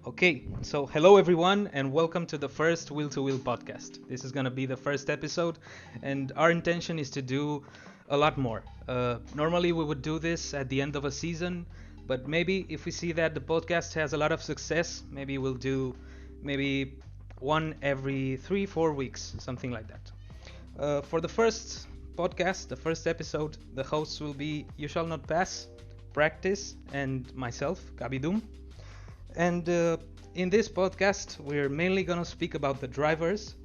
Okay, so hello everyone, and welcome to the first Wheel to Wheel podcast. This is going to be the first episode, and our intention is to do a lot more. Normally, we would do this at the end of a season, but maybe if we see that the podcast has a lot of success, maybe we'll do maybe one every 3-4 weeks, something like that. For the first podcast, the first episode, the hosts will be YouShallNotPass, Practice, and myself, Cabidoom. And in this podcast, we're mainly going to speak about the drivers,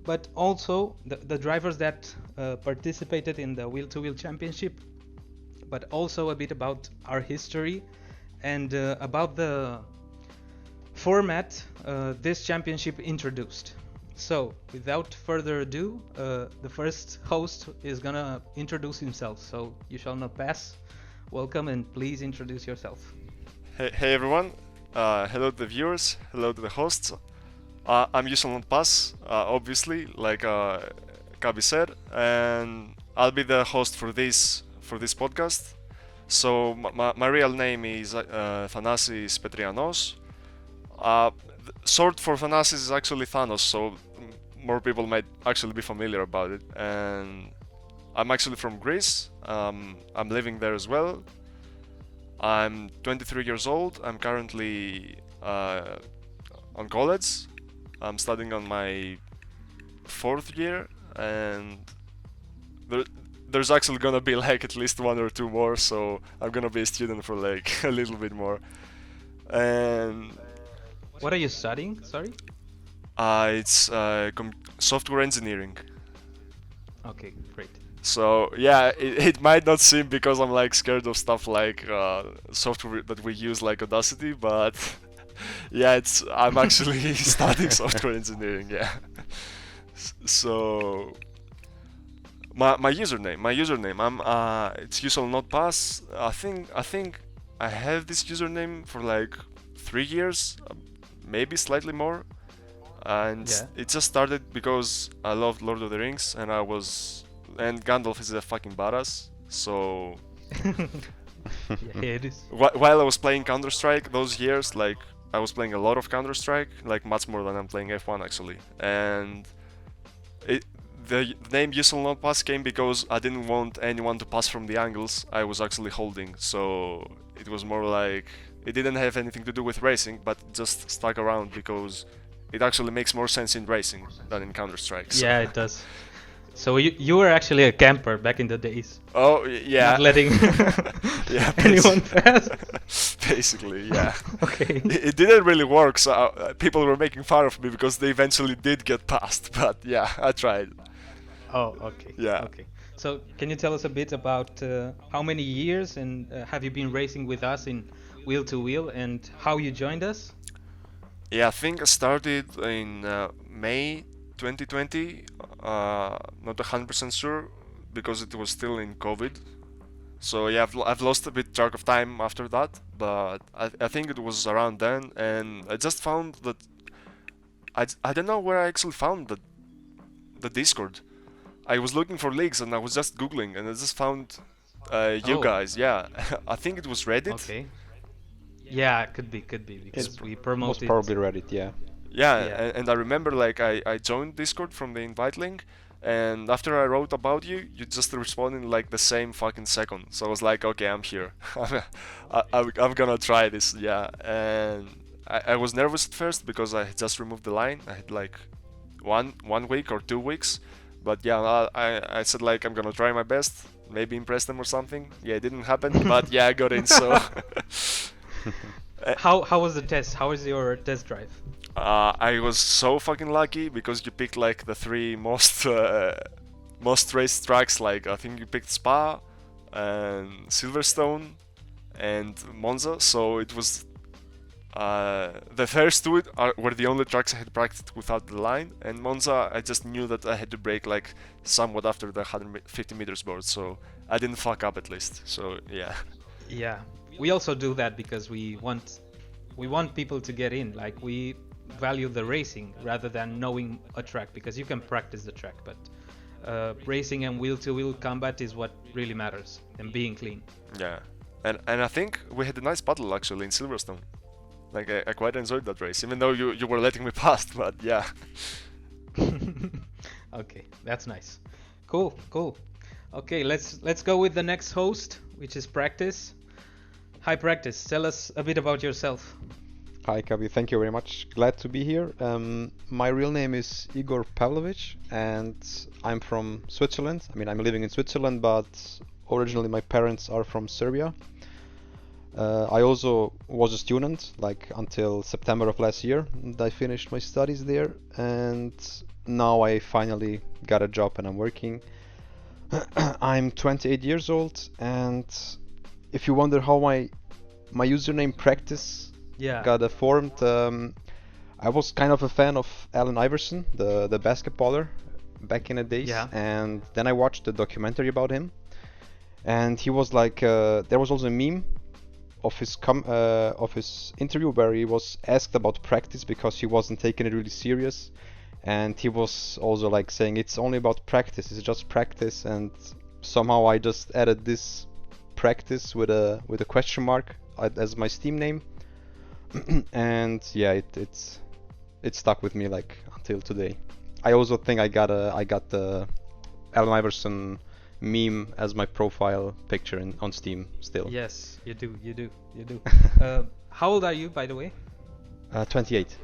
but also the drivers that participated in the Wheel to Wheel Championship, but also a bit about our history and about the format this championship introduced. So, without further ado, the first host is going to introduce himself. So, YouShallNotPass, welcome and please introduce yourself. Hey everyone. Hello to the viewers, hello to the hosts. I'm YouShallNotPass, obviously, like Kabi said, and I'll be the host for this podcast. So my real name is Thanasis Petrianos. Short for Thanasis is actually Thanos, so more people might actually be familiar about it. And I'm actually from Greece. I'm living there as well. I'm 23 years old. I'm currently on college. I'm studying on my 4th year, and there's actually gonna be like at least 1 or 2 more, so I'm gonna be a student for like a little bit more. And What are you studying? Sorry? It's software engineering. Okay, great. So yeah, it might not seem because I'm like scared of stuff like software that we use like Audacity, but yeah, I'm actually studying software engineering. Yeah. So my username, it's YouShallNotPass. I think I have this username for like 3 years, maybe slightly more, and it just started because I loved Lord of the Rings and Gandalf is a fucking badass, so Yeah, it is. while I was playing Counter-Strike those years, like I was playing a lot of Counter-Strike, like much more than I'm playing F1 actually, and the name YouShallNotPass came because I didn't want anyone to pass from the angles I was actually holding, so it was more like, it didn't have anything to do with racing, but it just stuck around because it actually makes more sense in racing than in Counter-Strike. So. Yeah, it does. So you were actually a camper back in the days. Oh yeah. Not letting yeah, anyone pass. Basically, yeah. Okay. It didn't really work, so people were making fun of me because they eventually did get past. But yeah, I tried. Oh, okay. Yeah. Okay. So can you tell us a bit about how many years and have you been racing with us in Wheel to Wheel and how you joined us? Yeah, I think I started in May 2020. Not 100% sure because it was still in COVID. So yeah, I've lost a bit track of time after that, but I think it was around then, and I just found that I don't know where I actually found the Discord. I was looking for leagues and I was just googling and I just found you guys. Yeah, I think it was Reddit. Okay. Yeah, could be because we promoted. Most probably Reddit, yeah. Yeah. And I remember like I joined Discord from the invite link, and after I wrote about you just responded in like the same fucking second. So I was like, okay, I'm here. I'm gonna try this, yeah. And I was nervous at first because I had just removed the line. I had like one week or 2 weeks, but yeah, I said like I'm gonna try my best, maybe impress them or something. Yeah, it didn't happen, but yeah, I got in. So. How was the test? How was your test drive? I was so fucking lucky because you picked like the 3 most raced tracks. Like I think you picked Spa and Silverstone and Monza. So it was the first 2 were the only tracks I had practiced without the line, and Monza I just knew that I had to brake like somewhat after the 150 meters board, so I didn't fuck up at least. So yeah. Yeah, we also do that because we want people to get in. Like we value the racing rather than knowing a track, because you can practice the track, but racing and wheel-to-wheel combat is what really matters, and being clean. Yeah, and I think we had a nice battle actually in Silverstone. Like I quite enjoyed that race, even though you were letting me past. But yeah. Okay, that's nice. Cool, cool. Okay, let's go with the next host, which is Practice. Hi, Practice. Tell us a bit about yourself. Hi, Kabi. Thank you very much. Glad to be here. My real name is Igor Pavlovich, and I'm from Switzerland. I mean, I'm living in Switzerland, but originally my parents are from Serbia. I also was a student, like until September of last year. And I finished my studies there, and now I finally got a job and I'm working. I'm 28 years old, and if you wonder how my username Practice got formed, I was kind of a fan of Allen Iverson, the basketballer, back in the days. Yeah. And then I watched the documentary about him, and he was like, there was also a meme of his interview where he was asked about practice because he wasn't taking it really serious, and he was also like saying it's only about practice, it's just practice, and somehow I just added this practice with a question mark as my Steam name. And yeah, it stuck with me like until today. I also think I got the Allen Iverson meme as my profile picture on Steam still. Yes, you do. How old are you, by the way? 28.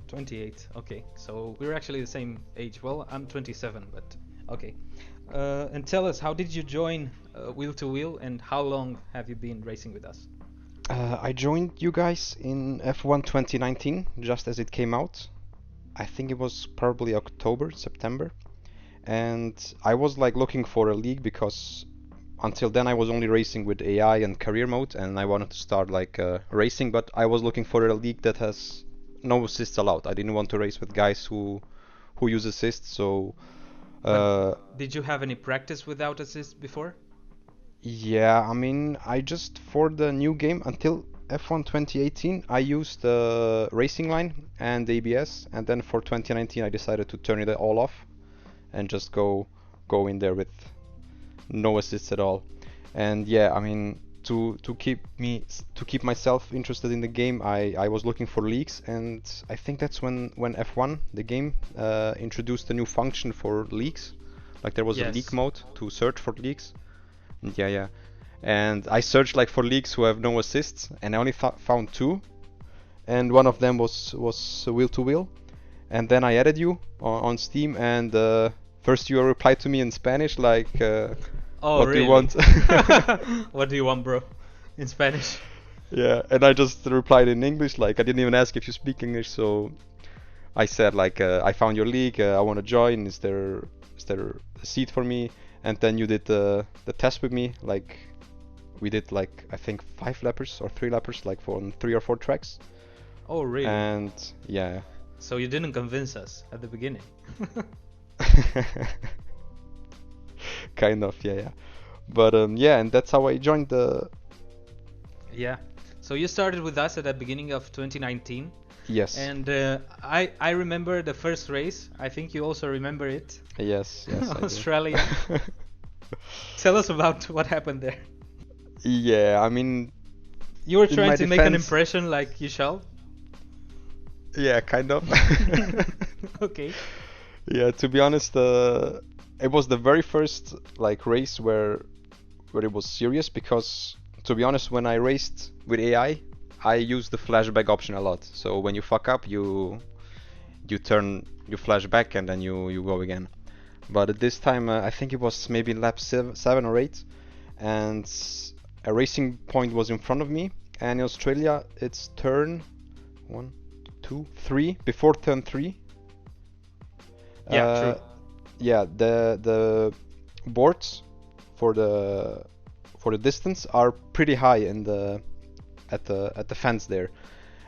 28. Okay, so we're actually the same age. Well, I'm 27, but okay. And tell us, how did you join Wheel to Wheel, and how long have you been racing with us? I joined you guys in F1 2019, just as it came out. I think it was probably October, September. And I was like looking for a league because until then I was only racing with AI and career mode, and I wanted to start like racing, but I was looking for a league that has no assists allowed. I didn't want to race with guys who use assists, so... did you have any practice without assists before? Yeah, I mean, I just, for the new game, until F1 2018, I used the racing line and the ABS, and then for 2019 I decided to turn it all off and just go in there with no assists at all. And yeah, I mean, to keep myself interested in the game, I was looking for leagues, and I think that's when F1, the game, introduced a new function for leagues. Like there was a league mode to search for leagues. Yeah. And I searched like for leagues who have no assists, and I only found two, and one of them was Wheel to Wheel. And then I added you on Steam, and first you replied to me in Spanish like, what really? do you want? What do you want, bro? In Spanish. Yeah, and I just replied in English, like I didn't even ask if you speak English, so I said like, I found your league, I want to join, is there a seat for me? And then you did the test with me, like we did like I think 5 lappers or 3 lappers, like for 3 or 4 tracks. Oh really? And yeah. So you didn't convince us at the beginning. Kind of, yeah. But yeah, and that's how I joined the... Yeah. So you started with us at the beginning of 2019. Yes. And I remember the first race. I think you also remember it. Yes. Australia. Tell us about what happened there. Yeah, I mean... You were trying to make an impression like YouShall? Yeah, kind of. Okay. Yeah, to be honest, it was the very first like race where it was serious, because to be honest, when I raced with AI, I used the flashback option a lot. So when you fuck up, you flash back and then you go again. But at this time, I think it was maybe lap 7 or 8, and a racing point was in front of me. And in Australia, it's turn 1, 2, 3. Before turn 3. Yeah, true. Yeah, the boards for the distance are pretty high in at the fence there,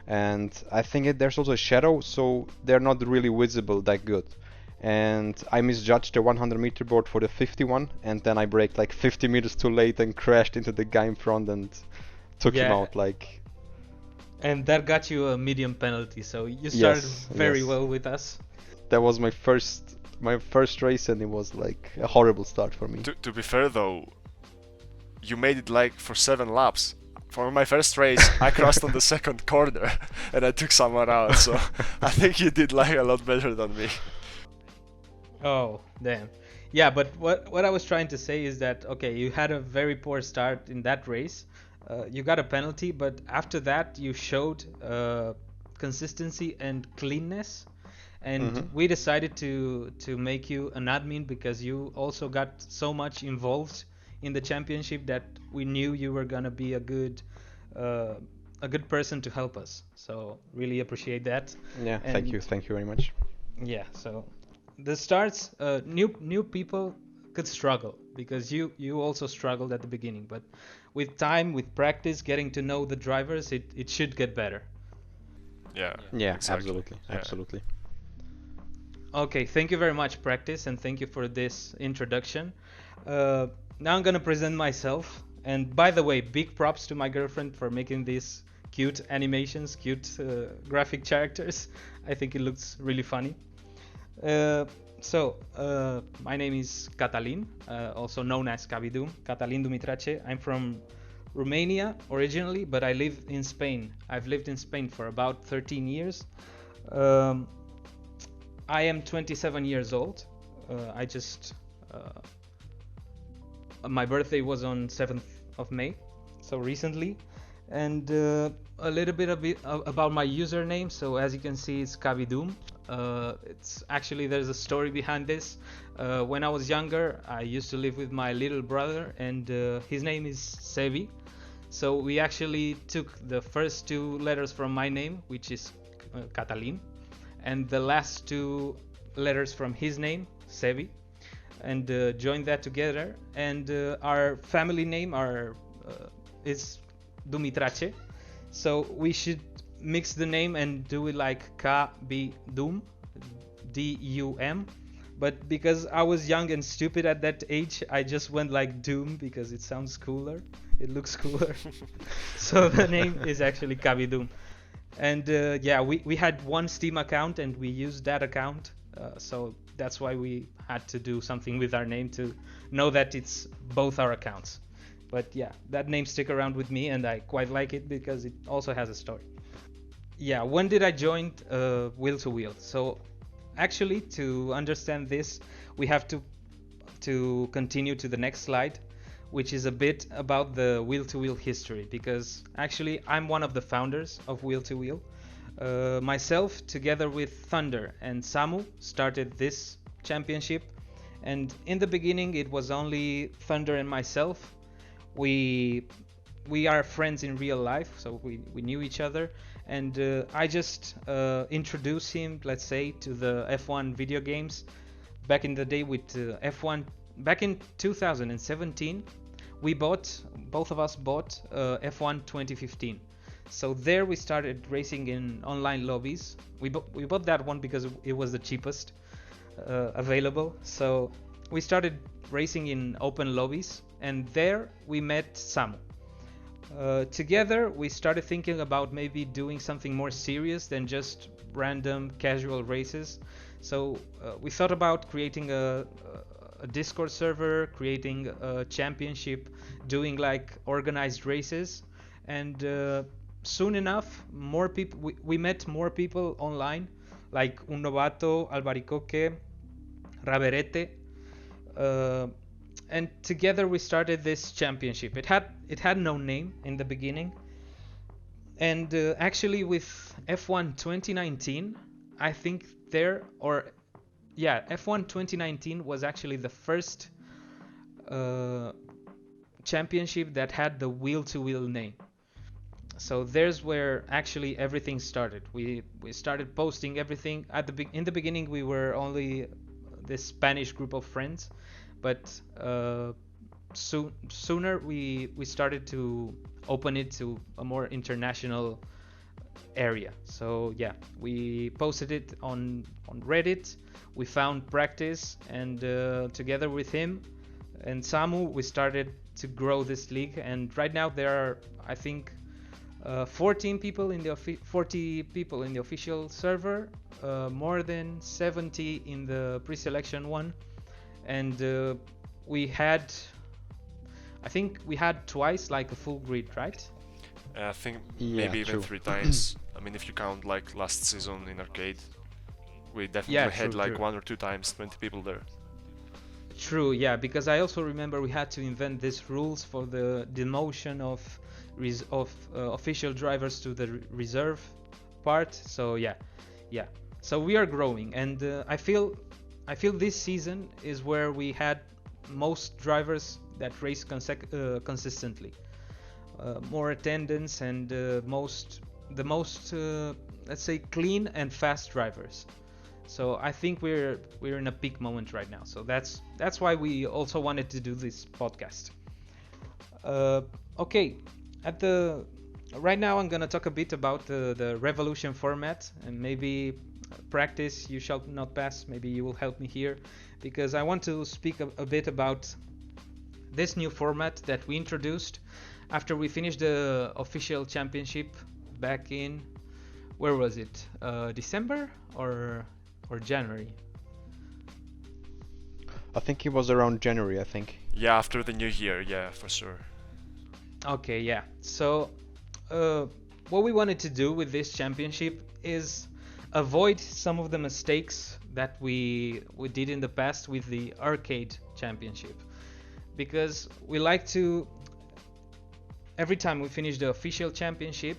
and I think there's also a shadow, so they're not really visible that good. And I misjudged the 100 meter board for the 51, and then I braked like 50 meters too late and crashed into the guy in front and took him out like. And that got you a medium penalty, so you started very well with us. That was my first race, and it was like a horrible start for me. To be fair though, you made it like for 7 laps. for my first race, I crossed on the second corner and I took someone out. So I think you did like a lot better than me. Oh, damn. Yeah, but what I was trying to say is that, okay, you had a very poor start in that race. You got a penalty, but after that you showed consistency and cleanness. And we decided to make you an admin because you also got so much involved in the championship that we knew you were gonna be a good person to help us. So really appreciate that. Yeah, And thank you very much. yeah, so the starts, new people could struggle because you also struggled at the beginning, but with time, with practice, getting to know the drivers, it should get better. Yeah. Yeah, exactly. absolutely. Okay, thank you very much, Practice, and thank you for this introduction. Now I'm gonna present myself, and by the way, big props to my girlfriend for making these cute animations, cute graphic characters. I think it looks really funny. My name is Catalin, also known as Cabidoom, Catalin Dumitrache. I'm from Romania originally, but I live in Spain. I've lived in Spain for about 13 years. I am 27 years old. My birthday was on 7th of May, so recently. And a little bit about my username. So as you can see, it's Cabidoom. It's actually, there's a story behind this. When I was younger, I used to live with my little brother, and his name is Sevi. So we actually took the first two letters from my name, which is Catalin, and the last two letters from his name, Sevi, and joined that together. And our family name is Dumitrache. So we should mix the name and do it like Cabidoom, D-U-M. But because I was young and stupid at that age, I just went like Doom because it sounds cooler. It looks cooler. So the name is actually Cabidoom. And we had one Steam account and we used that account. So that's why we had to do something with our name to know that it's both our accounts. But yeah, that name stick around with me and I quite like it because it also has a story. Yeah, when did I join Wheel to Wheel? So actually, to understand this, we have to continue to the next slide, which is a bit about the Wheel to Wheel history, because actually I'm one of the founders of Wheel to Wheel. Myself, together with Thunder and Samu, started this championship, and in the beginning it was only Thunder and myself. We are friends in real life, so we knew each other, and I just introduced him, let's say, to the F1 video games back in the day with F1. Back in 2017, both of us bought F1 2015. So there we started racing in online lobbies. We bought that one because it was the cheapest available. So we started racing in open lobbies, and there we met Samu. Together we started thinking about maybe doing something more serious than just random casual races. So we thought about creating a Discord server, creating a championship, doing like organized races, and soon enough more people we met more people online, like Unnovato, Albaricoque, Raberete, and together we started this championship. It had no name in the beginning, and actually with F1 2019, I think F1 2019 was actually the first championship that had the Wheel to Wheel name. So there's where actually everything started. We started posting everything in the beginning. We were only this Spanish group of friends, but sooner we started to open it to a more international area. So yeah, we posted it on Reddit. We found Practice, and together with him and Samu, we started to grow this league. And right now there are, I think, 40 people in the official server, more than 70 in the pre-selection one, and I think we had twice like a full grid, right? I think Yeah, maybe even true. 3 times. I mean, if you count like last season in arcade, we definitely Yeah, had true, like true. 1 or 2 times 20 people there. True, yeah, because I also remember we had to invent these rules for the demotion of official drivers to the reserve part. So yeah, yeah. So we are growing, and I feel this season is where we had most drivers that race consistently, more attendance, and the most let's say clean and fast drivers. So I think we're in a peak moment right now. So that's why we also wanted to do this podcast. Okay, at the right now I'm gonna talk a bit about the Revolution format, and maybe practice you shall not pass. Maybe you will help me here, because I want to speak a bit about this new format that we introduced after we finished the official championship back in, where was it? December or January? I think it was around January, I think. Yeah, after the new year, yeah, for sure. Okay, yeah. So, uh, what we wanted to do with this championship is avoid some of the mistakes that we did in the past with the arcade championship, because we like to, every time we finish the official championship,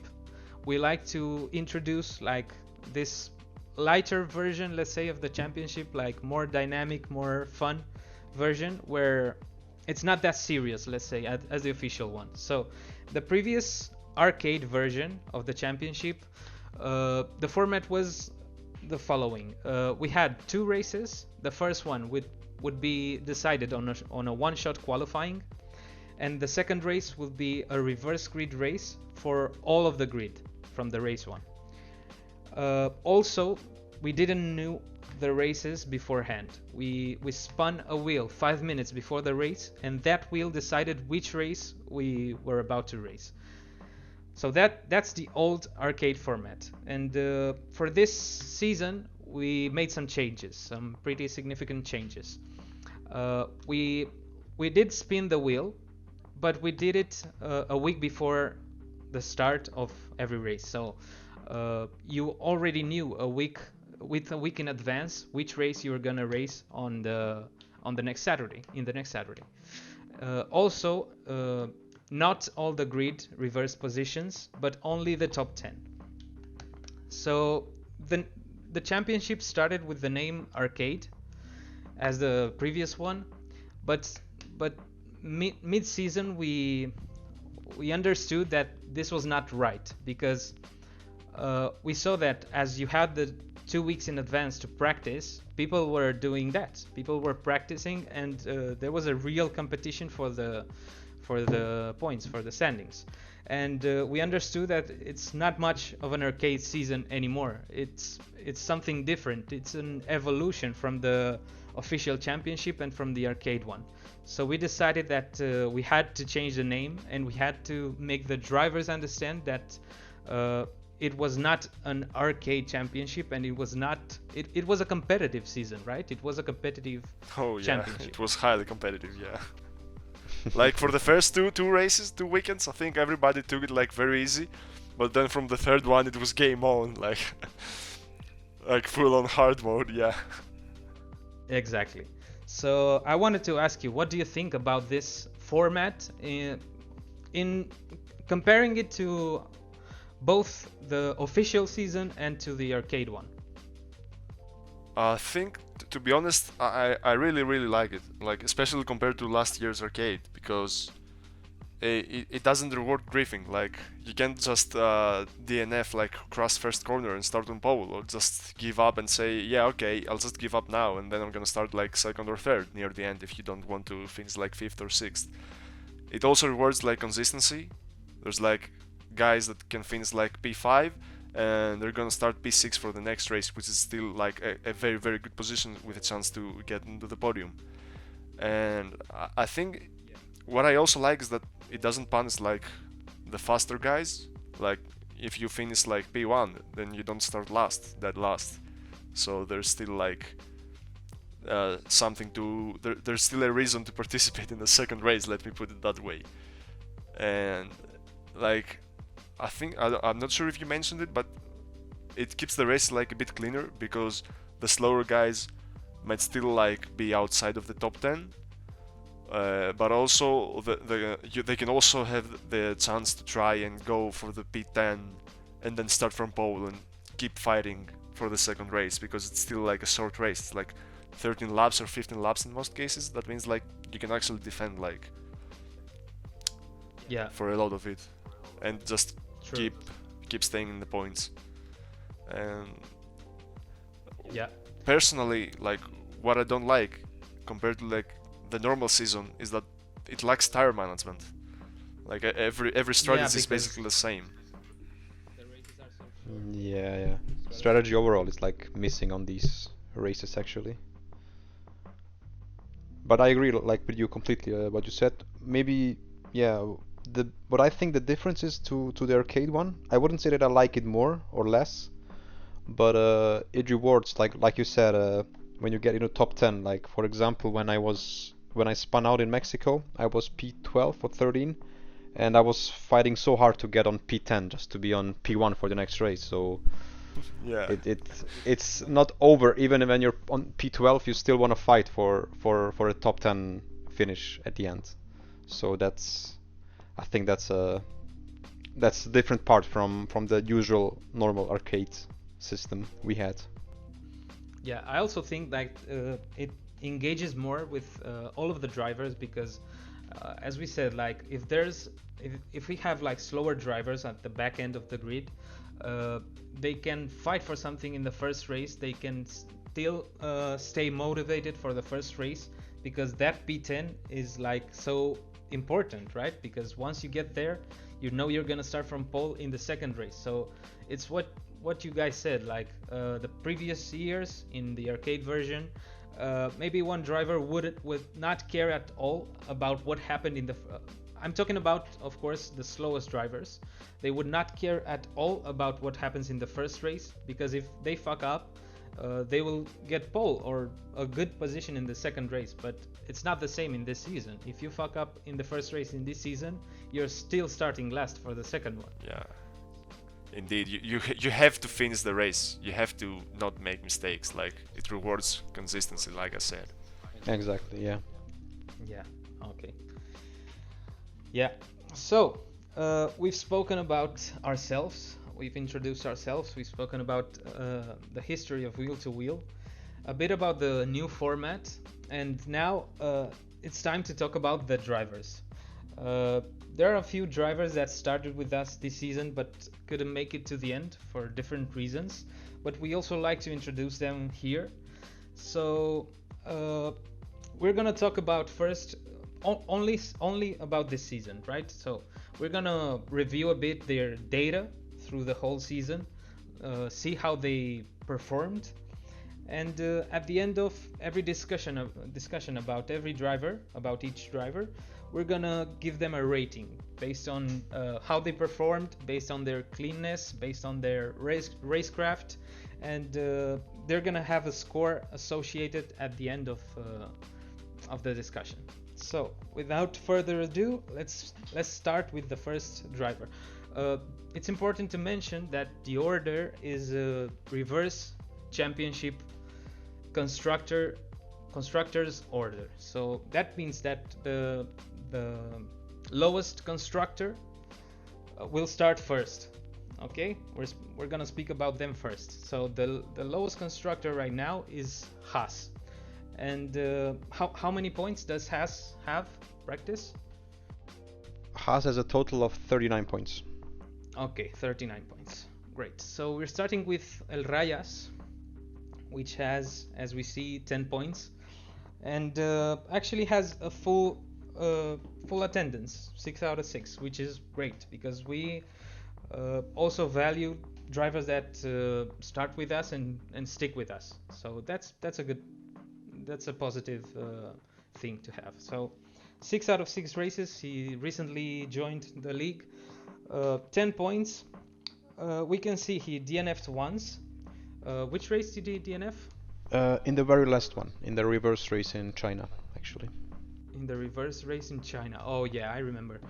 we like to introduce like this lighter version, let's say, of the championship, like more dynamic, more fun version, where it's not that serious, let's say, as the official one. So the previous arcade version of the championship, the format was the following. We had two races. The first one would be decided on a one-shot qualifying, and the second race would be a reverse grid race for all of the grid from the race one. Also, we didn't know the races beforehand. We spun a wheel 5 minutes before the race, and that wheel decided which race we were about to race. So that's the old arcade format. And for this season, we made some changes, some pretty significant changes. We did spin the wheel, but we did it a week before the start of every race. So you already knew a week in advance which race you were gonna race on the next Saturday, in the next Saturday. Also, not all the grid reverse positions, but only the top 10. So the championship started with the name Arcade as the previous one, but mid-season we understood that this was not right, because we saw that as you had the 2 weeks in advance to practice, people were doing that. People were practicing, and there was a real competition for the points, for the standings. And we understood that it's not much of an arcade season anymore. It's something different. It's an evolution from the official championship and from the arcade one. So we decided that we had to change the name, and we had to make the drivers understand that it was not an arcade championship, and it was a competitive season, right? It was a competitive championship. It was highly competitive, yeah. Like for the first two races, 2 weekends, I think everybody took it like very easy, but then from the third one it was game on, like like full on hard mode, yeah. Exactly. So I wanted to ask you, what do you think about this format in comparing it to both the official season and to the arcade one? I think, to be honest, I really like it, like especially compared to last year's arcade, because it doesn't reward griefing. Like you can't just DNF like cross first corner and start on pole, or just give up and say, yeah, okay, I'll just give up now, and then I'm gonna start like second or third near the end if you don't want to finish like fifth or sixth. It also rewards like consistency. There's like guys that can finish like P5 and they're gonna start P6 for the next race, which is still like a very good position with a chance to get into the podium. And I think what I also like is that it doesn't punish like the faster guys. Like if you finish like P1, then you don't start dead last. So there's still like something to there's still a reason to participate in the second race, let me put it that way. And like I think I'm not sure if you mentioned it, but it keeps the race like a bit cleaner because the slower guys might still like be outside of the top 10, but also they can also have the chance to try and go for the P10 and then start from pole and keep fighting for the second race, because it's still like a short race. It's like 13 laps or 15 laps in most cases. That means like you can actually defend like for a lot of it and just keep staying in the points. And personally, like, what I don't like compared to like the normal season is that it lacks tire management. Like every strategy is basically the same. Yeah. Strategy overall is like missing on these races actually. But I agree like with you completely what you said. Maybe what I think the difference is to the arcade one. I wouldn't say that I like it more or less, but it rewards like you said when you get into top 10. Like for example, when I spun out in Mexico, I was P12 or 13, and I was fighting so hard to get on P10 just to be on P1 for the next race. So it's not over. Even when you're on P12, you still want to fight for a top 10 finish at the end. So I think that's a different part from the usual normal arcade system we had. Yeah, I also think that it engages more with all of the drivers, because as we said, like if we have like slower drivers at the back end of the grid, they can fight for something in the first race. They can still stay motivated for the first race, because that P10 is like so important, right? Because once you get there, you know you're gonna start from pole in the second race. So it's what you guys said, like the previous years in the arcade version, maybe one driver would not care at all about what happened in the I'm talking about, of course, the slowest drivers. They would not care at all about what happens in the first race, because if they fuck up, they will get pole or a good position in the second race. But it's not the same in this season. If you fuck up in the first race in this season, you're still starting last for the second one. Yeah, indeed. You have to finish the race. You have to not make mistakes. Like, it rewards consistency, like I said. Exactly. Yeah. Okay. Yeah. So we've spoken about ourselves. We've introduced ourselves. We've spoken about the history of wheel to wheel, a bit about the new format, and now it's time to talk about the drivers. There are a few drivers that started with us this season but couldn't make it to the end for different reasons, but we also like to introduce them here. So we're gonna talk about first only about this season, right? So we're gonna review a bit their data through the whole season, see how they performed, and at the end of every discussion about every driver, about each driver, we're gonna give them a rating based on how they performed, based on their cleanness, based on their racecraft, and they're gonna have a score associated at the end of the discussion. So without further ado, let's start with the first driver. It's important to mention that the order is a reverse championship constructors order. So that means that the lowest constructor will start first. Okay, we're gonna speak about them first. So the lowest constructor right now is Haas. And how many points does Haas have, Practice? Haas has a total of 39 points. Okay, 39 points. Great. So we're starting with Elrayas, which has, as we see, 10 points, and actually has a full attendance, 6 out of 6, which is great, because we also value drivers that start with us and stick with us. So that's a positive thing to have. So 6 out of 6 races. He recently joined the league. 10 points. We can see he DNF'd once. Which race did he DNF? In the very last one, in the reverse race in China, actually. In the reverse race in China. Oh yeah, I remember.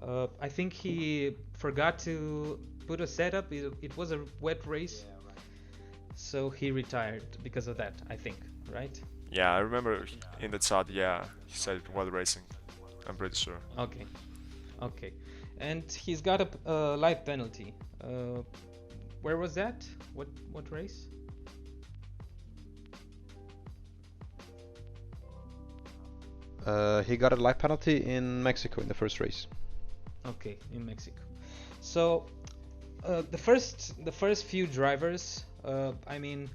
I think he forgot to put a setup. It was a wet race, so he retired because of that, I think, right? Yeah, I remember in the chat. Yeah, he said it while racing. I'm pretty sure. Okay, okay. And he's got a life penalty. Where was that? What race? He got a life penalty in Mexico in the first race. Okay, in Mexico. So the first few drivers, I mean,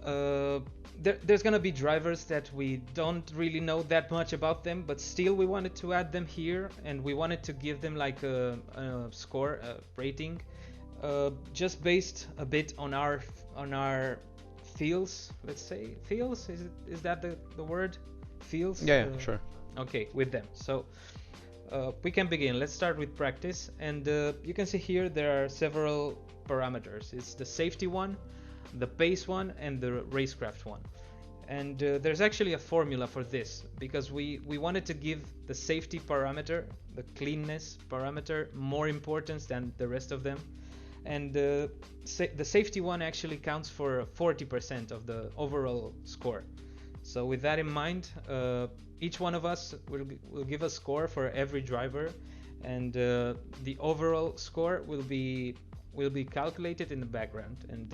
there's gonna be drivers that we don't really know that much about them, but still we wanted to add them here, and we wanted to give them like a score, a rating, just based a bit on our feels. Let's say feels. Is that the word? Feels. Yeah, sure. Okay, with them. So we can begin. Let's start with practice, and you can see here there are several parameters. It's the safety one, the pace one, and the racecraft one. And there's actually a formula for this, because we wanted to give the safety parameter, the cleanness parameter, more importance than the rest of them. And the safety one actually counts for 40% of the overall score. So with that in mind, each one of us will give a score for every driver, and the overall score will be calculated in the background, and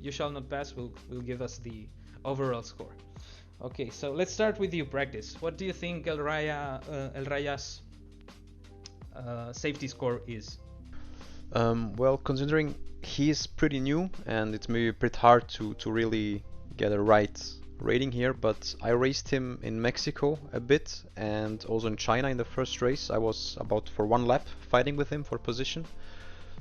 YouShallNotPass will give us the overall score. Okay, so let's start with you, practice. What do you think Elrayas' safety score is? Well, considering he's pretty new and it's maybe pretty hard to really get a right rating here, but I raced him in Mexico a bit and also in China in the first race. I was about for one lap fighting with him for position.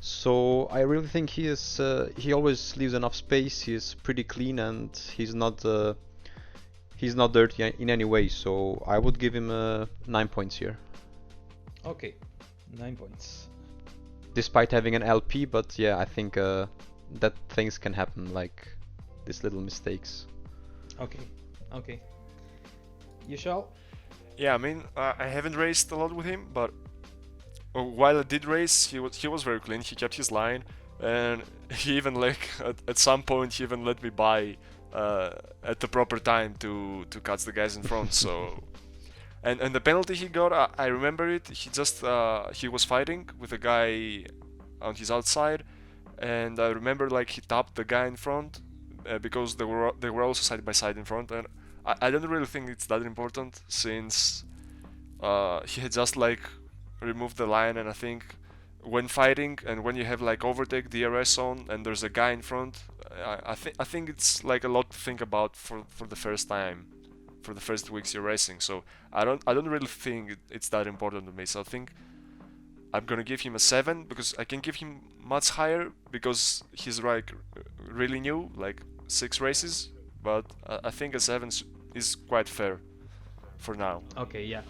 So I really think he always leaves enough space. He's pretty clean and he's not dirty in any way. So I would give him 9 points here. Okay, 9 points. Despite having an LP, but yeah, I think that things can happen, like these little mistakes. Okay. You shall? Yeah, I mean, I haven't raced a lot with him, but while I did race, he was very clean. He kept his line, and he even at some point he even let me by at the proper time to catch the guys in front. So, and the penalty he got, I remember it. He was fighting with a guy on his outside, and I remember like he tapped the guy in front because they were also side by side in front, and I don't really think it's that important since he had just like removed the line, and I think when fighting and when you have like overtake DRS on and there's a guy in front, I think it's like a lot to think about for the first time, for the first weeks you're racing. So I don't really think it's that important to me. So I think I'm gonna give him a 7 because I can give him much higher because he's like really new, like 6 races. But I think a 7 is quite fair for now. Okay, yeah.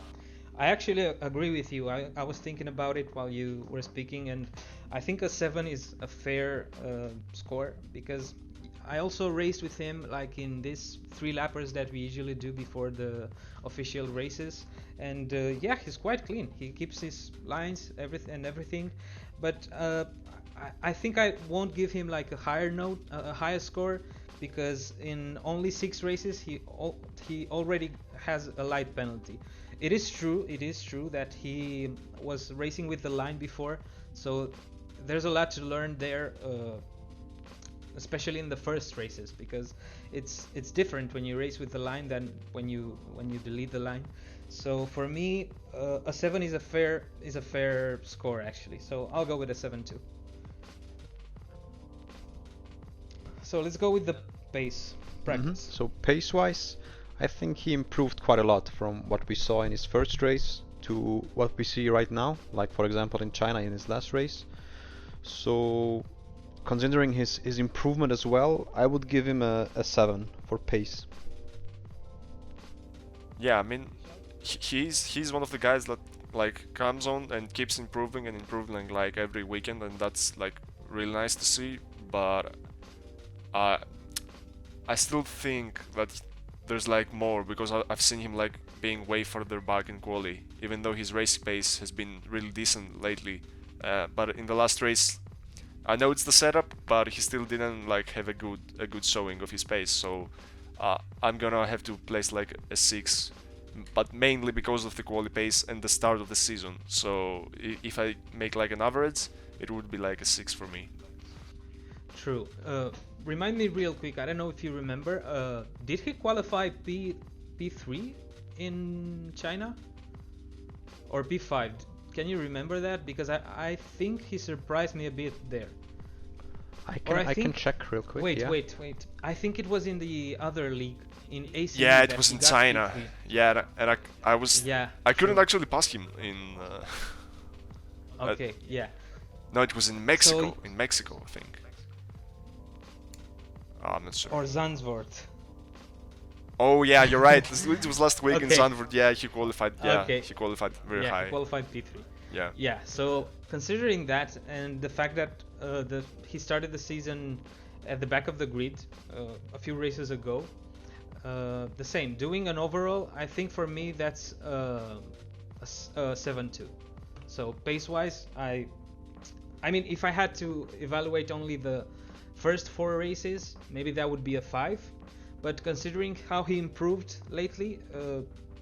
I actually agree with you. I was thinking about it while you were speaking, and I think a 7 is a fair score because I also raced with him like in these 3 lappers that we usually do before the official races, and yeah, he's quite clean. He keeps his lines, everything, but I think I won't give him like a higher score because in only 6 races he already has a light penalty. It is true that he was racing with the line before, so there's a lot to learn there, especially in the first races, because it's different when you race with the line than when you delete the line. So for me, a 7 is a fair score actually. So I'll go with a 7 too. So let's go with the pace practice. So pace-wise, I think he improved quite a lot from what we saw in his first race to what we see right now, like for example in China in his last race. So considering his improvement as well, I would give him a 7 for pace. Yeah, I mean, he's one of the guys that like comes on and keeps improving like every weekend, and that's like really nice to see. But I still think that there's like more because I've seen him like being way further back in quali, even though his racing pace has been really decent lately. But in the last race, I know it's the setup, but he still didn't like have a good showing of his pace. So I'm gonna have to place like a 6, but mainly because of the quali pace and the start of the season. So if I make like an average, it would be like a 6 for me. True. Remind me real quick. I don't know if you remember. Did he qualify P3 in China or P5? Can you remember that? Because I think he surprised me a bit there. I can check real quick. Wait. I think it was in the other league in AC. Yeah, it was in China. P3. Yeah, and I was. Yeah. I couldn't actually pass him in. Okay. Yeah. No, it was in Mexico. So in Mexico, I think. I'm not sure. Or Zandvoort. Oh yeah, you're right. It was last week in Okay. Zandvoort. Yeah, he qualified. Yeah, Okay. he qualified very Yeah, high. he qualified P3. Yeah. Yeah, so considering that and the fact that he started the season at the back of the grid a few races ago, the same, doing an overall, I think for me that's a 7-2. So pace-wise, I mean, if I had to evaluate only the first 4 races, maybe that would be a 5. But considering how he improved lately,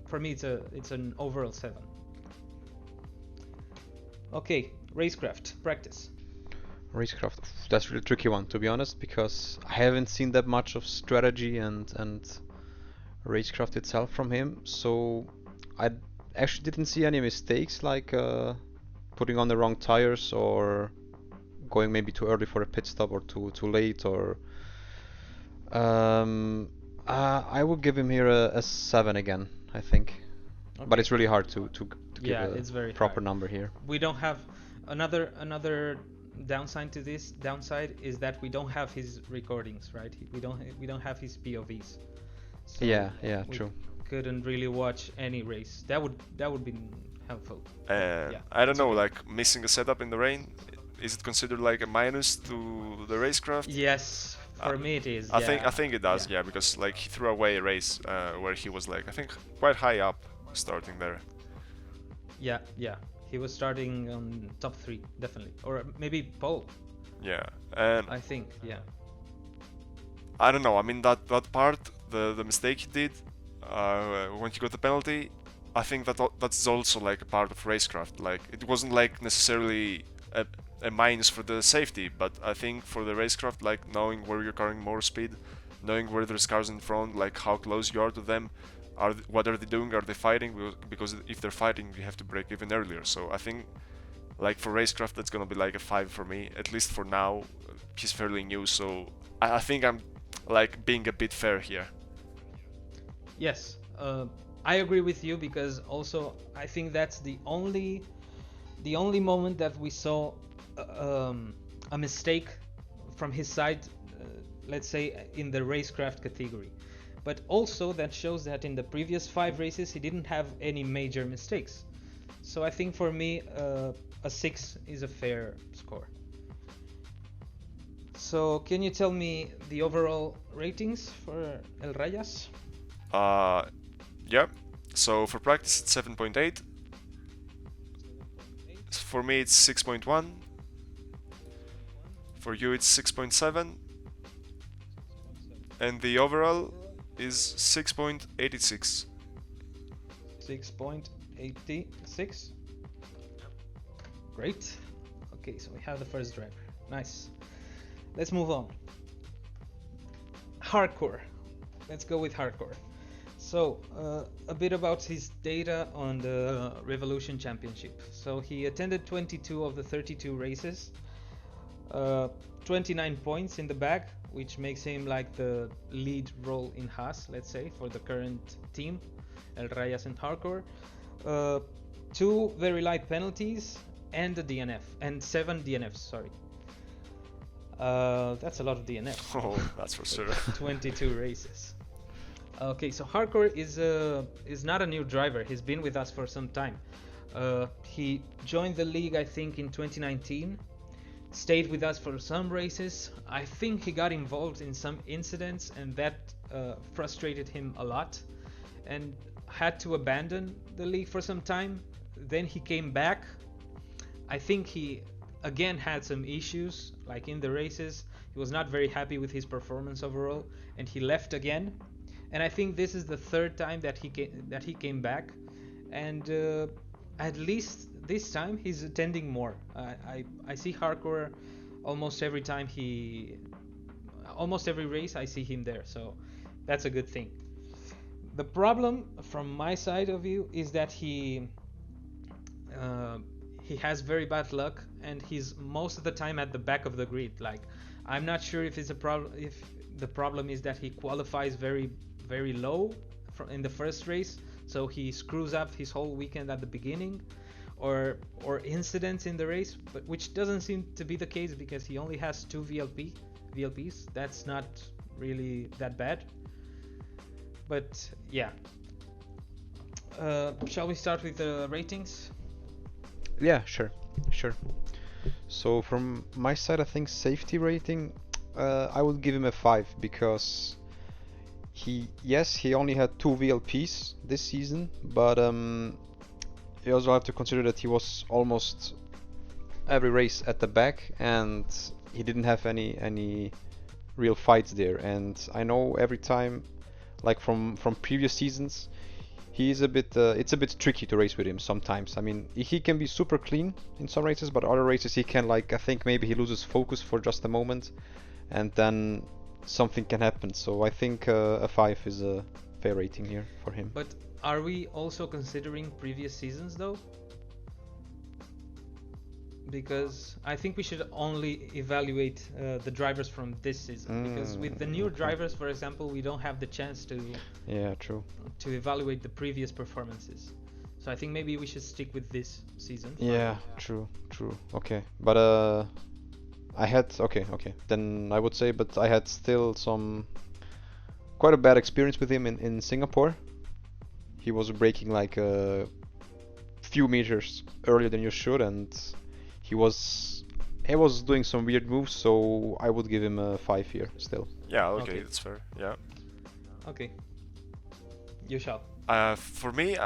for me it's an overall 7. Okay, racecraft practice. Racecraft, that's a really tricky one, to be honest, because I haven't seen that much of strategy and racecraft itself from him. So I actually didn't see any mistakes like putting on the wrong tires or going maybe too early for a pit stop or too late. Or I would give him here a 7 again, I think. Okay. But it's really hard to give it's very proper hard. number here. We don't have another downside to this. Downside is that we don't have his recordings, right? We don't have his POVs. So Yeah, we true. couldn't really watch any race. That would be helpful. Yeah, I don't know, like missing a setup in the rain, is it considered like a minus to the racecraft? Yes, for me it is. I think it does, yeah, because like he threw away a race where he was like I think quite high up starting there. Yeah. He was starting on top 3, definitely, or maybe pole. Yeah, and I think, yeah. I don't know. I mean that part, the mistake he did when he got the penalty, I think that's also like a part of racecraft. Like it wasn't like necessarily a minus for the safety, but I think for the racecraft, like knowing where you're carrying more speed, knowing where there's cars in front, like how close you are to them, what are they doing? Are they fighting? Because if they're fighting, you have to break even earlier. So I think, like for racecraft, that's gonna be like a 5 for me, at least for now. He's fairly new, so I think I'm like being a bit fair here. Yes, I agree with you, because also I think that's the only moment that we saw a mistake from his side, let's say in the racecraft category. But also that shows that in the previous 5 races he didn't have any major mistakes. So I think for me a 6 is a fair score. So can you tell me the overall ratings for Elrayas? Yeah. So for practice it's 7.8. For me it's 6.1. For you it's 6.7. And the overall is 6.86. 6.86. Great. Okay, so we have the first driver. Nice. Let's move on. Hardcore. Let's go with hardcore. So, a bit about his data on the Revolution Championship. So he attended 22 of the 32 races. 29 points in the bag, which makes him like the lead role in Haas, let's say, for the current team, Elrayas and Hardcore. 2 very light penalties and a DNF, and 7 DNFs, sorry. That's a lot of DNFs. Oh, that's for sure. 22 races. Okay, so Hardcore is not a new driver. He's been with us for some time. He joined the league, I think, in 2019. Stayed with us for some races. I think he got involved in some incidents, and that frustrated him a lot. And had to abandon the league for some time. Then he came back. I think he again had some issues, like in the races. He was not very happy with his performance overall, and he left again. And I think this is the third time that he came back, and at least this time he's attending more. I see hardcore almost every time almost every race I see him there, so that's a good thing. The problem from my side of view is that he has very bad luck, and he's most of the time at the back of the grid. Like, I'm not sure if it's a problem. If the problem is that he qualifies very, very low in the first race, so he screws up his whole weekend at the beginning, or incidents in the race, but which doesn't seem to be the case because he only has 2 VLPs. That's not really that bad. But yeah, shall we start with the ratings? Yeah, sure. So from my side, I think safety rating, I would give him a 5 because he only had 2 VLPs this season, but you also have to consider that he was almost every race at the back, and he didn't have any real fights there. And I know every time, like from previous seasons, he's a bit it's a bit tricky to race with him sometimes. I mean, he can be super clean in some races, but other races he can, like, I think maybe he loses focus for just a moment, and then something can happen. So I think a 5 is a fair rating here for him. But are we also considering previous seasons though? Because I think we should only evaluate the drivers from this season. Because with the new drivers, for example, we don't have the chance to to evaluate the previous performances. So I think maybe we should stick with this season. Yeah, true. Okay, but I had then I would say, but I had still quite a bad experience with him in Singapore. He was braking like a few meters earlier than you should, and he was doing some weird moves, so I would give him a 5 here still. Yeah, okay, that's fair. Yeah. Okay. You shall. For me,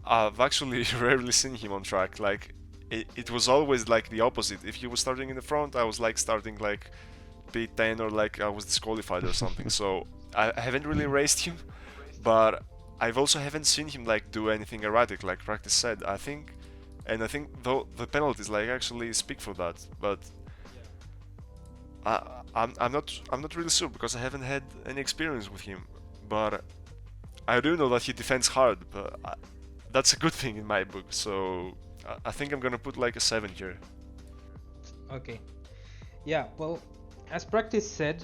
I've actually rarely seen him on track. Like, it was always like the opposite. If he was starting in the front, I was like starting like P10 or like I was disqualified or something. So I haven't really raced him, but I've also haven't seen him like do anything erratic, like practice said. I think though the penalties like actually speak for that, but I'm not really sure because I haven't had any experience with him. But I do know that he defends hard, but that's a good thing in my book. So I think I'm gonna put like a 7 here. Okay. Yeah. Well, as practice said,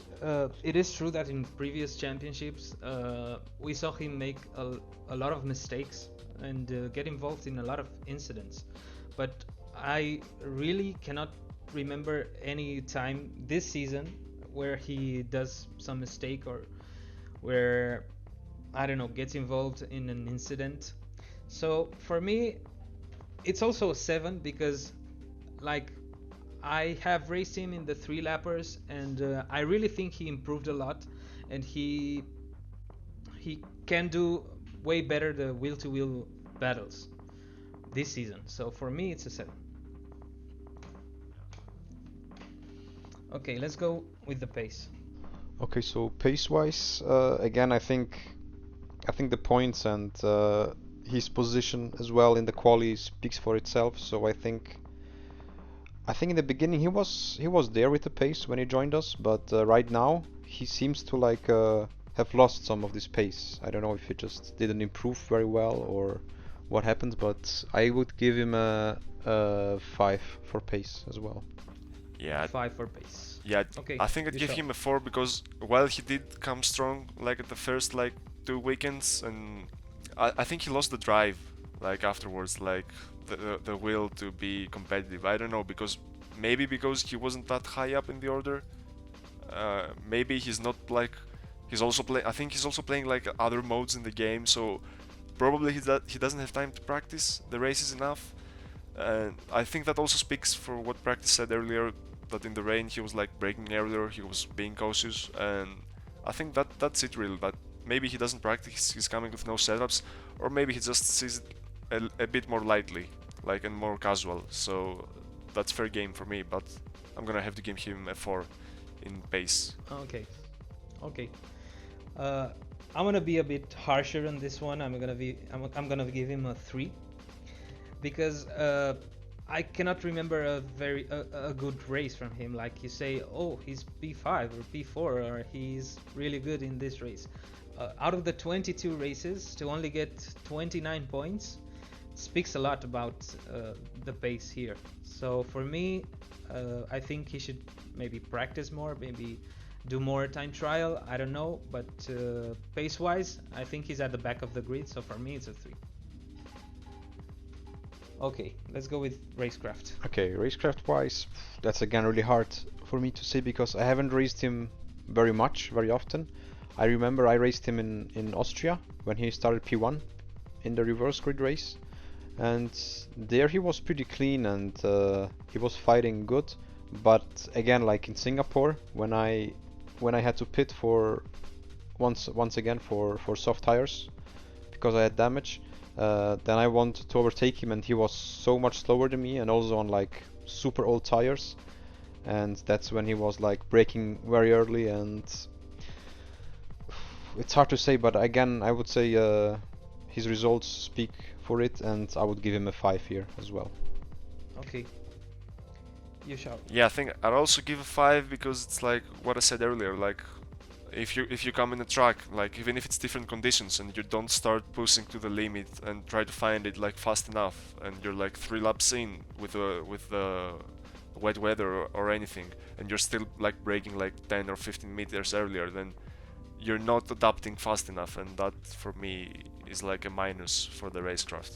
it is true that in previous championships we saw him make a lot of mistakes and get involved in a lot of incidents, but I really cannot remember any time this season where he does some mistake or where, I don't know, gets involved in an incident. So for me it's also a 7 because, like, I have raced him in the 3-lappers and I really think he improved a lot, and he can do way better the wheel-to-wheel battles this season. So for me it's a 7. Okay, let's go with the pace. Okay, so pace-wise, again, I think the points and his position as well in the quali speaks for itself. So I think in the beginning he was there with the pace when he joined us, but right now he seems to like have lost some of this pace. I don't know if he just didn't improve very well or what happened, but I would give him a 5 for pace as well. Yeah. 5 for pace. Yeah. Okay. I think I'd give him a 4 because while he did come strong like at the first like 2 weekends, and I think he lost the drive like afterwards, like the will to be competitive. I don't know, because he wasn't that high up in the order. Maybe he's not like I think he's also playing like other modes in the game, so probably he doesn't have time to practice the races enough. And I think that also speaks for what practice said earlier, that in the rain he was like braking earlier, he was being cautious, and I think that's it really. maybe he doesn't practice, he's coming with no setups, or maybe he just sees it a bit more lightly, like, and more casual. So that's fair game for me, but I'm gonna have to give him a 4 in pace. Okay. Okay. I'm gonna be a bit harsher on this one. I'm gonna give him a 3 because I cannot remember a good race from him. Like you say, oh, he's P5 or P4, or he's really good in this race. Out of the 22 races, to only get 29 points speaks a lot about the pace here. So for me, I think he should maybe practice more, maybe do more time trial. I don't know, but pace-wise, I think he's at the back of the grid. So for me, it's a 3. Okay, let's go with racecraft. Okay, racecraft wise, that's again really hard for me to say because I haven't raced him very often. I remember I raced him in Austria when he started P1 in the reverse grid race, and there he was pretty clean and he was fighting good. But again, like in Singapore, when I had to pit for once again for soft tires because I had damage, then I wanted to overtake him and he was so much slower than me and also on like super old tires, and that's when he was like braking very early, and it's hard to say, but again I would say his results speak for it, and I would give him a 5 here as well. Okay. You shall. Yeah, I think I'd also give a 5 because it's like what I said earlier, like if you come in a track, like even if it's different conditions and you don't start pushing to the limit and try to find it like fast enough, and you're like 3 laps in with the wet weather or anything, and you're still like braking like 10 or 15 meters earlier, then you're not adapting fast enough, and that for me is like a minus for the racecraft.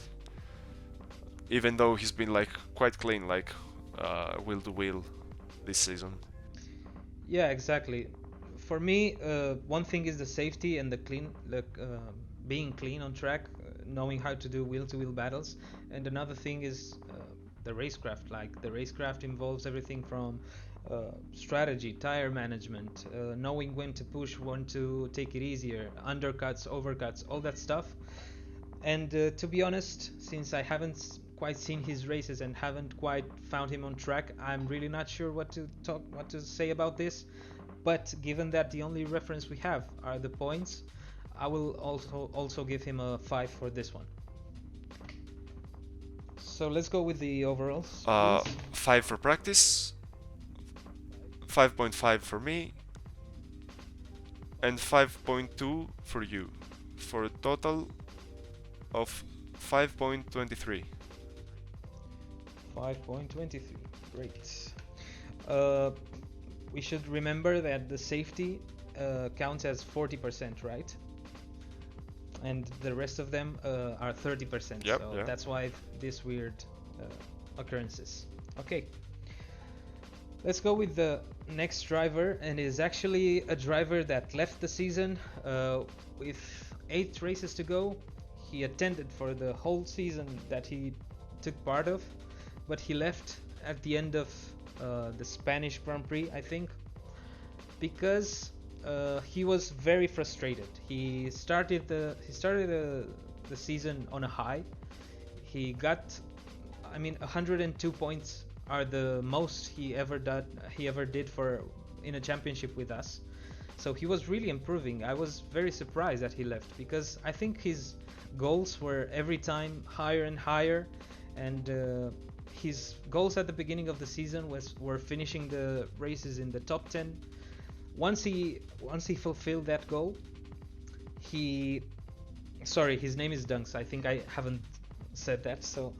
Even though he's been like quite clean, like wheel to wheel this season. Yeah, exactly. For me, one thing is the safety and the being clean on track, knowing how to do wheel-to-wheel battles, and another thing is the racecraft. Like the racecraft involves everything from strategy, tire management, knowing when to push, when to take it easier, undercuts, overcuts, all that stuff. And to be honest, since I haven't quite seen his races and haven't quite found him on track, I'm really not sure what to say about this. But given that the only reference we have are the points, I will also give him a 5 for this one. So let's go with the overalls. 5 for practice, 5.5 for me, and 5.2 for you, for a total of 5.23. 5.23. Great. We should remember that the safety counts as 40%, right? And the rest of them are 30%. Yep, so yeah. That's why this weird occurrences. Okay. Let's go with the next driver, and it is actually a driver that left the season with 8 races to go. He attended for the whole season that he took part of, but he left at the end of the Spanish Grand Prix, I think, because he was very frustrated. He started the season on a high. He got, 102 points are the most he ever did for in a championship with us. So he was really improving. I was very surprised that he left because I think his goals were every time higher and higher, and his goals at the beginning of the season were finishing the races in the top 10. Once he fulfilled that goal, his name is Dunkz. I think I haven't said that. So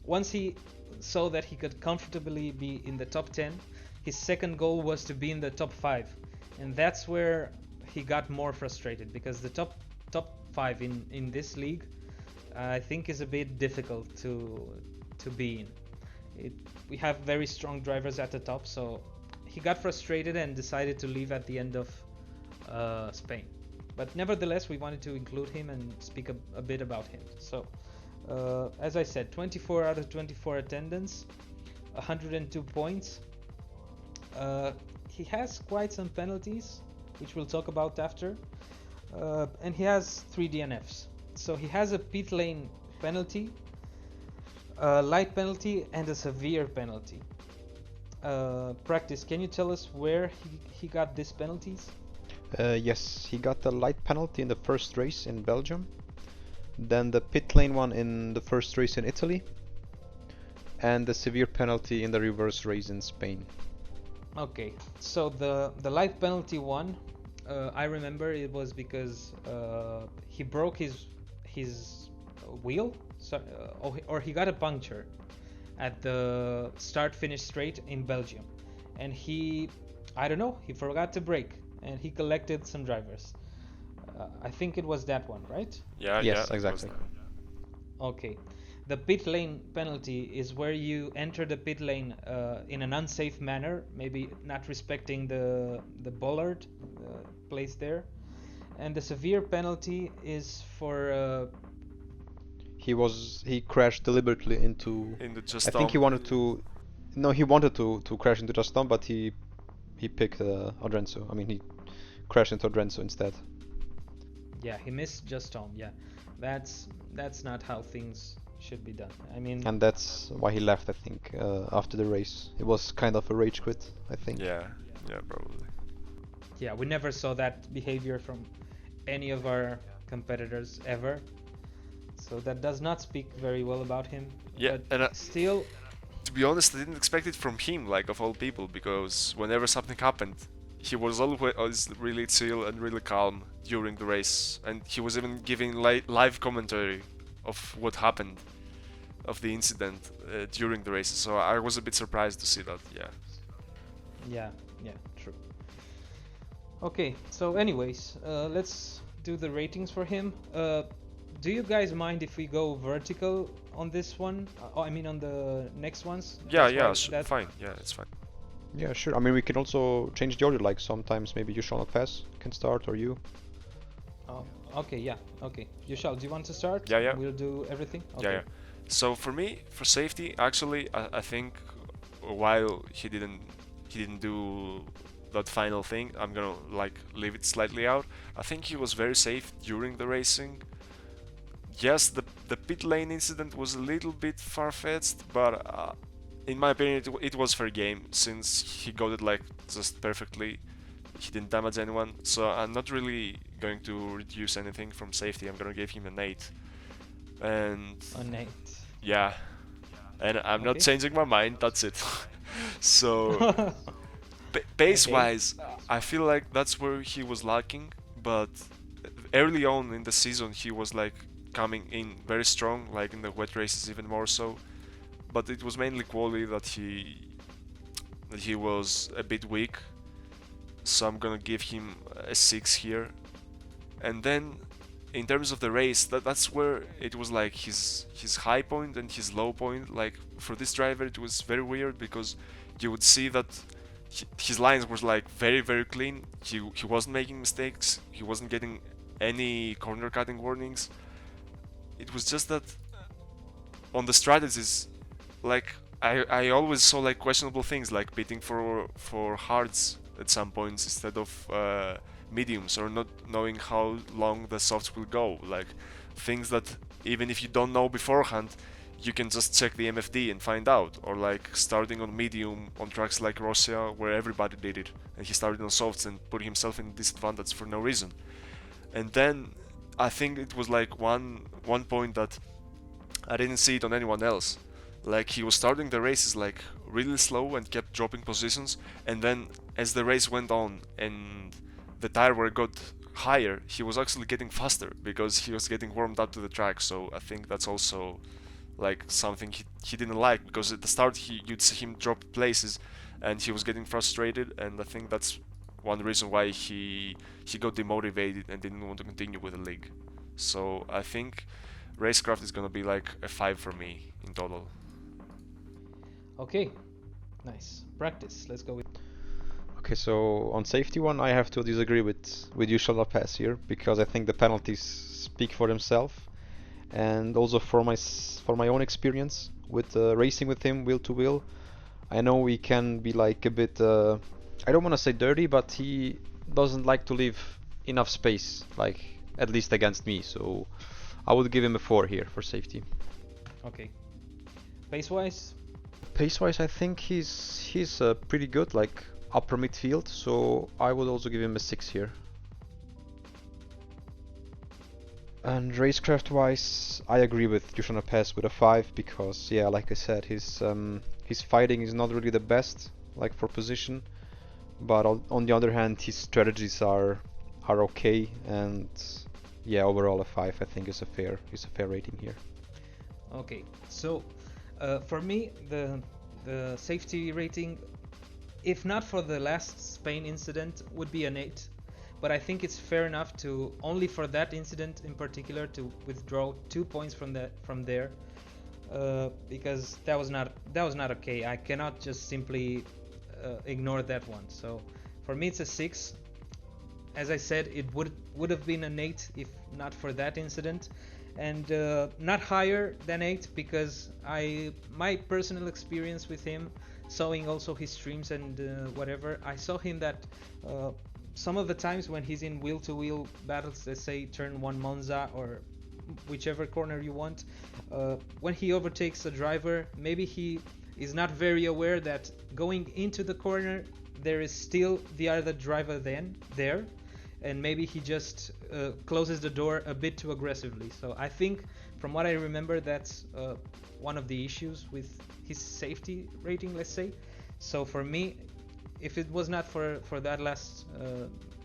once he saw that he could comfortably be in the top 10, his second goal was to be in the top 5, and that's where he got more frustrated because the top 5 in this league I think is a bit difficult to be in. We have very strong drivers at the top, so he got frustrated and decided to leave at the end of Spain. But nevertheless, we wanted to include him and speak a bit about him. So as I said, 24 out of 24 attendance, 102 points. He has quite some penalties, which we'll talk about after. and he has 3 DNFs. So he has a pit lane penalty, a light penalty, and a severe penalty. Practice, can you tell us where he got these penalties? Yes, he got the light penalty in the first race in Belgium, then the pit lane one in the first race in Italy, and the severe penalty in the reverse race in Spain. Okay, so the light penalty one, I remember it was because he broke his wheel, or he got a puncture at the start-finish straight in Belgium, and I don't know, he forgot to brake, and he collected some drivers. I think it was that one, right? Yeah, Yes, yeah, exactly. Okay. The pit lane penalty is where you enter the pit lane in an unsafe manner, maybe not respecting the bollard placed there. And the severe penalty is for He crashed deliberately into. in the I think he JustTom. wanted to. No, he wanted to crash into JustTom, but he picked Adrensu. I mean, he crashed into Adrensu instead. yeah, he missed JustTom. Yeah, that's not how things should be done. I mean, And that's why he left, I think, after the race. It was kind of a rage quit, I think. Yeah, yeah, probably. yeah, we never saw that behavior from any of our competitors ever. So that does not speak very well about him. Yeah, but and still, to be honest, I didn't expect it from him, like of all people, because whenever something happened, he was always really chill and really calm during the race, and he was even giving live commentary of what happened, of the incident during the race. So I was a bit surprised to see that. Yeah. yeah, true. Okay, so anyways, let's do the ratings for him. Do you guys mind if we go vertical on this one? I mean on the next ones? Yeah, That's why fine. Yeah, it's fine. Yeah, sure. I mean, we can also change the order, like sometimes maybe YouShallNotPass can start, or you. Oh, okay, yeah, okay. Do you want to start? Yeah. We'll do everything? Yeah, yeah. So for me, for safety, actually, I think while he didn't do that final thing, I'm gonna like leave it slightly out. I think he was very safe during the racing. Yes, the pit lane incident was a little bit far-fetched, but in my opinion, it was fair game since he got it like just perfectly. He didn't damage anyone, so I'm not really going to reduce anything from safety. I'm gonna give him an 8. And An 8. yeah, and I'm not Okay. changing my mind. That's it. So pace-wise, I feel like that's where he was lacking. But early on in the season, he was like coming in very strong, like in the wet races even more so. But it was mainly quality that he was a bit weak. So I'm gonna give him a 6 here. And then in terms of the race, that's where it was like his high point and his low point. Like for this driver, it was very weird because you would see that his lines was like very very clean. He wasn't making mistakes. He wasn't getting any corner cutting warnings. It was just that on the strategies, like I always saw like questionable things, like bidding for hards at some points instead of mediums, or not knowing how long the softs will go, like things that even if you don't know beforehand, you can just check the MFD and find out, or like starting on medium on tracks like Russia where everybody did it, and he started on softs and put himself in disadvantage for no reason. And then I think it was like one point that I didn't see it on anyone else. Like he was starting the races like really slow and kept dropping positions, and then as the race went on and the tire wear got higher, he was actually getting faster because he was getting warmed up to the track. So I think that's also like something he didn't like, because at the start you'd see him drop places and he was getting frustrated, and I think that's one reason why he got demotivated and didn't want to continue with the league. So I think racecraft is gonna be like a 5 for me in total. Okay, nice. Practice. Let's go with. Okay, so on safety one, I have to disagree with YouShallNotPass here, because I think the penalties speak for themselves, and also for my own experience with racing with him wheel to wheel. I know he can be like a bit, I don't want to say dirty, but he doesn't like to leave enough space, like at least against me. So I would give him a 4 here for safety. Okay. Pace-wise? Pace-wise, I think he's pretty good, like upper midfield. So I would also give him a 6 here. And racecraft-wise, I agree with YouShallNotPass with a 5 because, yeah, like I said, his fighting is not really the best, like for position. But on the other hand, his strategies are okay, and yeah, overall a 5 I think is a fair rating here. Okay, so for me the safety rating, if not for the last Spain incident, would be an 8. But I think it's fair enough to, only for that incident in particular, to withdraw 2 points from there, because that was not okay. I cannot just simply ignore that one. So for me it's a 6. As I said, it would have been an 8 if not for that incident, and not higher than 8 because my personal experience with him, showing also his streams and whatever, I saw him that some of the times when he's in wheel-to-wheel battles, let's say turn 1 Monza or whichever corner you want, when he overtakes a driver, maybe he is not very aware that going into the corner there is still the other driver there, and maybe he just closes the door a bit too aggressively. So I think, from what I remember, that's one of the issues with his safety rating, let's say. So for me, if it was not for that last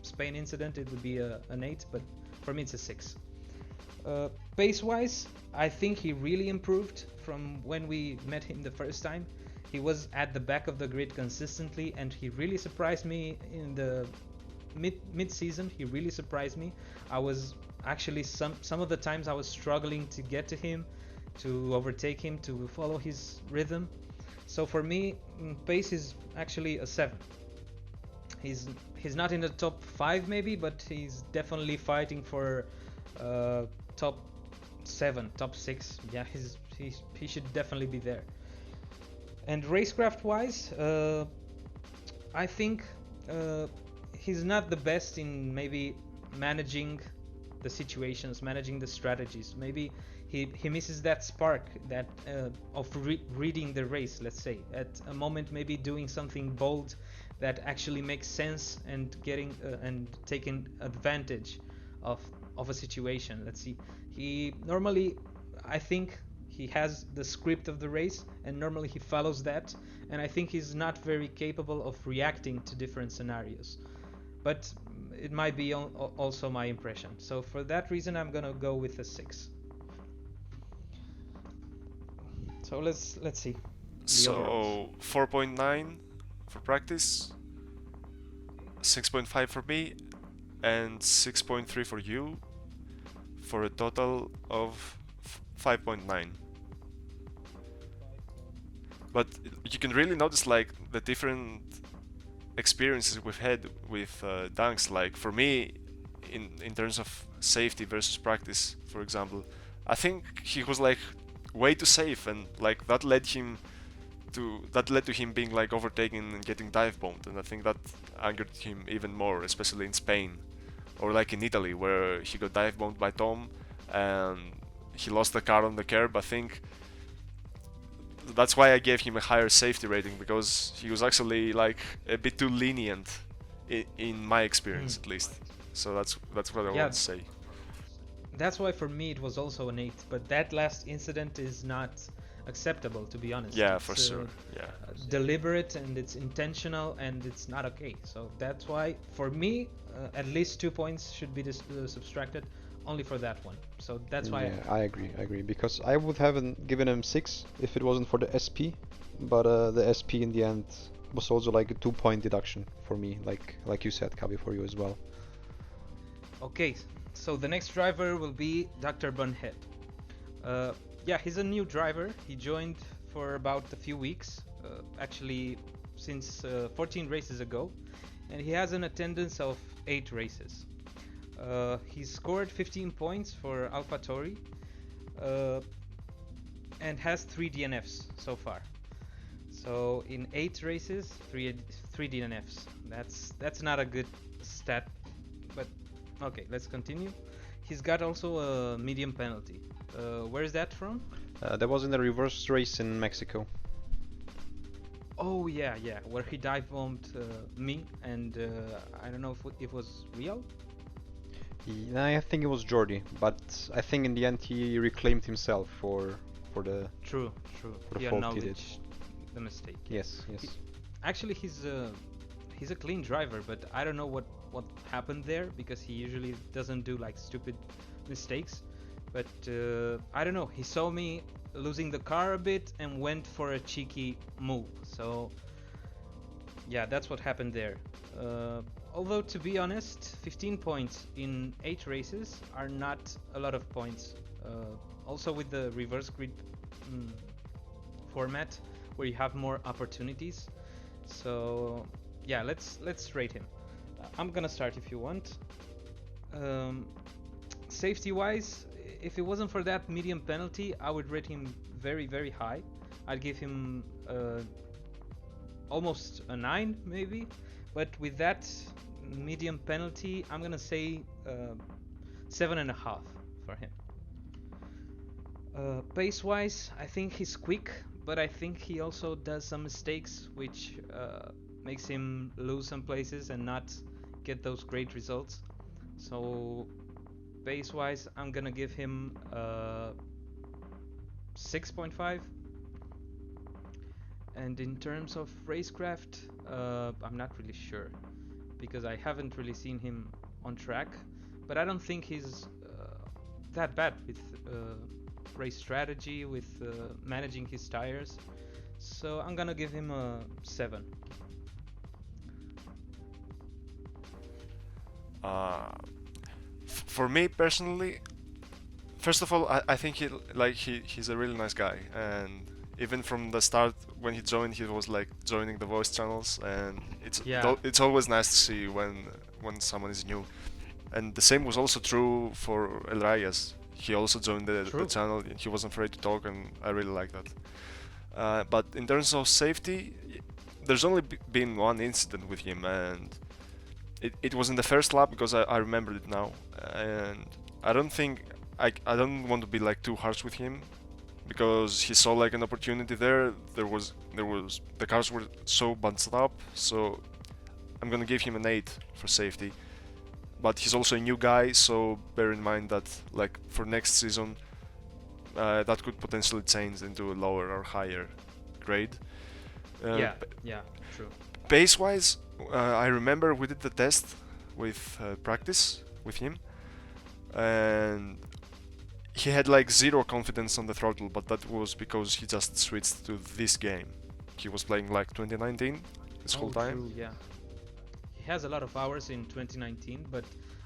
Spain incident, it would be an 8, but for me it's a 6. Pace-wise, I think he really improved from when we met him the first time. He was at the back of the grid consistently, and he really surprised me in the mid-season. He really surprised me. I was actually some of the times I was struggling to get to him, to overtake him, to follow his rhythm. So for me, pace is actually a 7. He's not in the top 5 maybe, but he's definitely fighting for top 7, top 6. Yeah, he should definitely be there. And racecraft wise, I think he's not the best in maybe managing the situations, managing the strategies. Maybe he misses that spark that of reading the race, let's say, at a moment maybe doing something bold that actually makes sense and getting and taking advantage of a situation. Let's see, he normally, I think he has the script of the race and normally he follows that, and I think he's not very capable of reacting to different scenarios, but it might be also my impression. So for that reason I'm gonna go with a 6. So let's see. So 4.9 for practice, 6.5 for me, and 6.3 for you, for a total of 5.9. But you can really notice like the different experiences we've had with Dunkz. Like for me, in terms of safety versus practice, for example, I think he was like way too safe, and like that led to him being like overtaken and getting dive bombed, and I think that angered him even more, especially in Spain or like in Italy where he got dive bombed by Tom and he lost the car on the curb. I think that's why I gave him a higher safety rating, because he was actually like a bit too lenient in my experience at least. So that's what I want to say. That's why for me it was also an 8, but that last incident is not acceptable, to be honest. Yeah, it's, for sure. Yeah, deliberate and it's intentional and it's not okay. So that's why for me at least 2 points should be subtracted only for that one. So that's why. Yeah, I agree because I would have given him 6 if it wasn't for the SP, but the SP in the end was also like a 2-point deduction for me, like you said, Cabi, for you as well. Okay, so the next driver will be DrBunhead. Yeah, he's a new driver. He joined for about a few weeks, actually since 14 races ago, and he has an attendance of 8 races. He scored 15 points for AlphaTauri and has 3 DNFs so far. So in 8 races, 3 DNFs. That's not a good stat, but Okay, let's continue. He's got also a medium penalty. Where is that from? That was in the reverse race in Mexico. Oh yeah, yeah, where he dive bombed me, and I don't know if it was Rial. I think it was Jordi, but I think in the end he reclaimed himself for the True, true. for the He fault he did. acknowledged the mistake. Yes, He, yes. actually, he's a clean driver, but I don't know what happened there because he usually doesn't do like stupid mistakes. But I don't know. He saw me losing the car a bit and went for a cheeky move. So yeah, that's what happened there. Although to be honest, 15 points in 8 races are not a lot of points. Also with the reverse grid format, where you have more opportunities. So yeah, let's rate him. I'm gonna start if you want. Safety wise, if it wasn't for that medium penalty, I would rate him very, very high. I'd give him almost a 9 maybe, but with that medium penalty, I'm gonna say 7.5 for him. Pace wise, I think he's quick, but I think he also does some mistakes which makes him lose some places and not get those great results. So pace wise, I'm gonna give him 6.5. And in terms of racecraft, I'm not really sure because I haven't really seen him on track, but I don't think he's that bad with race strategy, with managing his tires. So I'm gonna give him a 7. For me personally, first of all, I think he's a really nice guy, and even from the start when he joined, he was like joining the voice channels, and it's always nice to see when someone is new. And the same was also true for Elrayas. He also joined the channel, and he wasn't afraid to talk, and I really like that. But in terms of safety, there's only been one incident with him, and it was in the first lap because I remembered it now, and I don't think I don't want to be like too harsh with him because he saw like an opportunity there. There was the cars were so bunched up, so I'm gonna give him an 8 for safety. But he's also a new guy, so bear in mind that like for next season that could potentially change into a lower or higher grade. Yeah, true. Pace wise, I remember we did the test with practice with him, and he had like 0 confidence on the throttle, but that was because he just switched to this game. He was playing like 2019 this whole time. True, yeah. He has a lot of hours in 2019, but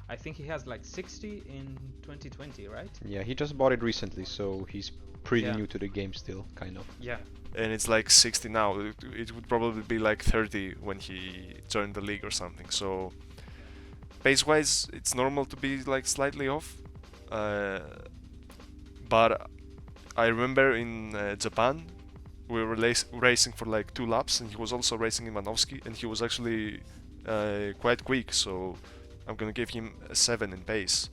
I think he has like 60 in 2020, right? Yeah, he just bought it recently, so he's pretty new to the game still, kind of. Yeah. And it's like 60 now. It would probably be like 30 when he joined the league or something. So pace-wise, it's normal to be like slightly off. But I remember in Japan, we were racing for like 2 laps, and he was also racing in Ivanovsky, and he was actually quite quick. So I'm gonna give him a 7 in pace,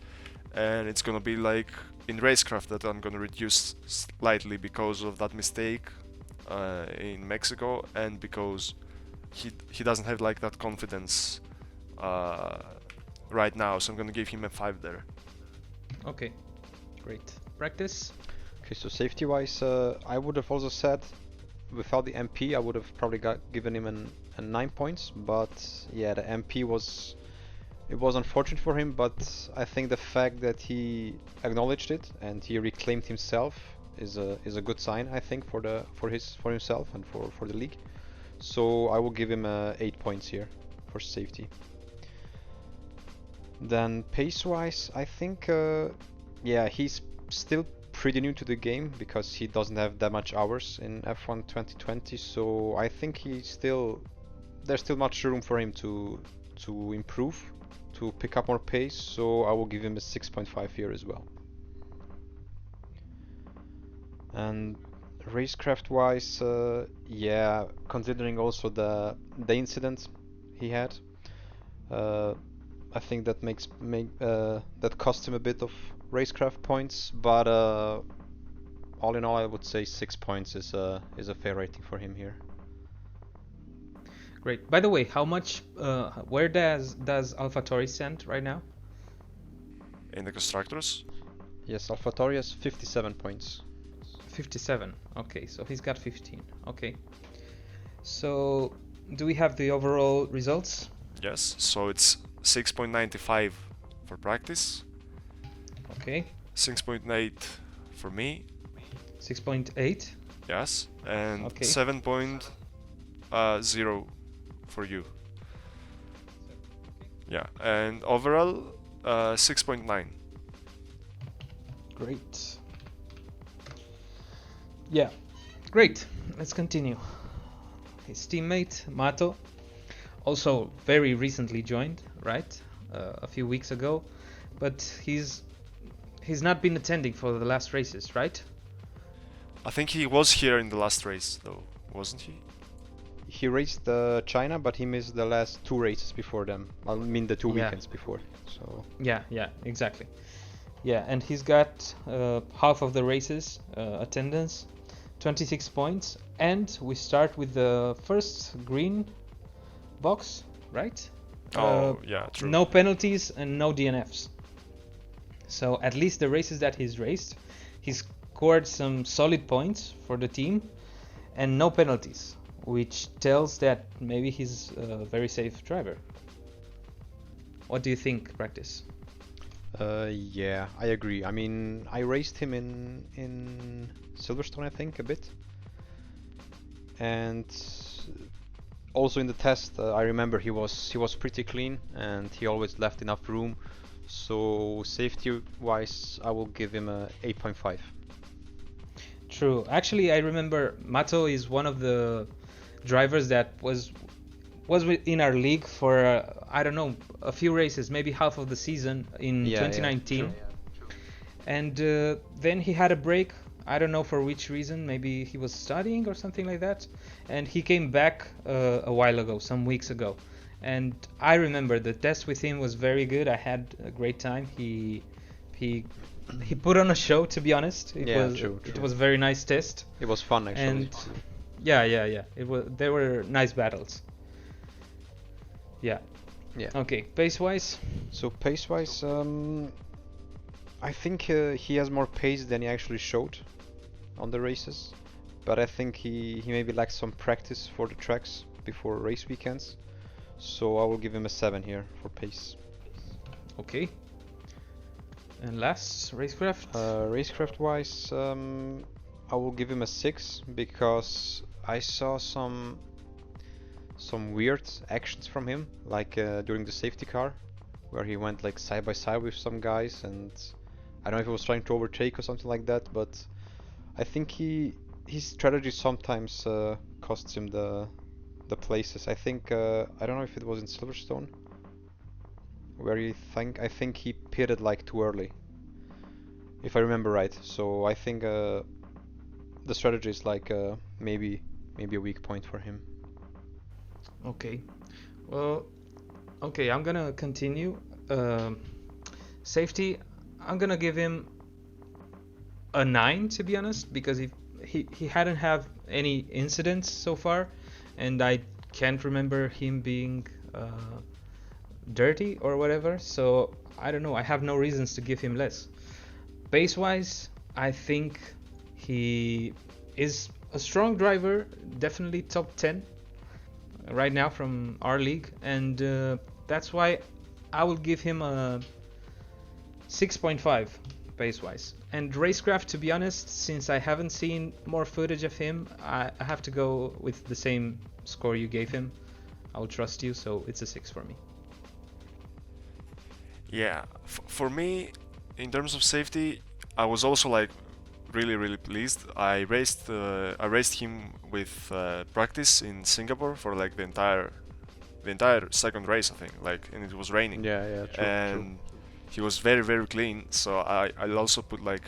and it's gonna be like in racecraft that I'm gonna reduce slightly because of that mistake in Mexico, and because he doesn't have like that confidence right now, so I'm gonna give him a 5 there. Okay, great. Practice? Okay, so safety wise, I would have also said without the MP I would have probably given him a 9 points, but yeah, the MP was unfortunate for him, but I think the fact that he acknowledged it and he reclaimed himself is a good sign, I think, for himself and for the league. So I will give him 8 points here for safety. Then pace wise, I think yeah, he's still pretty new to the game because he doesn't have that much hours in F1 2020, so I think there's still much room for him to improve, to pick up more pace, so I will give him a 6.5 here as well. And racecraft wise, yeah, considering also the incident he had, I think that that cost him a bit of racecraft points, but all in all, I would say 6 points is a fair rating for him here. Great. By the way, how much? Where does AlphaTauri stand right now? In the constructors? Yes, AlphaTauri has 57 points. 57. Okay, so he's got 15. Okay. So, do we have the overall results? Yes. So it's 6.95 for practice. Okay. 6.8 for me. 6.8. Yes. And Okay. 7.0 for you. Yeah. And overall, 6.9. Great. Yeah, great. Let's continue. His teammate Matto, also very recently joined, right? A few weeks ago, but he's not been attending for the last races, right? I think he was here in the last race, though, wasn't he? He raced China, but he missed the last 2 races before them. I mean the 2 weekends before. So Yeah, exactly. Yeah, and he's got half of the races attendance, 26 points, and we start with the first green box, right? Oh, yeah, true. No penalties and no DNFs. So at least the races that he's raced, he's scored some solid points for the team and no penalties, which tells that maybe he's a very safe driver. What do you think, Practice? yeah, I agree. I mean, I raced him in Silverstone, I think, a bit, and also in the test, I remember he was pretty clean and he always left enough room. So safety-wise, I will give him a 8.5. True. Actually, I remember Matto is one of the drivers that was in our league for I don't know, a few races, maybe half of the season in 2019. And then he had a break. I don't know for which reason. Maybe he was studying or something like that. And he came back a while ago, some weeks ago. And I remember the test with him was very good. I had a great time. He put on a show, to be honest. It was a very nice test. It was fun, actually. And yeah. There were nice battles. Yeah. Okay, pace-wise? So pace-wise, I think he has more pace than he actually showed on the races. But I think he maybe lacks some practice for the tracks before race weekends. So I will give him a 7 here for pace. Okay. And last, racecraft? Racecraft-wise, I will give him a 6 because I saw some weird actions from him, like during the safety car, where he went like side by side with some guys, and I don't know if he was trying to overtake or something like that, but I think his strategy sometimes costs him the places. I think I don't know if it was in Silverstone, where I think he pitted like too early, if I remember right. So I think the strategy is like maybe a weak point for him. Okay. Well, okay, I'm gonna continue. Safety, I'm gonna give him a 9, to be honest, because he hadn't have any incidents so far, and I can't remember him being dirty or whatever, so I don't know, I have no reasons to give him less. Pace-wise, I think he is a strong driver, definitely top 10 right now from our league, and that's why I will give him a 6.5 pace-wise. And racecraft, to be honest, since I haven't seen more footage of him, I have to go with the same score you gave him. I will trust you, so it's a 6 for me. Yeah, for me, in terms of safety, I was also like really pleased. I raced him with practice in Singapore for like the entire second race, I think, like, and it was raining. Yeah, true. And he was very clean, so I'll also put like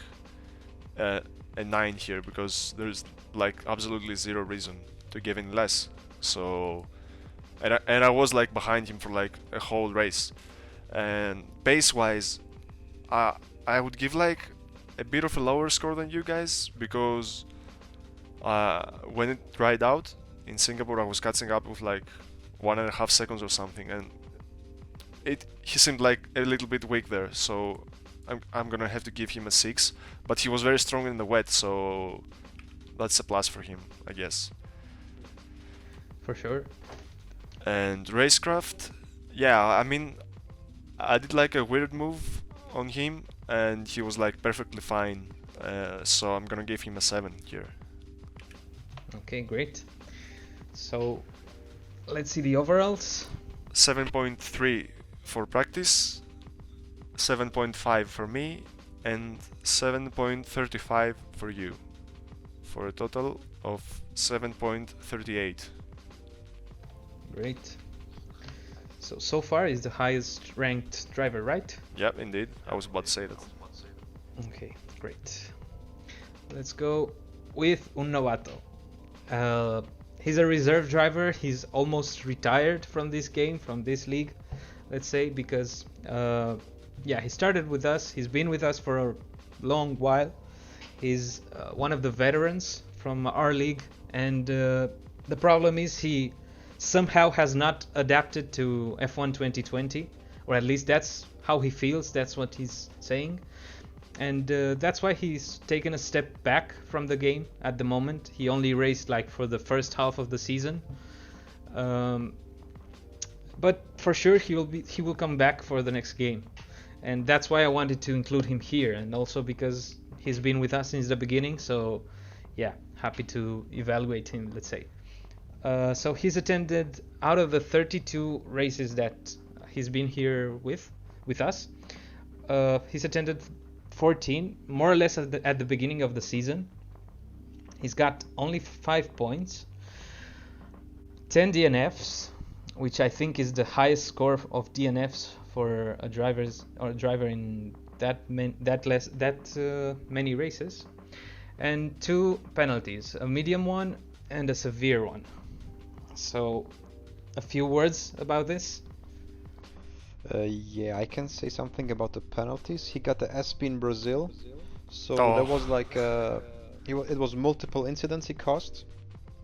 a 9 here, because there's like absolutely zero reason to give him less. So and I was like behind him for like a whole race, And pace-wise, I would give like a bit of a lower score than you guys, because when it dried out in Singapore, I was catching up with like 1.5 seconds or something, and he seemed like a little bit weak there, so I'm gonna have to give him a 6. But he was very strong in the wet, so that's a plus for him, I guess. For sure. And racecraft, yeah, I mean, I did like a weird move on him, and he was like perfectly fine. So I'm gonna give him a 7 here. Okay, great. So let's see the overalls. 7.3 for practice, 7.5 for me, and 7.35 for you, for a total of 7.38. Great. So far is the highest ranked driver, right? Yep, indeed. I was about to say that. Okay, great. Let's go with Unnovato. He's a reserve driver. He's almost retired from this game, from this league, let's say, because he started with us. He's been with us for a long while. He's one of the veterans from our league, and the problem is he somehow has not adapted to F1 2020, or at least that's how he feels, that's what he's saying. And that's why he's taken a step back from the game at the moment. He only raced like for the first half of the season, but for sure he will come back for the next game, and that's why I wanted to include him here, and also because he's been with us since the beginning. So yeah, happy to evaluate him, let's say. So he's attended, out of the 32 races that he's been here with us, he's attended 14, more or less at the beginning of the season. He's got only 5 points, 10 DNFs, which I think is the highest score of DNFs for a driver in that many races, and 2 penalties, a medium one and a severe one. So, a few words about this. Yeah, I can say something about the penalties. He got the SP in Brazil, so Oh. there was like it was multiple incidents he caused.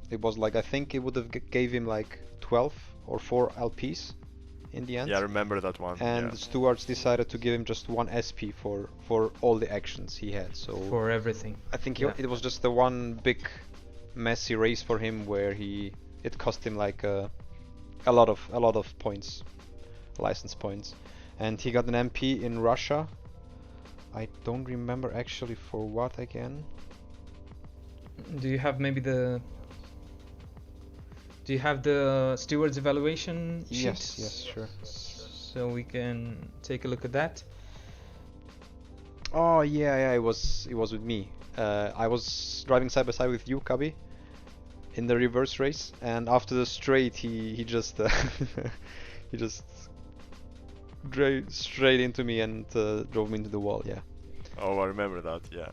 It was like, I think it would have gave him like 12 or 4 LPs in the end. Yeah, I remember that one. And yeah. the stewards decided to give him just 1 SP for all the actions he had. So For everything. I think yeah. it was just the one big messy race for him where it cost him like a lot of points, license points, and he got an MP in Russia. I don't remember actually for what again. Do you have the stewards evaluation sheet? Yes, sure. So we can take a look at that. Oh yeah, it was with me. I was driving side by side with you, Kabi, in the reverse race, and after the straight, he just he just drove straight into me and drove me into the wall. Yeah. Oh, I remember that. Yeah.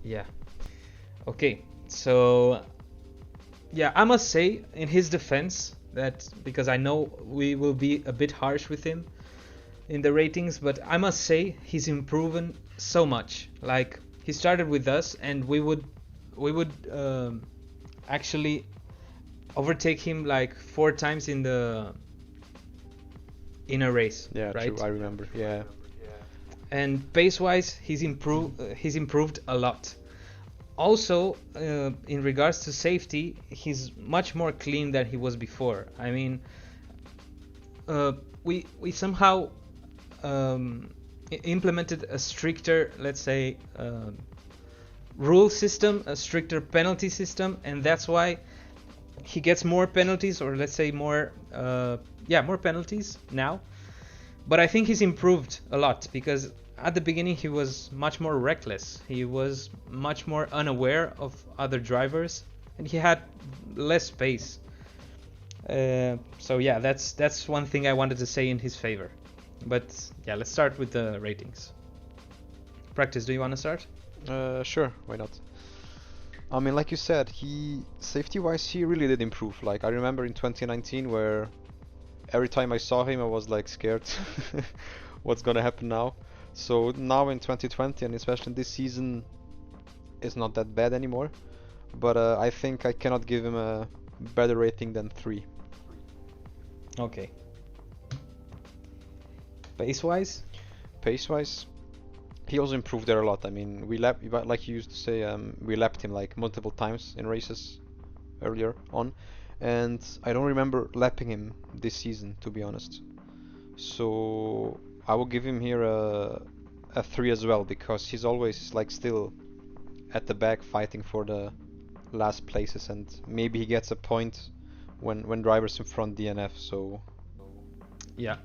Yeah. Okay. So yeah, I must say in his defense that, because I know we will be a bit harsh with him in the ratings, but I must say he's improved so much. Like, he started with us, and we would actually overtake him like 4 times in a race. Yeah, right? true. I remember. Yeah. And pace-wise, he's improved a lot. Also, in regards to safety, he's much more clean than he was before. I mean, we somehow implemented a stricter, let's say, rule system, a stricter penalty system, and that's why he gets more penalties, or let's say more penalties now. But I think he's improved a lot, because at the beginning he was much more reckless. He was much more unaware of other drivers, and he had less pace. So yeah, that's one thing I wanted to say in his favor. But yeah, let's start with the ratings. Practice, do you want to start? Sure, why not? I mean, like you said, safety-wise, he really did improve. Like, I remember in 2019 where every time I saw him, I was like scared. What's gonna happen now? So now in 2020, and especially this season, it's not that bad anymore. But I think I cannot give him a better rating than 3. Okay. Pace-wise? Pace-wise, he also improved there a lot. I mean, like you used to say, we lapped him like multiple times in races earlier on, and I don't remember lapping him this season, to be honest. So I will give him here a 3 as well, because he's always like still at the back fighting for the last places, and maybe he gets a point when drivers in front DNF. So Yeah.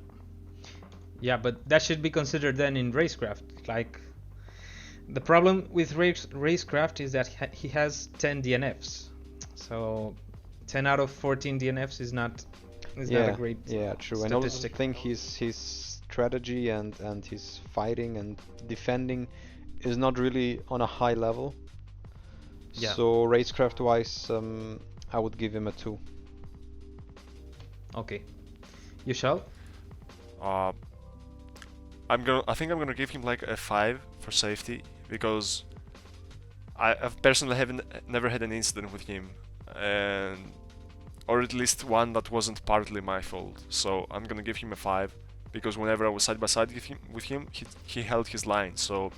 Yeah, but that should be considered then in racecraft. Like, the problem with racecraft is that he has 10 DNFs. So 10 out of 14 DNFs is not a great true. And I also think his strategy and his fighting and defending is not really on a high level. Yeah. So racecraft wise, I would give him a 2. Okay. You shall? I think I'm gonna give him like a 5 for safety, because I've personally never had an incident with him, or at least one that wasn't partly my fault. So I'm gonna give him a 5, because whenever I was side by side with him, he held his line. So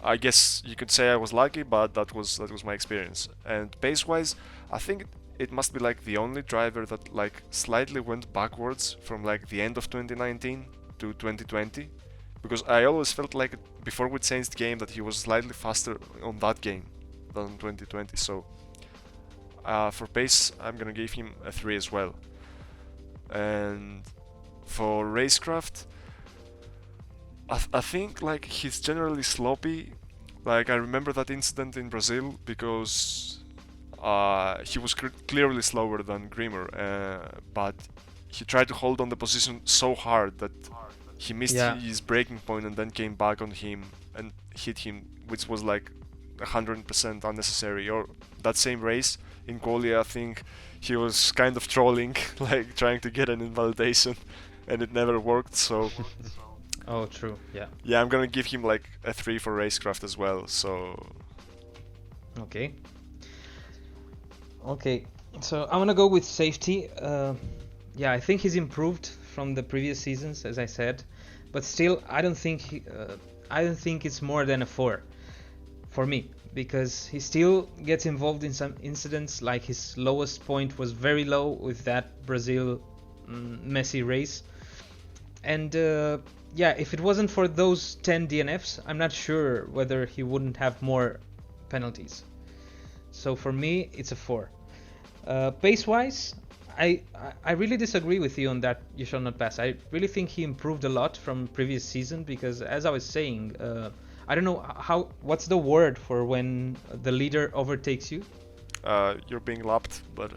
I guess you could say I was lucky, but that was my experience. And pace-wise, I think it must be like the only driver that like slightly went backwards from like the end of 2019 to 2020, because I always felt like before we changed the game that he was slightly faster on that game than 2020. So for pace, I'm gonna give him a 3 as well. And for racecraft, I think like he's generally sloppy. Like I remember that incident in Brazil, because he was clearly slower than Grimur, but he tried to hold on the position so hard that he missed his braking point and then came back on him and hit him, which was like 100% unnecessary. Or that same race in quali, I think he was kind of trolling, like trying to get an invalidation, and it never worked. So Oh, true. Yeah. yeah, I'm gonna give him like a 3 for racecraft as well. So Okay. So I'm gonna go with safety. Yeah, I think he's improved from the previous seasons, as I said, but still, I don't think it's more than a 4 for me, because he still gets involved in some incidents. Like his lowest point was very low with that Brazil messy race, and yeah, if it wasn't for those 10 DNFs, I'm not sure whether he wouldn't have more penalties. So for me, it's a 4. Pace-wise, I really disagree with you on that YouShallNotPass. I really think he improved a lot from previous season, because as I was saying, I don't know what's the word for when the leader overtakes you? you're being lapped, but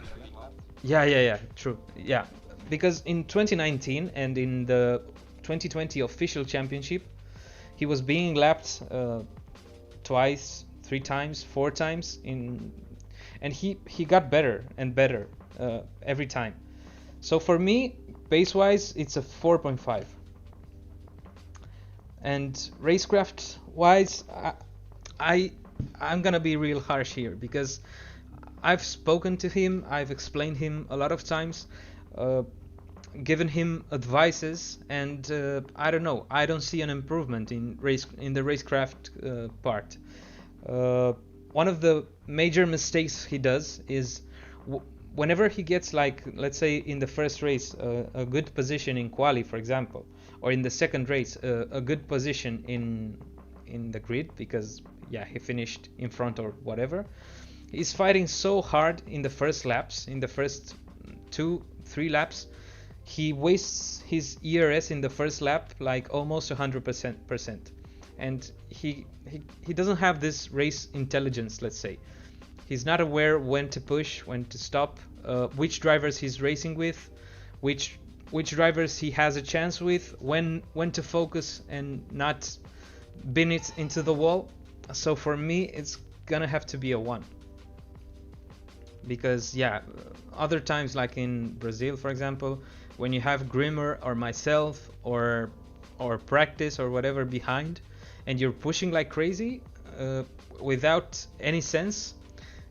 Yeah, true. Yeah, because in 2019 and in the 2020 official championship, he was being lapped twice, 3 times, 4 times and he got better and better every time. So for me, pace-wise, it's a 4.5. And racecraft-wise, I'm gonna be real harsh here, because I've spoken to him, I've explained him a lot of times, given him advices, and I don't know, I don't see an improvement in the racecraft part. One of the major mistakes he does is whenever he gets, like, let's say in the first race a good position in quali, for example, or in the second race a good position in the grid, because yeah, he finished in front or whatever, he's fighting so hard in the first laps, in the first 2-3 laps, he wastes his ERS in the first lap like almost 100%, and he doesn't have this race intelligence, let's say. He's not aware when to push, when to stop, which drivers he's racing with, which drivers he has a chance with, when to focus and not bin it into the wall. So for me, it's gonna have to be a 1. because other times, like in Brazil, for example, when you have Grimur or myself or practice or whatever behind, and you're pushing like crazy without any sense,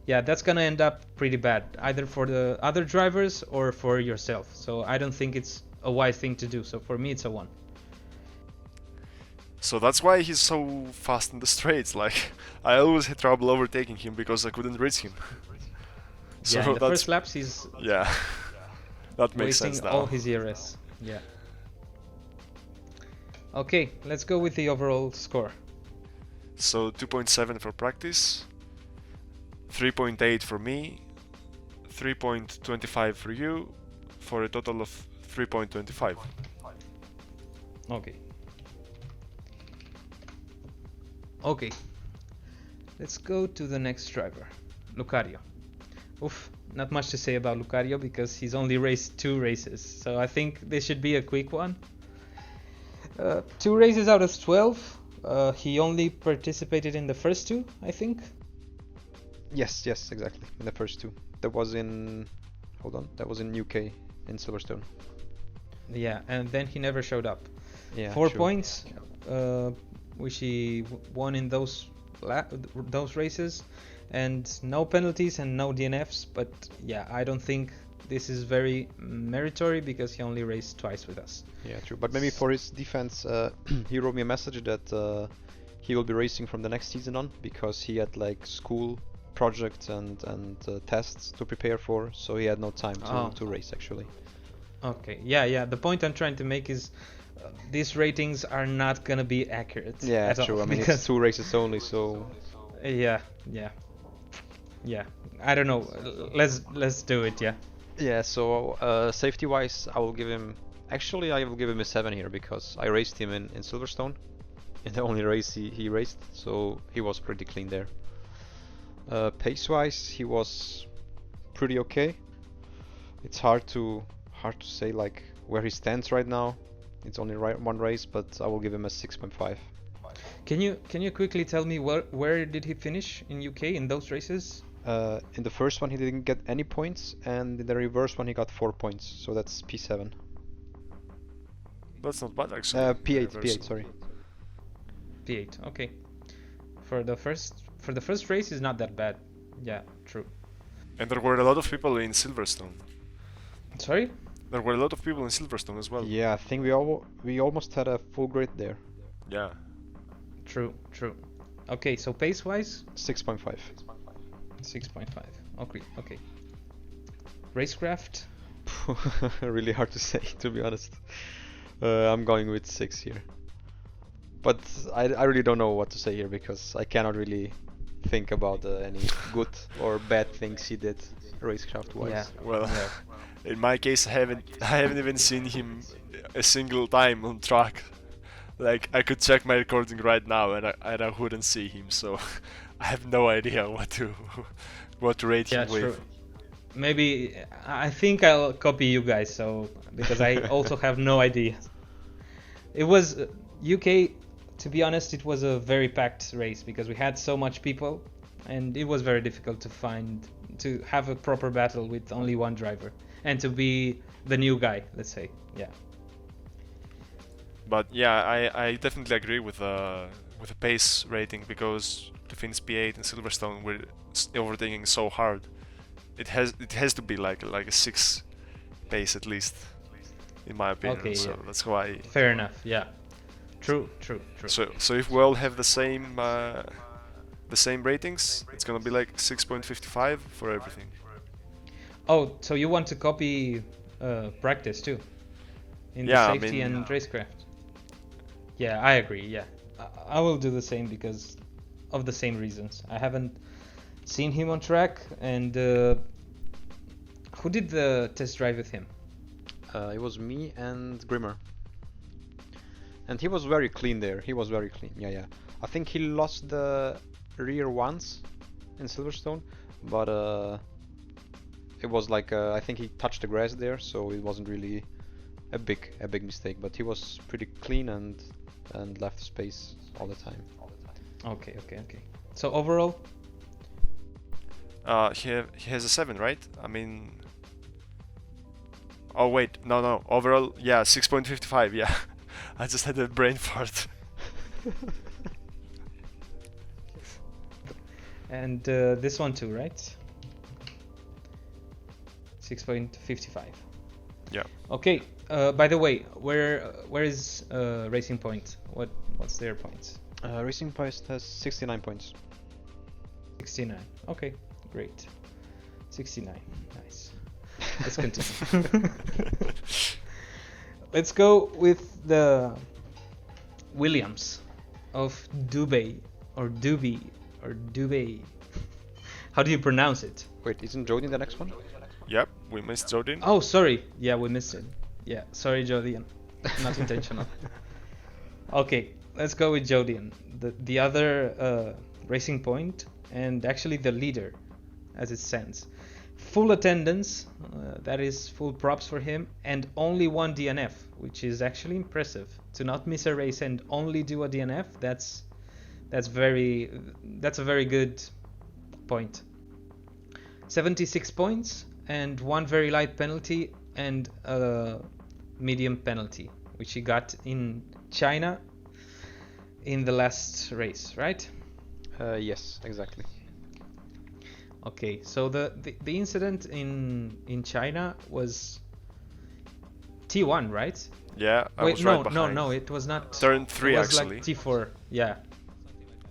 that's gonna end up pretty bad, either for the other drivers or for yourself. So I don't think it's a wise thing to do. So for me, it's a 1. So that's why he's so fast in the straights. Like, I always had trouble overtaking him because I couldn't reach him. So in the first laps he's that makes sense wasting now. all his ERS. Yeah. Okay, let's go with the overall score. So 2.7 for practice, 3.8 for me, 3.25 for you, for a total of 3.25. Okay. Okay. Let's go to the next driver, Lucario. Oof, not much to say about Lucario because he's only raced 2 races, so I think this should be a quick one. 2 races out of 12. He only participated in the first 2, I think. Yes, exactly. In the first 2. That was in UK, in Silverstone. Yeah, and then he never showed up. Yeah, 4 true. points, which he won in those races, and no penalties and no DNFs. But I don't think this is very meritorious because he only raced twice with us. Yeah, true. But maybe for his defense, he wrote me a message that he will be racing from the next season on because he had like school projects and tests to prepare for, so he had no time to race actually. Okay, the point I'm trying to make is these ratings are not gonna be accurate. Yeah, at true. all, I mean, it's 2 races only, so. Yeah. I don't know. Let's do it. Yeah. Yeah. So safety-wise, I will give him a 7 here because I raced him in Silverstone, in the only race he raced, so he was pretty clean there. Pace-wise, he was pretty okay. It's hard to say like where he stands right now. It's only 1 race, but I will give him a 6.5. Can you quickly tell me where did he finish in UK in those races? In the first one he didn't get any points, and in the reverse one he got 4 points, so that's P7. That's not bad actually. P8, sorry. P8, okay. For the first race is not that bad. Yeah, true. And there were a lot of people in Silverstone. Sorry? There were a lot of people in Silverstone as well. Yeah, I think we almost had a full grid there. Yeah. True. Okay, so pace-wise? 6.5. 6.5. Okay. Racecraft? Really hard to say, to be honest. I'm going with 6 here. But I really don't know what to say here because I cannot really think about any good or bad things he did racecraft-wise. Yeah. Well, in my case, I haven't even seen him a single time on track. Like, I could check my recording right now and I wouldn't see him, so I have no idea what to rate him with. True. Maybe I think I'll copy you guys, so because I also have no idea. It was UK. To be honest, it was a very packed race because we had so much people, and it was very difficult to have a proper battle with only one driver and to be the new guy, let's say. Yeah. But yeah, I definitely agree with the pace rating because to finish P8 in Silverstone with overtaking so hard, it has to be like a 6 pace at least, in my opinion. Okay, so that's why. Fair enough. Yeah. True. So if we all have the same ratings, it's gonna be like 6.55 for everything. Oh, so you want to copy practice too? In the safety and racecraft? Yeah, I agree, yeah. I will do the same because of the same reasons. I haven't seen him on track, and who did the test drive with him? It was me and Grimur. And he was very clean there. He was very clean, yeah. I think he lost the rear once in Silverstone, but it was like I think he touched the grass there, so it wasn't really a big mistake. But he was pretty clean and left space all the time. Okay. So overall, He has a 7, right? I mean... Oh wait, no. Overall, yeah, 6.55, yeah. I just had a brain fart. And this one too, right? 6.55. Yeah. Okay. By the way, where is Racing Point? What's their points? Racing Point has 69 points. 69. Okay, great. 69. Nice. Let's continue. Let's go with the Williams of Dubey or Dubey or Dubey. How do you pronounce it? Wait, isn't Jodien the next one? Yep, we missed Jodien. Oh, sorry. Yeah, we missed it. Yeah, sorry, Jodien. Not intentional. Okay, let's go with Jodien, the other Racing Point, and actually the leader, as it stands. Full attendance, that is full props for him, and only one DNF, which is actually impressive. To not miss a race and only do a DNF, that's a very good point. 76 points and one very light penalty and a medium penalty, which he got in China in the last race, right? Yes, exactly. Okay, so the incident in China was T1, right? Yeah, I Wait, was right behind. no, it was not. Turn 3 it was actually. Like T4, yeah.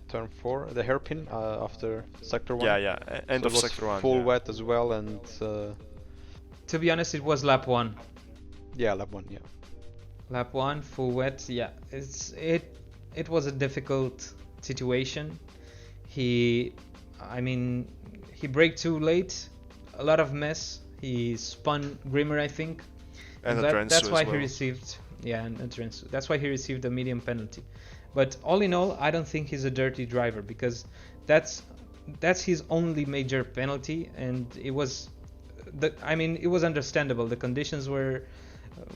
Turn 4, the hairpin after sector 1. Yeah, end So of it was sector 1. full yeah. wet as well, and To be honest, it was lap 1. yeah, lap 1, yeah. Lap 1, full wet, yeah. It was a difficult situation. He braked too late, a lot of mess. He spun Grimur, I think. And That's why as well. he received, and Adrensu. That's why he received a medium penalty. But all in all, I don't think he's a dirty driver, because that's his only major penalty, and it was understandable. The conditions were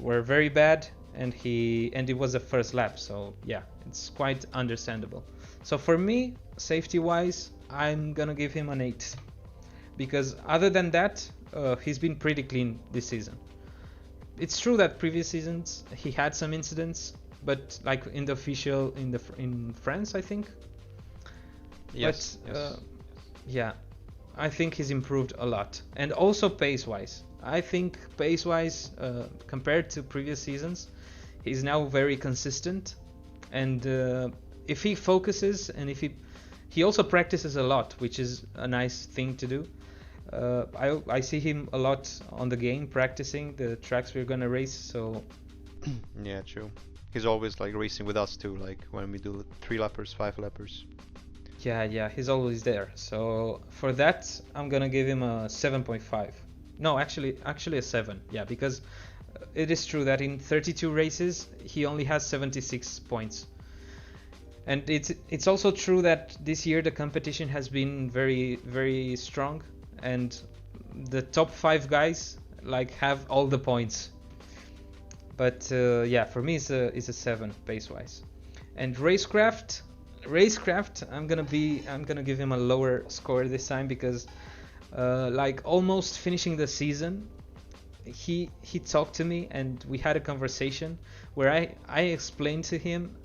very bad, and it was the first lap, so yeah, it's quite understandable. So for me, safety-wise, I'm gonna give him an 8, because other than that, he's been pretty clean this season. It's true that previous seasons he had some incidents, but like in the official in France, I think. Yes. But, yeah, I think he's improved a lot, and also pace-wise. I think pace-wise, compared to previous seasons, he's now very consistent, and if he focuses and if he also practices a lot, which is a nice thing to do. I see him a lot on the game practicing the tracks we're gonna race. So Yeah, true. He's always like racing with us too, like when we do 3 lappers, 5 lappers. yeah, he's always there. So for that, I'm gonna give him a 7.5. No, actually a 7. Yeah, because it is true that in 32 races he only has 76 points. And it's also true that this year the competition has been very, very strong, and the top 5 guys like have all the points. But yeah, for me it's a 7 pace-wise. And racecraft, I'm gonna give him a lower score this time, because like almost finishing the season, he talked to me and we had a conversation where I explained to him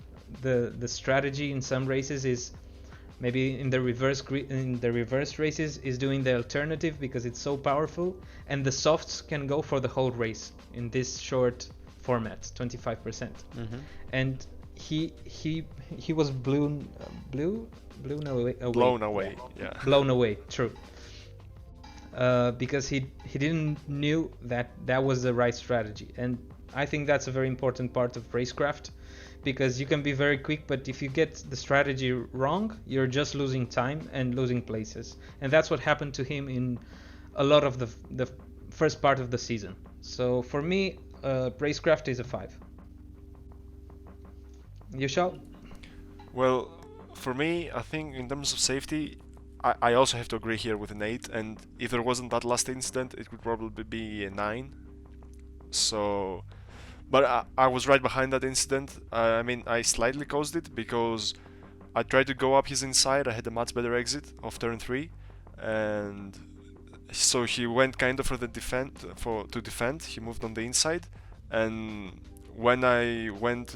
the strategy in some races is maybe in the reverse races is doing the alternative, because it's so powerful, and the softs can go for the whole race in this short format, 25%. Mm-hmm. And he was blown away. Yeah. Blown away, true. Because he didn't knew that was the right strategy, and I think that's a very important part of racecraft, because you can be very quick, but if you get the strategy wrong, you're just losing time and losing places, and that's what happened to him in a lot of the first part of the season. So for me, racecraft is a 5. YouShall? Well, for me, I think in terms of safety, I also have to agree here with an 8, and if there wasn't that last incident, it would probably be a 9. So, but I was right behind that incident. I mean, I slightly caused it because I tried to go up his inside. I had a much better exit of turn 3, and so he went kind of for the defend. He moved on the inside, and when I went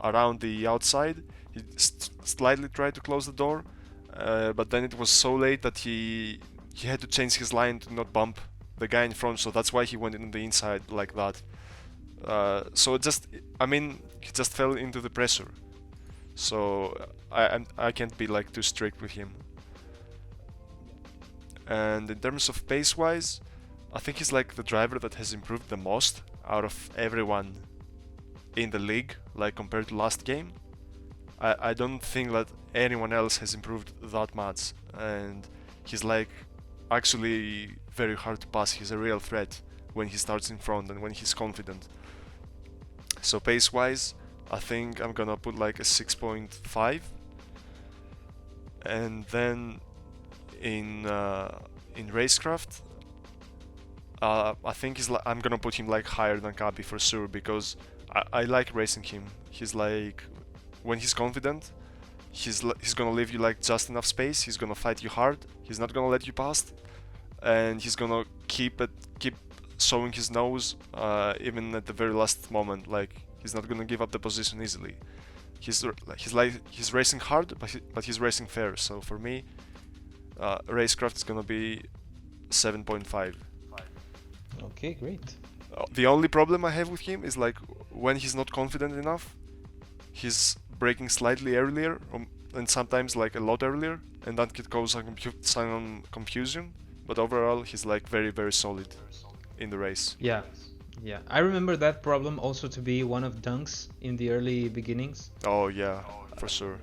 around the outside, he slightly tried to close the door, but then it was so late that he had to change his line to not bump the guy in front. So that's why he went in the inside like that. So he just fell into the pressure. So I can't be like too strict with him. And in terms of pace-wise, I think he's like the driver that has improved the most out of everyone in the league, like compared to last game. I don't think that anyone else has improved that much, and he's like actually very hard to pass. He's a real threat when he starts in front and when he's confident. So pace-wise, I think I'm gonna put like a 6.5, and then in racecraft, I think I'm gonna put him like higher than Cabi for sure, because I like racing him. He's like, when he's confident, he's gonna leave you like just enough space. He's gonna fight you hard. He's not gonna let you pass, and he's gonna keep showing his nose even at the very last moment. Like, he's not gonna give up the position easily. He's racing hard, but he's racing fair. So for me, racecraft is gonna be 7.5. Okay, great. The only problem I have with him is like when he's not confident enough, he's braking slightly earlier, and sometimes like a lot earlier, and that could cause some confusion. But overall, he's like very, very solid in the race. Yeah. I remember that problem also to be one of Dunkz in the early beginnings. Oh yeah, for sure.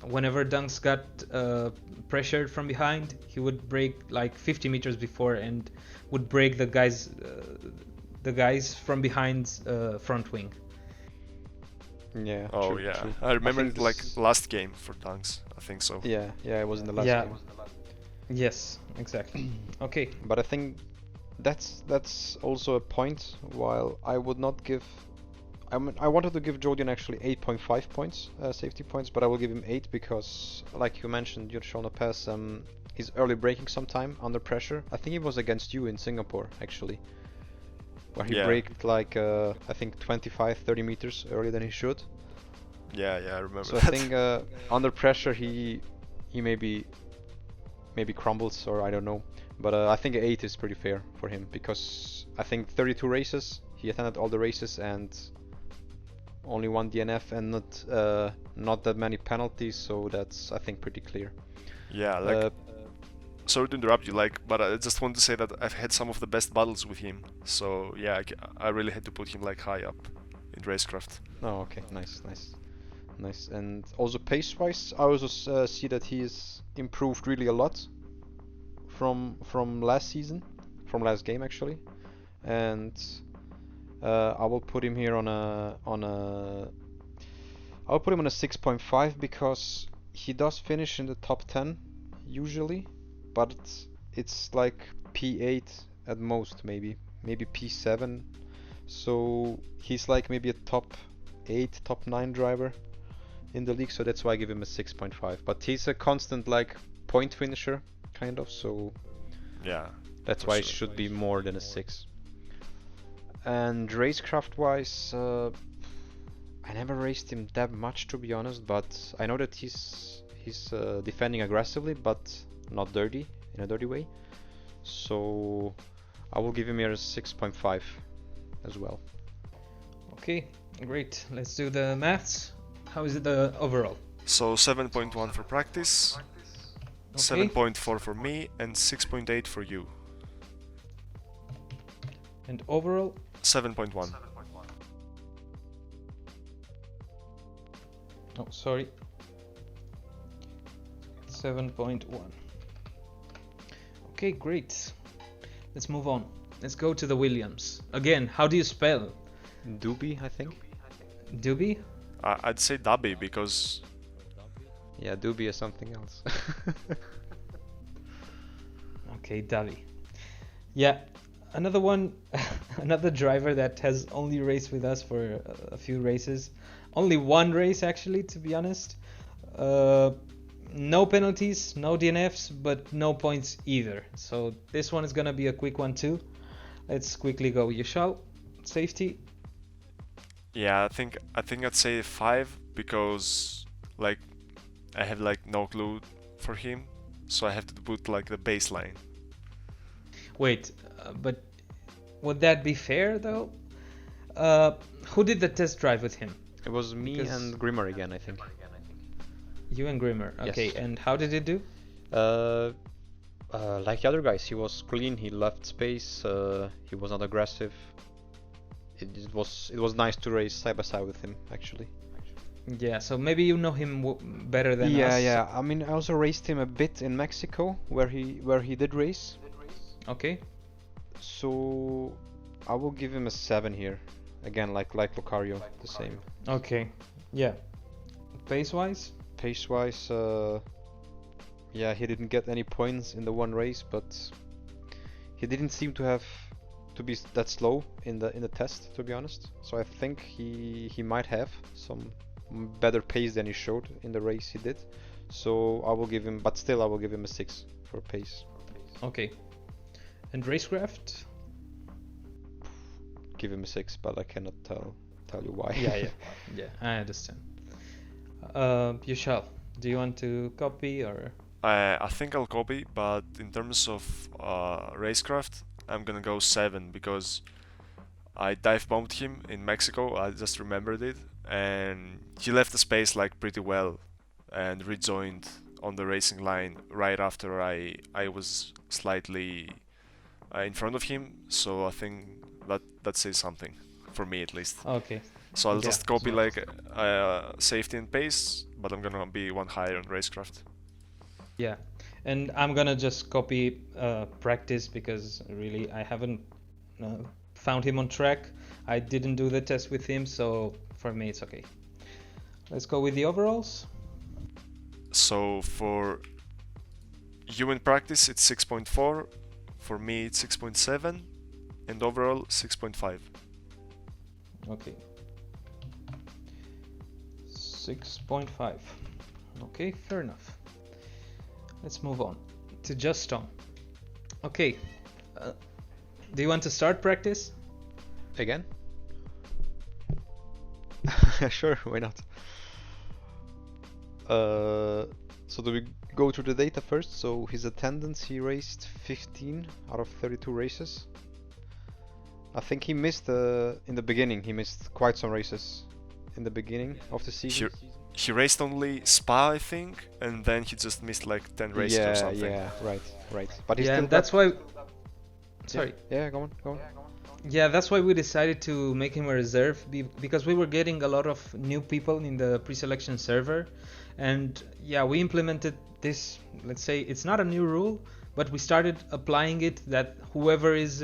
Whenever Dunkz got pressured from behind, he would brake like 50 meters before and would brake the guys from behind's front wing. Yeah. Oh true, yeah. true. I remember think like this- last game for Dunkz. I think so. Yeah, it was in the last Yeah. game. Yes, exactly. Okay. But I think that's also a point. While I would not give, I wanted to give Jodien actually 8.5 points, safety points, but I will give him 8 because, like you mentioned, YouShallNotPass, he's early braking sometime under pressure. I think it was against you in Singapore actually, where he Yeah. braked like I think 25-30 meters earlier than he should. Yeah, I remember So I that. think under pressure he maybe crumbles, or I don't know. But I think 8 is pretty fair for him, because I think 32 races, he attended all the races and only one DNF and not that many penalties, so that's, I think, pretty clear. Yeah, like, sorry to interrupt you, like, but I just want to say that I've had some of the best battles with him. So yeah, I really had to put him like high up in racecraft. Oh, okay, nice. And also pace-wise, I also see that he is improved really a lot from last season, from last game actually, and I will put him here I'll put him on a 6.5 because he does finish in the top 10 usually, but it's like P8 at most, maybe P7, so he's like maybe a top 8, top 9 driver in the league, so that's why I give him a 6.5. But he's a constant like point finisher kind of, so Yeah, that's for why it sure. should be more than a 6. And racecraft wise, I never raced him that much to be honest, but I know that he's defending aggressively but not dirty, in a dirty way, so I will give him here a 6.5 as well. Okay, great. Let's do the maths. How is it the overall? So 7.1 for practice, Okay. 7.4 for me, and 6.8 for you. And overall? 7.1. Oh, sorry. 7.1. Okay, great. Let's move on. Let's go to the Williams. Again, how do you spell? Dubey, I think. Dubey? I'd say Dubey because Yeah, Dubey is something else. Okay, Dubey. Yeah, another one, another driver that has only raced with us for a few races. Only one race actually, to be honest. no penalties, no DNFs, but no points either. So this one is gonna be a quick one too. Let's quickly go. YouShall, safety. Yeah, I think I'd say 5 because like I have like no clue for him, so I have to put like the baseline. Wait, but would that be fair though? Who did the test drive with him? It was me Because- and Grimur again, I think. You and Grimur. Okay, Yes. and how did it do? Like the other guys, he was clean. He left space. He was not aggressive. It was nice to race side by side with him, actually. Yeah, so maybe you know him better than us. Yeah. I mean, I also raced him a bit in Mexico, where he did race. Okay. So I will give him a 7 here. Again, like Lucario, the same. Okay. Yeah. Pace-wise? Pace-wise, yeah, he didn't get any points in the one race, but he didn't seem to be that slow in the test, to be honest. So I think he might have some better pace than he showed in the race he did. So I will give him, but still I will give him a 6 for pace. Okay. And racecraft? Give him a 6, but I cannot tell you why. Yeah, I understand. YouShall, do you want to copy or? I think I'll copy, but in terms of racecraft, I'm gonna go 7 because I dive bombed him in Mexico. I just remembered it, and he left the space like pretty well, and rejoined on the racing line right after I was slightly in front of him. So I think that says something for me at least. Okay. So I'll Yeah. just copy like safety and pace, but I'm gonna be 1 higher on racecraft. Yeah, and I'm gonna just copy practice because really I haven't found him on track. I didn't do the test with him, so for me it's okay. Let's go with the overalls. So for you in practice it's 6.4, for me it's 6.7, and overall 6.5. Okay. 6.5. Okay, fair enough. Let's move on to JustTom. Okay. Do you want to start practice? Again? Sure, why not? So do we go through the data first? So his attendance, he raced 15 out of 32 races. I think he missed in the beginning. He missed quite some races in the beginning of the season. He raced only Spa, I think, and then he just missed like 10 races or something. Yeah, right. But he Yeah, still and that's why. Sorry. Yeah, go on. Yeah, that's why we decided to make him a reserve because we were getting a lot of new people in the pre-selection server, and yeah, we implemented this. Let's say it's not a new rule, but we started applying it that whoever is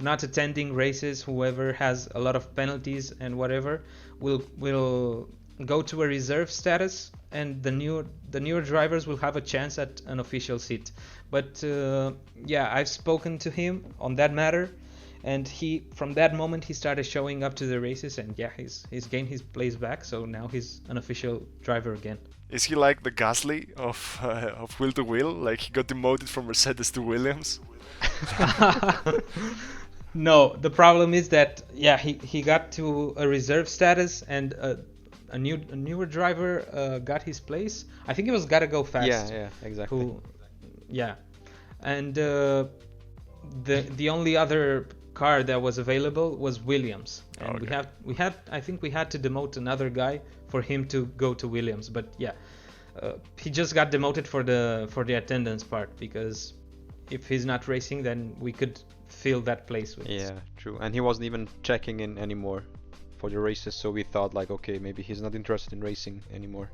not attending races, whoever has a lot of penalties and whatever, will go to a reserve status, and the newer drivers will have a chance at an official seat. But yeah, I've spoken to him on that matter, and from that moment he started showing up to the races, and yeah, he's gained his place back, so now he's an official driver again. Is he like the Gasly of wheel to wheel? Like he got demoted from Mercedes to Williams? No, the problem is that yeah, he got to a reserve status, and a newer driver got his place. I think it was GottaGoFast. Yeah, exactly. And the only other car that was available was Williams, and Okay. I think we had to demote another guy for him to go to Williams, but yeah, he just got demoted for the attendance part, because if he's not racing, then we could fill that place with. Yeah, true. And he wasn't even checking in anymore for the races, so we thought like, okay, maybe he's not interested in racing anymore.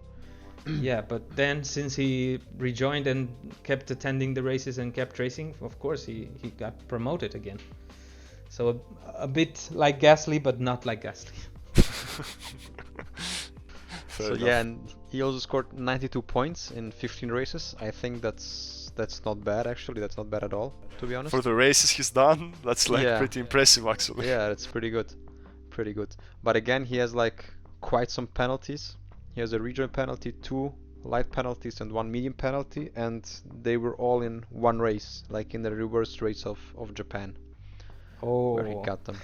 Yeah, but then since he rejoined and kept attending the races and kept racing, of course he got promoted again. So a bit like Gasly, but not like Gasly. Fair So enough. yeah, and he also scored 92 points in 15 races. I think that's not bad actually. That's not bad at all, to be honest. For the races he's done, that's like Yeah. pretty impressive actually. Yeah, that's pretty good. But again, he has like quite some penalties. He has a rejoin penalty, 2 light penalties and 1 medium penalty, and they were all in one race, like in the reverse race of Japan, where he got them.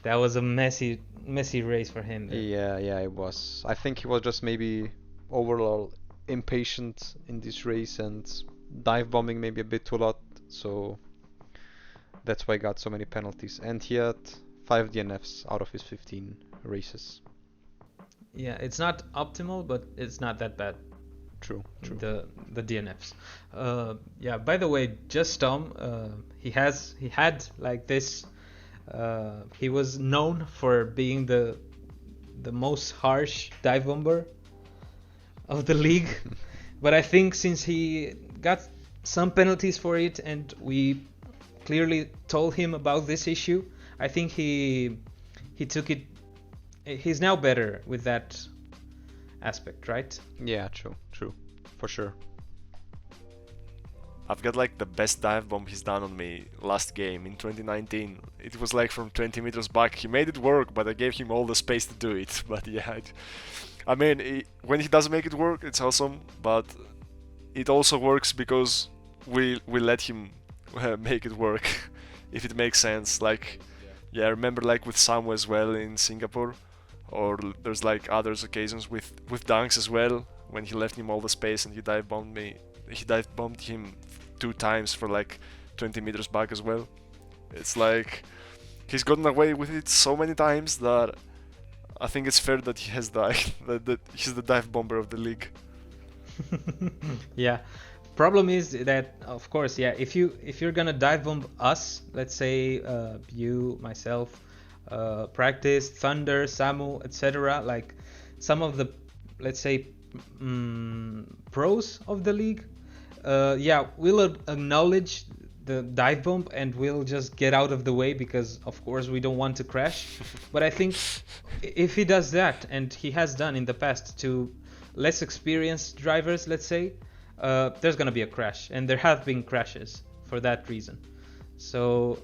That was a messy race for him there. Yeah, it was. I think he was just maybe overall impatient in this race and dive bombing maybe a bit too lot, so that's why he got so many penalties. And he had 5 DNFs out of his 15 races. Yeah, it's not optimal, but it's not that bad. True. The DNFs. Yeah. By the way, JustTom, he had like this. He was known for being the most harsh dive bomber of the league, but I think since he got some penalties for it, and we clearly told him about this issue, I think he took it. He's now better with that aspect, right? Yeah, true, for sure. I've got like the best dive bomb he's done on me last game in 2019. It was like from 20 meters back. He made it work, but I gave him all the space to do it. But yeah, I mean, when he does make it work, it's awesome. But it also works because we let him make it work, if it makes sense. Like, yeah, I remember like with Samu as well in Singapore, or there's like others occasions with Dunkz as well, when he left him all the space and he dive bombed me. He dive bombed him 2 times for like 20 meters back as well. It's like he's gotten away with it so many times that I think it's fair that he has that he's the dive bomber of the league. Yeah. Problem is that, of course, yeah, if you're gonna dive bomb us, let's say you, myself, Practice, Thunder, Samu, etc., like some of the, let's say, pros of the league, yeah, we'll acknowledge the dive bomb and we'll just get out of the way because, of course, we don't want to crash. But I think if he does that, and he has done in the past to less experienced drivers, let's say, there's gonna be a crash, and there have been crashes for that reason. So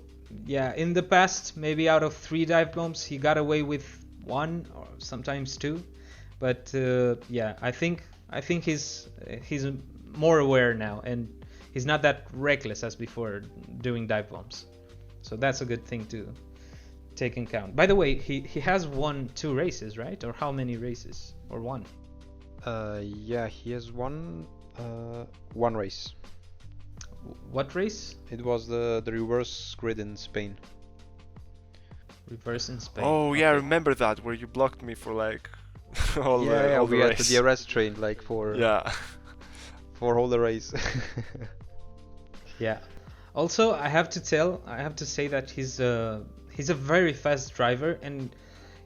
yeah, in the past, maybe out of 3 dive bombs, he got away with 1 or sometimes 2. But yeah, I think he's more aware now, and he's not that reckless as before doing dive bombs. So that's a good thing to take in count. By the way, he has won 2 races, right? Or how many races? Or 1? Yeah, he has won 1 race. What race? It was the reverse grid in Spain. Reverse in Spain. Oh yeah, I remember that, where you blocked me for like all we the had race. the DRS train like for all the race. Yeah. Also, I have to say that he's a very fast driver, and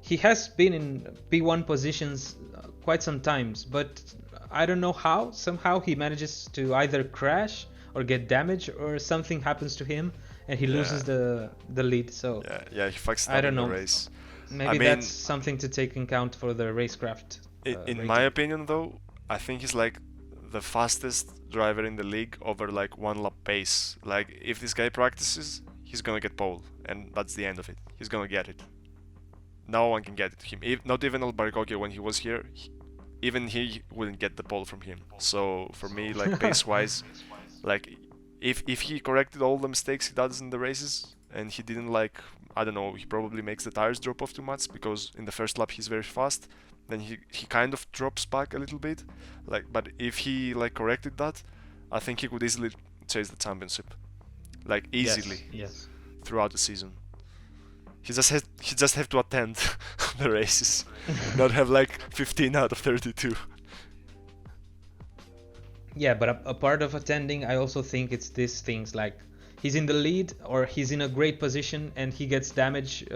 he has been in P1 positions quite some times, but I don't know how. Somehow he manages to either crash or get damaged, or something happens to him and he loses the lead. So yeah, he fucks I don't in know. the race. Maybe that's something to take in count for the racecraft. In my opinion, though, I think he's like the fastest driver in the league over like 1 lap pace. Like if this guy practices, he's gonna get pole, and that's the end of it. He's gonna get it. No one can get it to him. Not even Albaricoque when he was here. Even he wouldn't get the pole from him. So for me, like pace-wise, like if he corrected all the mistakes he does in the races, and he didn't like, I don't know, he probably makes the tires drop off too much because in the first lap he's very fast. Then he kind of drops back a little bit. Like, but if he like corrected that, I think he could easily chase the championship, like easily. Yes. Throughout the season. He just have to attend the races, not have like 15 out of 32. Yeah, but a part of attending, I also think it's these things like he's in the lead or he's in a great position and he gets damaged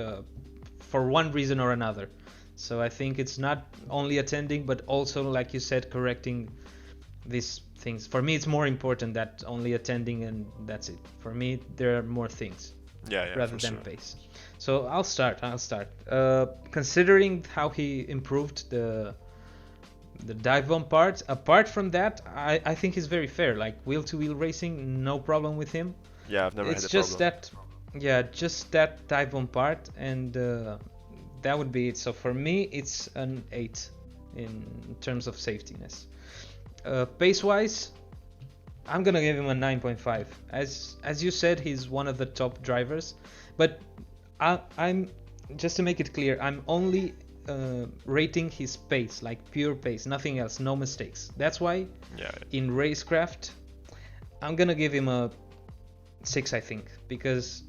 for one reason or another. So I think it's not only attending, but also, like you said, correcting these things. For me, it's more important that only attending and that's it. For me, there are more things. Rather than pace. So I'll start. Considering how he improved the dive bomb part, apart from that, I think he's very fair. Like wheel-to-wheel racing, no problem with him. Yeah, I've never had a problem. Just that dive bomb part, and that would be it. So for me, it's an 8 in terms of safetiness. Pace-wise, I'm gonna give him a 9.5. As you said, he's one of the top drivers, but I'm just to make it clear, I'm only rating his pace, like pure pace, nothing else, no mistakes. That's why in racecraft, I'm gonna give him a 6, I think, because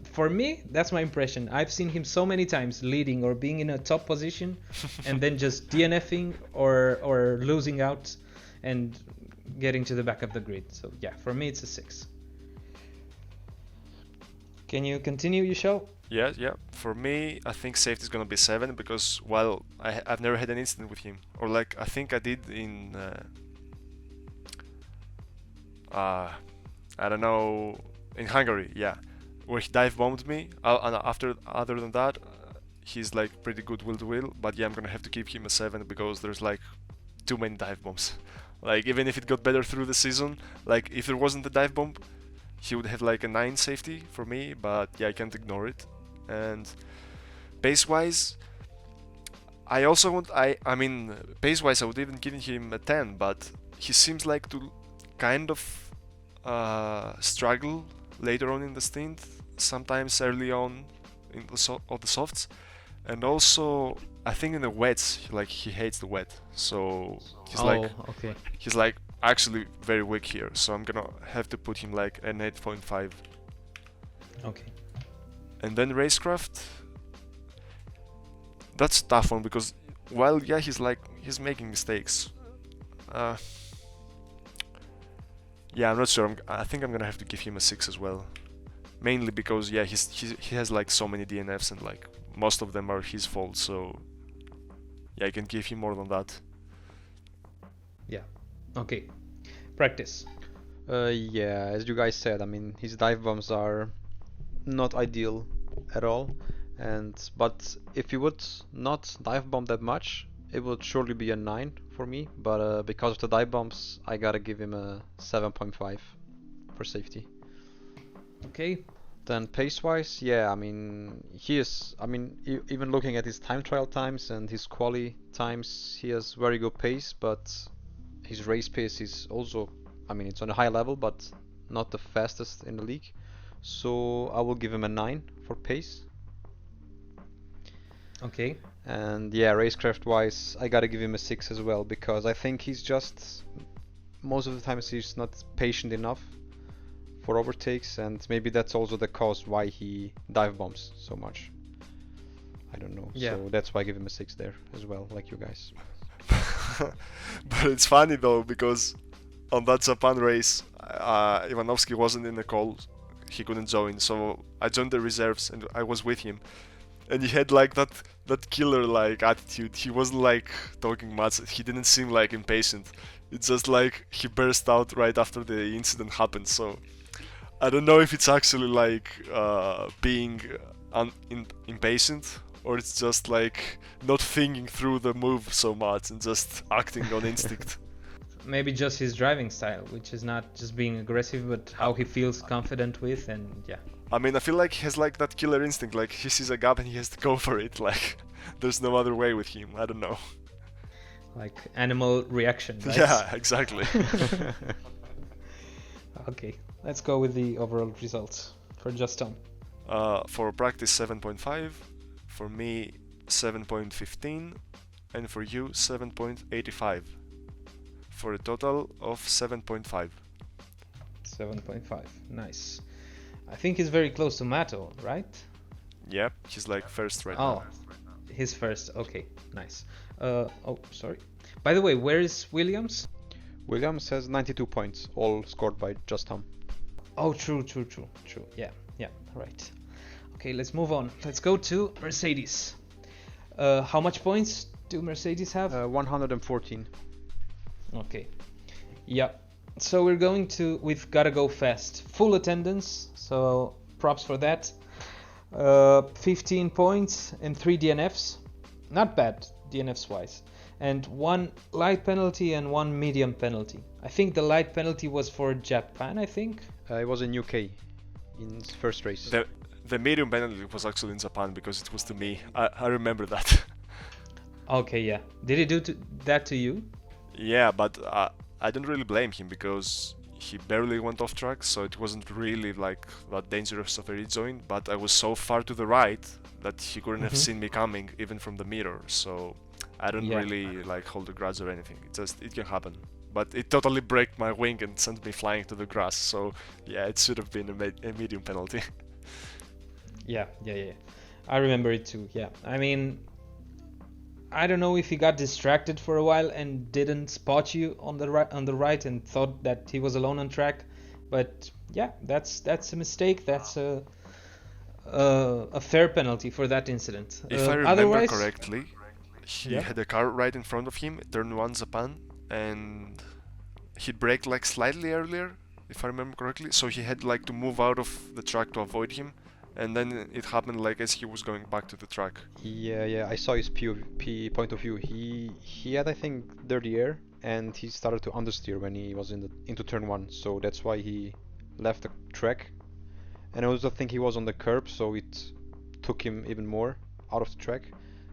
for me, that's my impression. I've seen him so many times leading or being in a top position and then just DNFing or losing out and getting to the back of the grid. So yeah, for me it's a 6. Can you continue, YouShall? Yeah. For me, I think safety is gonna be 7 because while I've never had an incident with him, or like I think I did in I don't know, in Hungary, where he dive bombed me. And other than that, he's like pretty good will to will. But yeah, I'm gonna have to give him a 7 because there's like too many dive bombs. Like even if it got better through the season, like if there wasn't a dive bomb, he would have like a 9 safety for me. But yeah, I can't ignore it. And pace-wise, I also want pace-wise I would even give him a 10, but he seems like to kind of struggle later on in the stint, sometimes early on in the softs, and also I think in the wets, he hates the wet, so he's like actually very weak here, so I'm gonna have to put him like an 8.5. Okay. And then racecraft, that's a tough one because while he's making mistakes, I'm not sure. I think I'm gonna have to give him a 6 as well, mainly because he has like so many DNFs and like most of them are his fault. So I can give him more than that. Yeah. Okay. Practice. As you guys said, I mean his dive bombs are not ideal at all, but if he would not dive bomb that much, it would surely be a 9 for me, but because of the dive bombs, I gotta give him a 7.5 for safety. Okay. Then pace-wise, even looking at his time trial times and his quali times, he has very good pace, but his race pace is also, it's on a high level, but not the fastest in the league. So I will give him a 9 for pace. Okay. And racecraft wise, I gotta give him a 6 as well, because I think he's just, most of the times he's not patient enough for overtakes, and maybe that's also the cause why he dive bombs so much. I don't know. Yeah. So that's why I give him a 6 there as well, like you guys. But it's funny though, because on that Japan race, Ivanovsky wasn't in the call, he couldn't join, so I joined the reserves and I was with him. And he had like that killer like attitude. He wasn't like talking much. He didn't seem like impatient. It's just like he burst out right after the incident happened. So I don't know if it's actually like being impatient, or it's just like not thinking through the move so much and just acting on instinct. Maybe just his driving style, which is not just being aggressive, but how he feels confident with, and yeah. I feel like he has like that killer instinct, like he sees a gap and he has to go for it, like there's no other way with him, I don't know. Like animal reaction, right? Yeah, exactly. Okay, let's go with the overall results for JustTom. For practice 7.5, for me 7.15, and for you 7.85. For a total of 7.5. 7.5, nice. I think he's very close to Matto, right? Yep, he's like first right now. He's first, okay, nice. Sorry. By the way, where is Williams? Williams has 92 points, all scored by JustTom. Oh, true. Yeah, right. Okay, let's move on. Let's go to Mercedes. How much points do Mercedes have? 114. Okay. Yeah. So we're going with GottaGoFast. Full attendance, so props for that. 15 points and 3 DNFs. Not bad, DNFs wise. And 1 light penalty and 1 medium penalty. I think the light penalty was for Japan, I think. It was in UK, in his first race. The medium penalty was actually in Japan because it was to me. I remember that. Okay, yeah. Did he do that to you? Yeah, but I don't really blame him because he barely went off track, so it wasn't really like that dangerous of a rejoin. But I was so far to the right that he couldn't have seen me coming even from the mirror. So I don't Yeah. really like hold a grudge or anything. It can happen. But it totally broke my wing and sent me flying to the grass. So yeah, it should have been a medium penalty. Yeah. I remember it too. Yeah. I mean, I don't know if he got distracted for a while and didn't spot you on the right and thought that he was alone on track, but yeah, that's a mistake. That's a fair penalty for that incident. If I remember Otherwise, correctly, he Yeah. had a car right in front of him, turn 1 Japan, and he braked like slightly earlier, if I remember correctly. So he had like to move out of the track to avoid him, and then it happened like as he was going back to the track. Yeah, I saw his point of view. He had, I think, dirty air, and he started to understeer when he was into turn one. So that's why he left the track. And I also think he was on the curb, so it took him even more out of the track.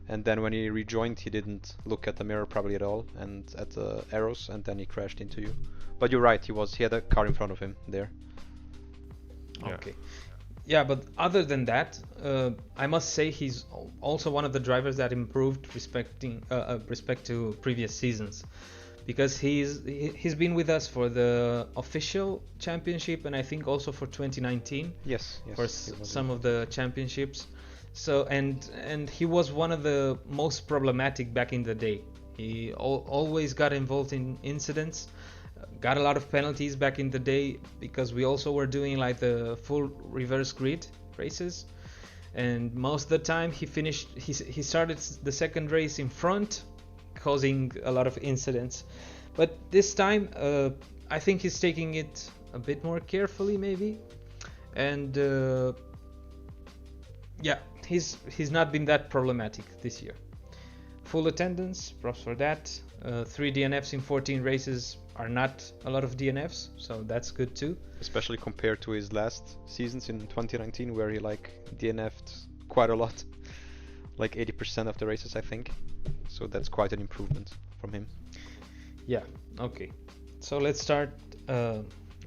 And then when he rejoined, he didn't look at the mirror probably at all, and at the arrows, and then he crashed into you. But you're right, he had a car in front of him there. Yeah. Okay. Yeah, but other than that, I must say he's also one of the drivers that improved respect to previous seasons, because he's been with us for the official championship and I think also for 2019. Yes. For some of the championships. So and he was one of the most problematic back in the day. He always got involved in incidents. Got a lot of penalties back in the day because we also were doing like the full reverse grid races, and most of the time he started the second race in front, causing a lot of incidents. But this time I think he's taking it a bit more carefully maybe, and yeah, he's not been that problematic this year. Full attendance, props for that. 3 DNFs in 14 races are not a lot of DNFs, so that's good too. Especially compared to his last seasons in 2019, where he like DNF'd quite a lot, like 80% of the races, I think. So that's quite an improvement from him. Yeah, okay. So let's start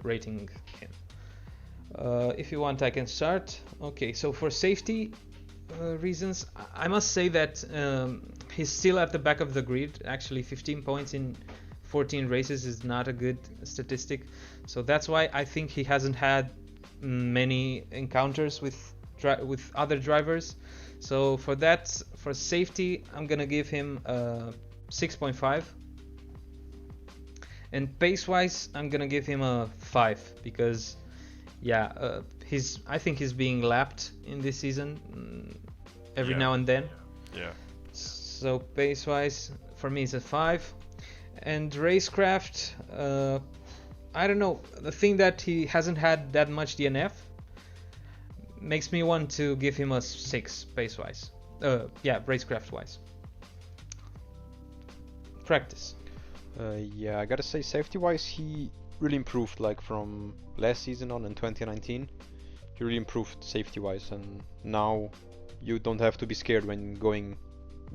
rating him. If you want, I can start. Okay, so for safety reasons, I must say that he's still at the back of the grid. Actually, 15 points in 14 races is not a good statistic. So that's why I think he hasn't had many encounters with other drivers. So for that, for safety, I'm gonna give him 6.5. And pace-wise, I'm gonna give him a 5 because, yeah, I think he's being lapped in this season every now and then. Yeah. So pace-wise, for me, it's a 5. And racecraft, I don't know. The thing that he hasn't had that much DNF makes me want to give him a 6 pace-wise. Yeah, racecraft-wise. Practice. Yeah, I gotta say, safety-wise, he really improved, like from last season on in 2019. He really improved safety-wise, and now you don't have to be scared when going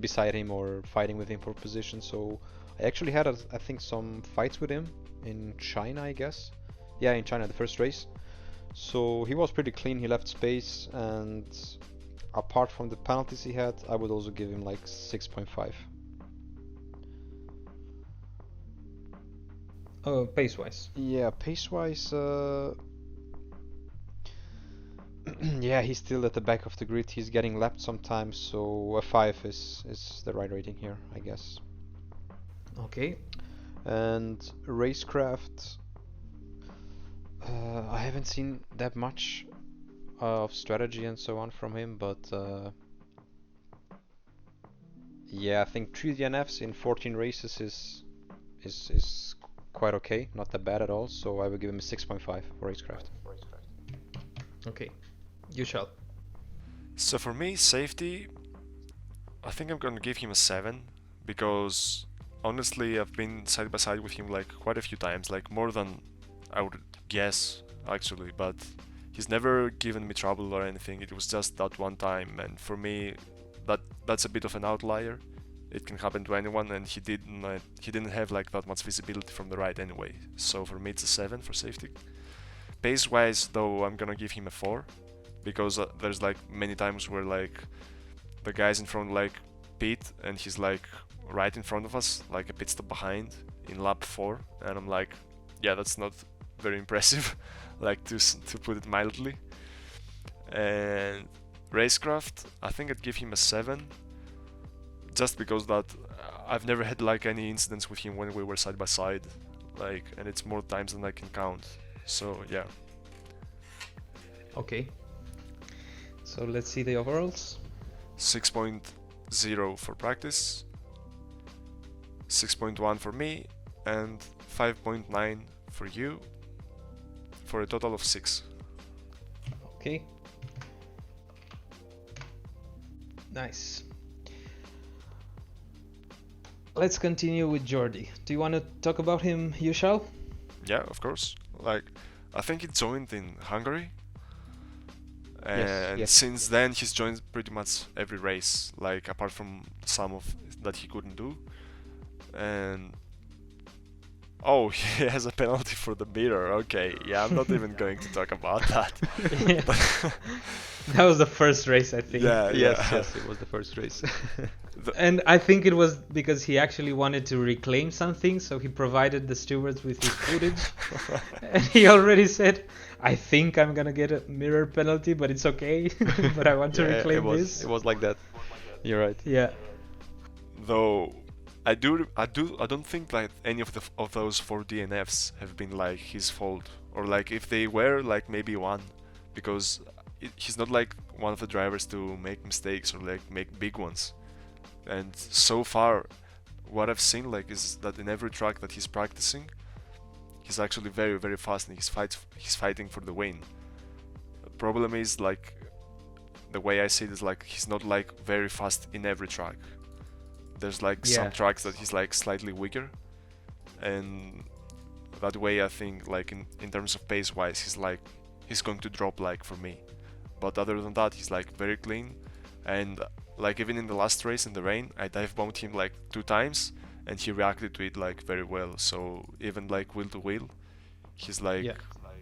beside him or fighting with him for position. So I actually had, I think, some fights with him in China, I guess. Yeah, in China, the first race. So he was pretty clean, he left space, and apart from the penalties he had, I would also give him like 6.5. Pace-wise. Yeah, pace-wise, yeah, he's still at the back of the grid. He's getting lapped sometimes, so a 5 is the right rating here, I guess. Okay. And racecraft, I haven't seen that much of strategy and so on from him, but yeah, I think 3 DNFs in 14 races is quite okay, not that bad at all. So I will give him a 6.5 for racecraft. Okay. You shall. So for me, safety, I think I'm gonna give him a 7 because honestly, I've been side by side with him like quite a few times, like more than I would guess actually, but he's never given me trouble or anything. It was just that one time, and for me, that's a bit of an outlier it can happen to anyone, and he didn't have like that much visibility from the right anyway. So for me it's a 7 for safety. Pace wise though, I'm gonna give him a 4, because there's like many times where like the guys in front like pit and he's like right in front of us, like a pit stop behind in lap 4, and I'm like, yeah, that's not very impressive, like to put it mildly. And racecraft, I think I'd give him a 7, just because that I've never had like any incidents with him when we were side by side, like, and it's more times than I can count. So yeah. Okay. So let's see the overalls. 6.0 for practice, 6.1 for me, and 5.9 for you, for a total of 6. Okay. Nice. Let's continue with Jordi. Do you want to talk about him, YouShall? Yeah, of course. Like, I think he joined in Hungary, and Yes. since then he's joined pretty much every race, like apart from some of that he couldn't do. And oh, he has a penalty for the mirror. Okay, yeah, I'm not even going to talk about that. That was the first race, I think. Yeah, Yes, it was the first race. And I think it was because he actually wanted to reclaim something, so he provided the stewards with his footage. And he already said, I think I'm gonna get a mirror penalty, but it's okay. But I want to reclaim this. It was like that. You're right. Yeah. Though I don't think that any of those 4 DNFs have been like his fault, or like if they were, like maybe one, because he's not like one of the drivers to make mistakes or like make big ones. And so far, what I've seen like is that in every track that he's practicing, he's actually very, very fast, and he's fighting for the win. The problem is, like, the way I see it is like he's not like very fast in every track. There's like some tracks that he's like slightly weaker, and that way I think like in terms of pace wise he's going to drop like for me. But other than that, he's like very clean, and like even in the last race in the rain, I dive bombed him like 2 times and he reacted to it like very well. So even like wheel to wheel, he's like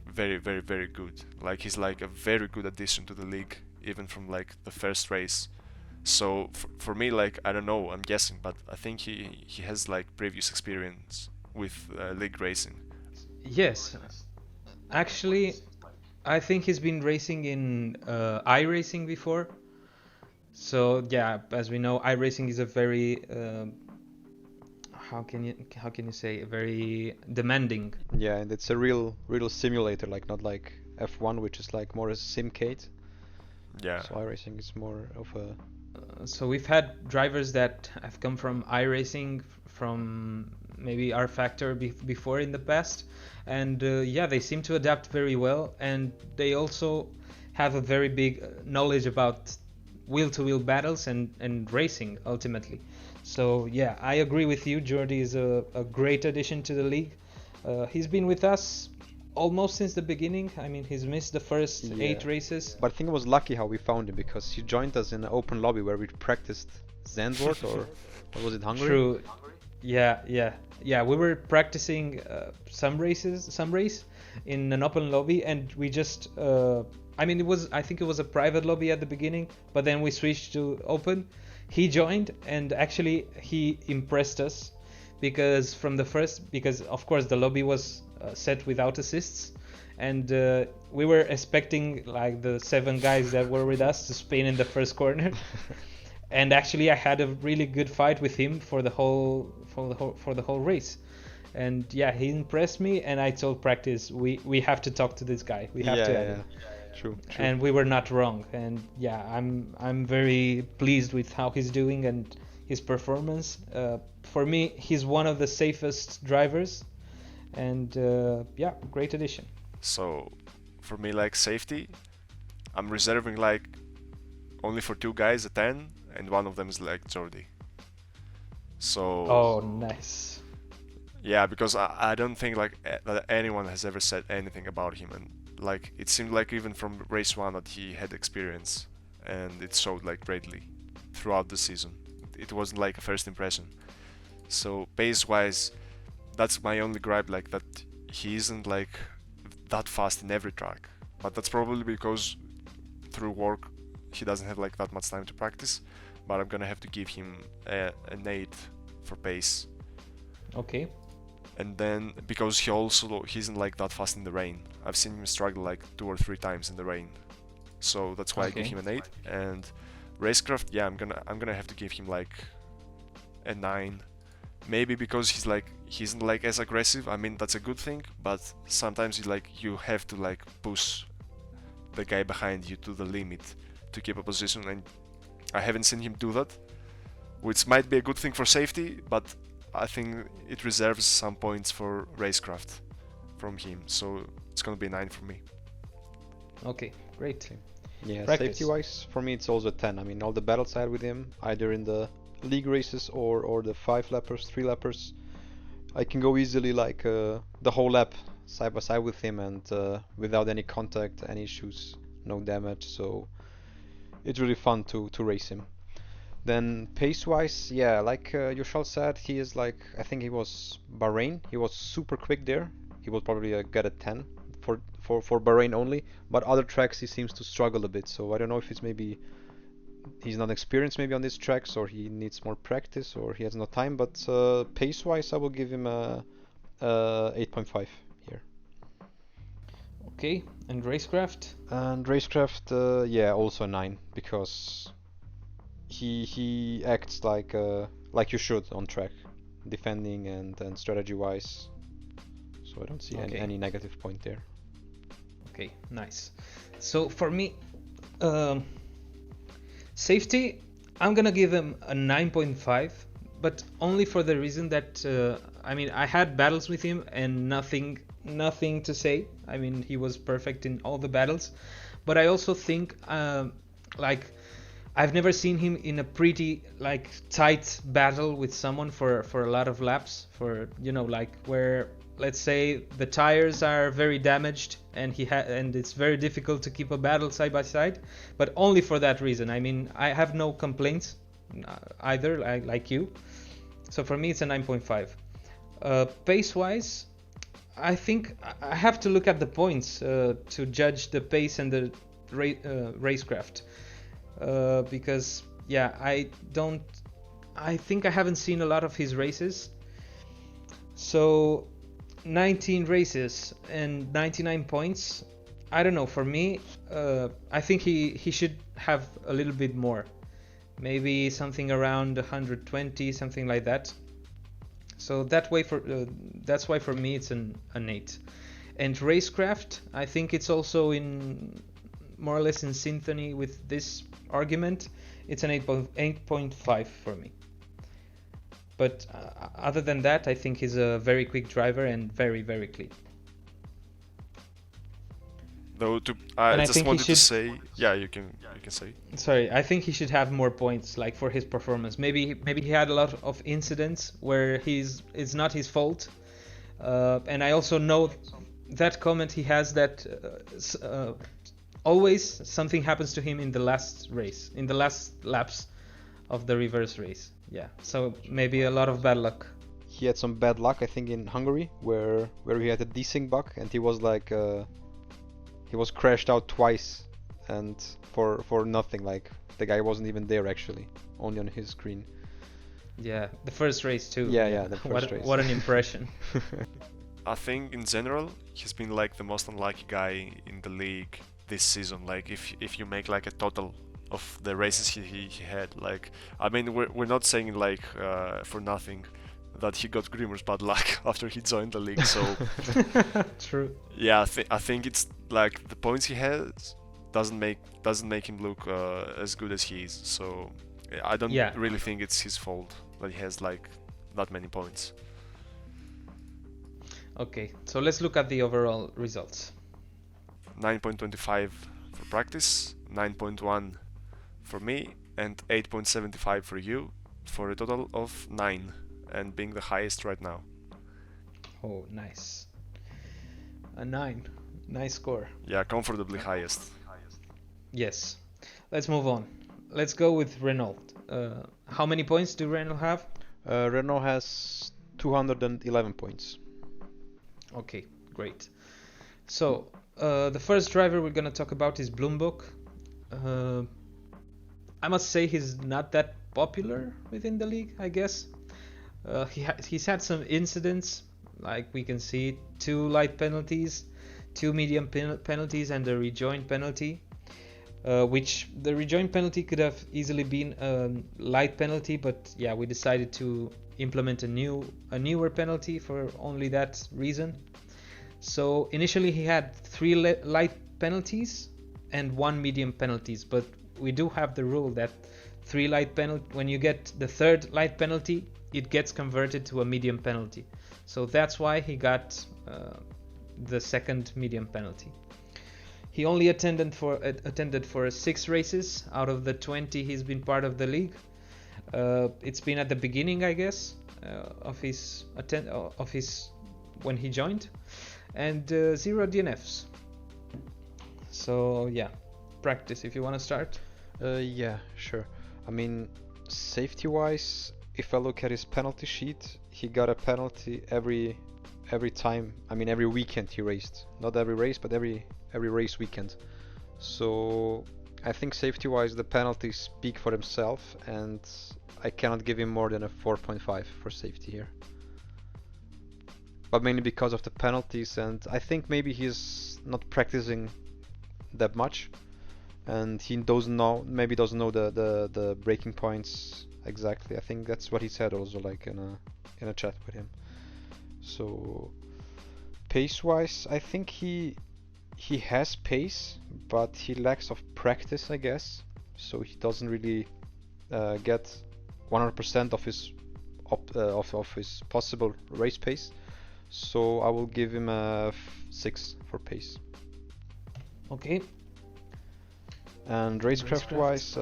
very, very, very good. Like he's like a very good addition to the league, even from like the first race. So for me, like, I don't know, I'm guessing, but I think he has like previous experience with league racing. Yes. Actually, I think he's been racing in iRacing before. So yeah, as we know, iRacing is a very how can you say, a very demanding. Yeah, and it's a real simulator, like not like F1, which is like more a simcade. Yeah. So iRacing is more of a. So we've had drivers that have come from iRacing, from maybe R Factor before in the past, and they seem to adapt very well, and they also have a very big knowledge about wheel-to-wheel battles and racing ultimately. So yeah, I agree with you. Jordi is a great addition to the league. He's been with us almost since the beginning. I mean, he's missed the first 8 races. But I think it was lucky how we found him, because he joined us in an open lobby where we practiced Zandvoort, or what was it, Hungary? True. Yeah. We were practicing some race in an open lobby, and we just. I think it was a private lobby at the beginning, but then we switched to open. He joined, and actually he impressed us, because of course the lobby was set without assists, and we were expecting like the 7 guys that were with us to spin in the first corner. And actually I had a really good fight with him for the whole race. And yeah, he impressed me, and I told practice we have to talk to this guy. We have to add him. True. And we were not wrong. And yeah, I'm very pleased with how he's doing and his performance. For me, he's one of the safest drivers, and great addition. So for me, like safety, I'm reserving like only for 2 guys a 10, and one of them is like Jordi. So. Oh, nice. Yeah, because I don't think like that anyone has ever said anything about him, and like it seemed like even from race 1 that he had experience, and it showed like greatly throughout the season. it wasn't like a first impression. So pace-wise, that's my only gripe, like that he isn't like that fast in every track. But that's probably because through work he doesn't have like that much time to practice. But I'm gonna have to give him an 8 for pace. Okay. And then because he isn't like that fast in the rain. I've seen him struggle like 2 or 3 times in the rain. So that's why I give him an 8. And racecraft, yeah, I'm gonna have to give him like a 9. Maybe because he isn't like as aggressive. I mean, that's a good thing, but sometimes you have to like push the guy behind you to the limit to keep a position, and I haven't seen him do that, which might be a good thing for safety, but I think it reserves some points for racecraft from him, so it's gonna be a 9 for me. Okay, great. Yeah, Practice. safety-wise, for me it's also a 10. I mean, all the battles I had with him, either in the league races or the 5-lappers, 3-lappers, I can go easily like the whole lap side by side with him, and without any contact, any issues, no damage, so it's really fun to race him. Then pace-wise, yeah, like Yushal said, he is like, I think he was Bahrain, he was super quick there. He will probably get a 10 for Bahrain only, but other tracks he seems to struggle a bit, so I don't know if it's maybe he's not experienced maybe on these tracks, or he needs more practice, or he has no time, but pace-wise I will give him a 8.5 here. Okay, and racecraft? And racecraft, yeah, also 9, because he acts like you should on track, defending and strategy-wise, so I don't see any negative point there. Okay, nice. So for me, safety, I'm gonna give him a 9.5, but only for the reason that I had battles with him and nothing to say. I mean, he was perfect in all the battles, but I also think I've never seen him in a pretty like tight battle with someone for a lot of laps, for where, let's say, the tires are very damaged and and it's very difficult to keep a battle side by side, but only for that reason. I mean, I have no complaints either, like you. So for me it's a 9.5. Pace wise, I think I have to look at the points to judge the pace and the racecraft, because I think I haven't seen a lot of his races. So 19 races and 99 points, I don't know, for me I think he should have a little bit more, maybe something around 120, something like that. So that's why for me it's an 8. And racecraft, I think it's also in more or less in symphony with this argument. It's an 8.5 for me. But other than that, I think he's a very quick driver and very, very clean. Though I just wanted to say, yeah, you can say. Sorry, I think he should have more points, like, for his performance. Maybe he had a lot of incidents where it's not his fault, and I also know that comment he has that always something happens to him in the last race, in the last laps of the reverse race. Yeah, so maybe a lot of bad luck. He had some bad luck, I think, in Hungary, where he had a desync bug, and he was like he was crashed out twice, and for nothing. Like, the guy wasn't even there actually, only on his screen. Yeah, the first race too. Yeah, the first race. What an impression. I think in general he's been like the most unlucky guy in the league this season. Like, if you make like a total of the races he had, like, I mean, we're not saying like for nothing that he got Grimur's bad luck after he joined the league, so True. yeah, I think it's like the points he has doesn't make him look as good as he is, so I don't really think it's his fault that he has like that many points. Okay, so let's look at the overall results. 9.25 for practice, 9.1 for me, and 8.75 for you, for a total of 9, and being the highest right now. Oh, nice. A 9. Nice score. Yeah, comfortably highest. Yes. Let's move on. Let's go with Renault. How many points do Renault have? Renault has 211 points. Okay, great. So the first driver we're gonna talk about is Bloombock. I must say he's not that popular within the league, I guess. He's had some incidents, like we can see 2 light penalties, 2 medium penalties, and a rejoin penalty. Which the rejoin penalty could have easily been a light penalty, but yeah, we decided to implement a newer penalty for only that reason. So initially he had 3 light penalties and 1 medium penalties, but we do have the rule that 3 light penalty, when you get the 3rd light penalty, it gets converted to a medium penalty. So that's why he got the 2nd medium penalty. He only attended for 6 races out of the 20 he's been part of the league. It's been at the beginning, I guess, of his when he joined, and 0 DNFs. So yeah, practice if you want to start. Yeah, sure. I mean, safety-wise, if I look at his penalty sheet, he got a penalty every time. I mean, every weekend he raced. Not every race, but every race weekend. So I think safety-wise, the penalties speak for himself, and I cannot give him more than a 4.5 for safety here. But mainly because of the penalties, and I think maybe he's not practicing that much, and he doesn't know the braking points exactly. I think that's what he said also, like in a chat with him. So pace-wise, I think he has pace, but he lacks of practice, I guess. So he doesn't really get 100% of his possible race pace. So I will give him a 6 for pace. Okay. And racecraft-wise,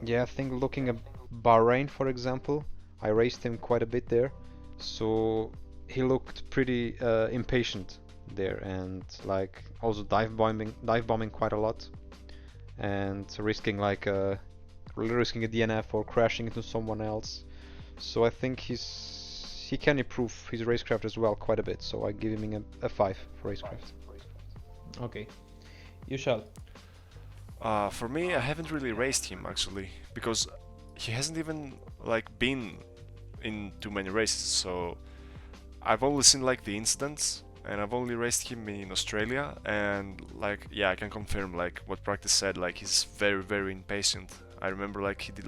yeah, I think looking at Bahrain, for example, I raced him quite a bit there. So he looked pretty impatient there, and like also dive bombing quite a lot, and risking a DNF or crashing into someone else. So I think he can improve his racecraft as well quite a bit. So I give him a 5 for racecraft. Okay, you shall. For me, I haven't really raced him actually, because he hasn't even been in too many races. So I've only seen the incidents, and I've only raced him in Australia, and yeah, I can confirm what practice said, he's very, very impatient. I remember he did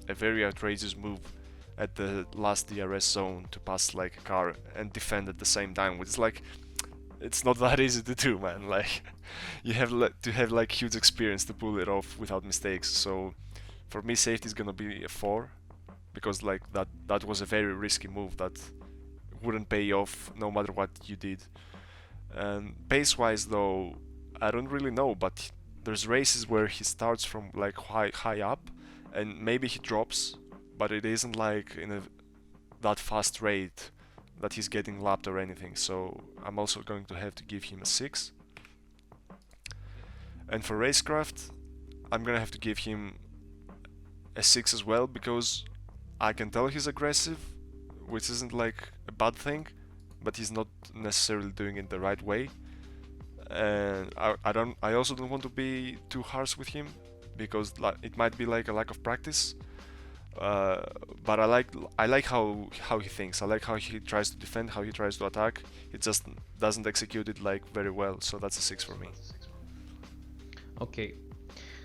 a very outrageous move at the last DRS zone to pass a car and defend at the same time, which is it's not that easy to do, man. You have to have huge experience to pull it off without mistakes. So for me, safety is gonna be a 4, because that was a very risky move that wouldn't pay off no matter what you did. And pace-wise, though, I don't really know, but there's races where he starts from high up, and maybe he drops, but it isn't in that fast rate that he's getting lapped or anything. So I'm also going to have to give him a 6. And for racecraft, I'm gonna have to give him a 6 as well, because I can tell he's aggressive, which isn't a bad thing, but he's not necessarily doing it the right way. And I also don't want to be too harsh with him, because it might be a lack of practice. But I like how he thinks. I like how he tries to defend, how he tries to attack. He just doesn't execute it very well. So that's a 6 for me. Okay,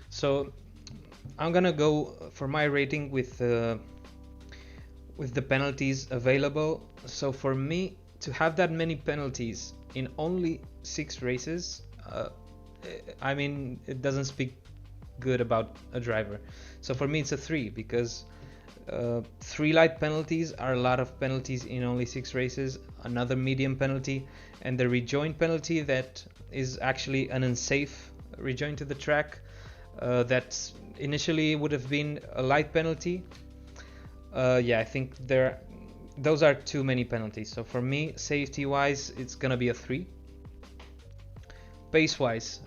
so I'm gonna go for my rating with the penalties available. So for me to have that many penalties in only 6 races, I mean, it doesn't speak good about a driver. So for me it's a 3, because 3 light penalties are a lot of penalties in only 6 races, another medium penalty, and the rejoin penalty that is actually an unsafe rejoin to the track, that initially would have been a light penalty. Yeah, I think those are too many penalties. So for me, safety wise, it's gonna be a 3. Pace wise,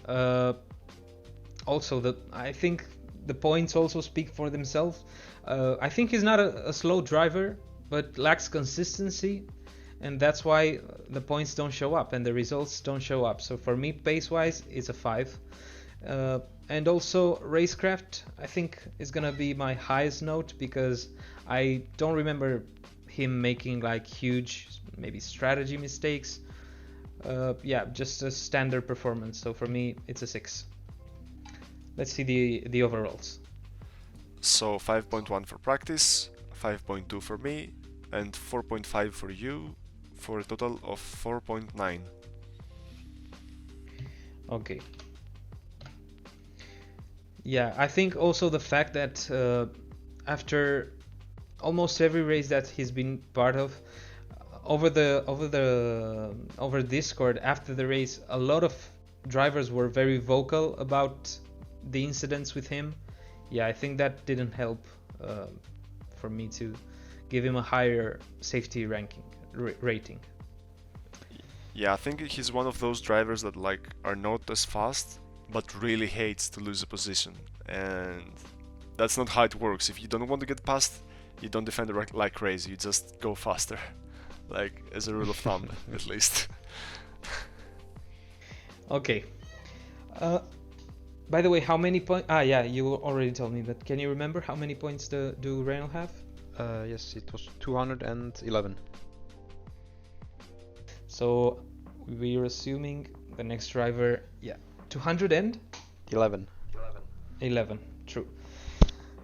also I think the points also speak for themselves. I think he's not a slow driver, but lacks consistency, and that's why the points don't show up and the results don't show up. So for me, pace-wise, it's a 5. And also racecraft, I think, is gonna be my highest note, because I don't remember him making like huge, maybe strategy mistakes. Yeah, just a standard performance. So for me, it's a 6. Let's see the overalls. So 5.1 for practice, 5.2 for me, and 4.5 for you, for a total of 4.9. Okay. Yeah, I think also the fact that after almost every race that he's been part of, over Discord after the race, a lot of drivers were very vocal about the incidents with him. Yeah, I think that didn't help for me to give him a higher safety rating. Yeah, I think he's one of those drivers that like are not as fast, but really hates to lose a position, and that's not how it works. If you don't want to get past, you don't defend like crazy, you just go faster. Like, as a rule of thumb, at least. Okay. By the way, how many points? Yeah, you already told me, but can you remember how many points do Rial have? Yes, it was 211. So we're assuming the next driver, 211. 11, true.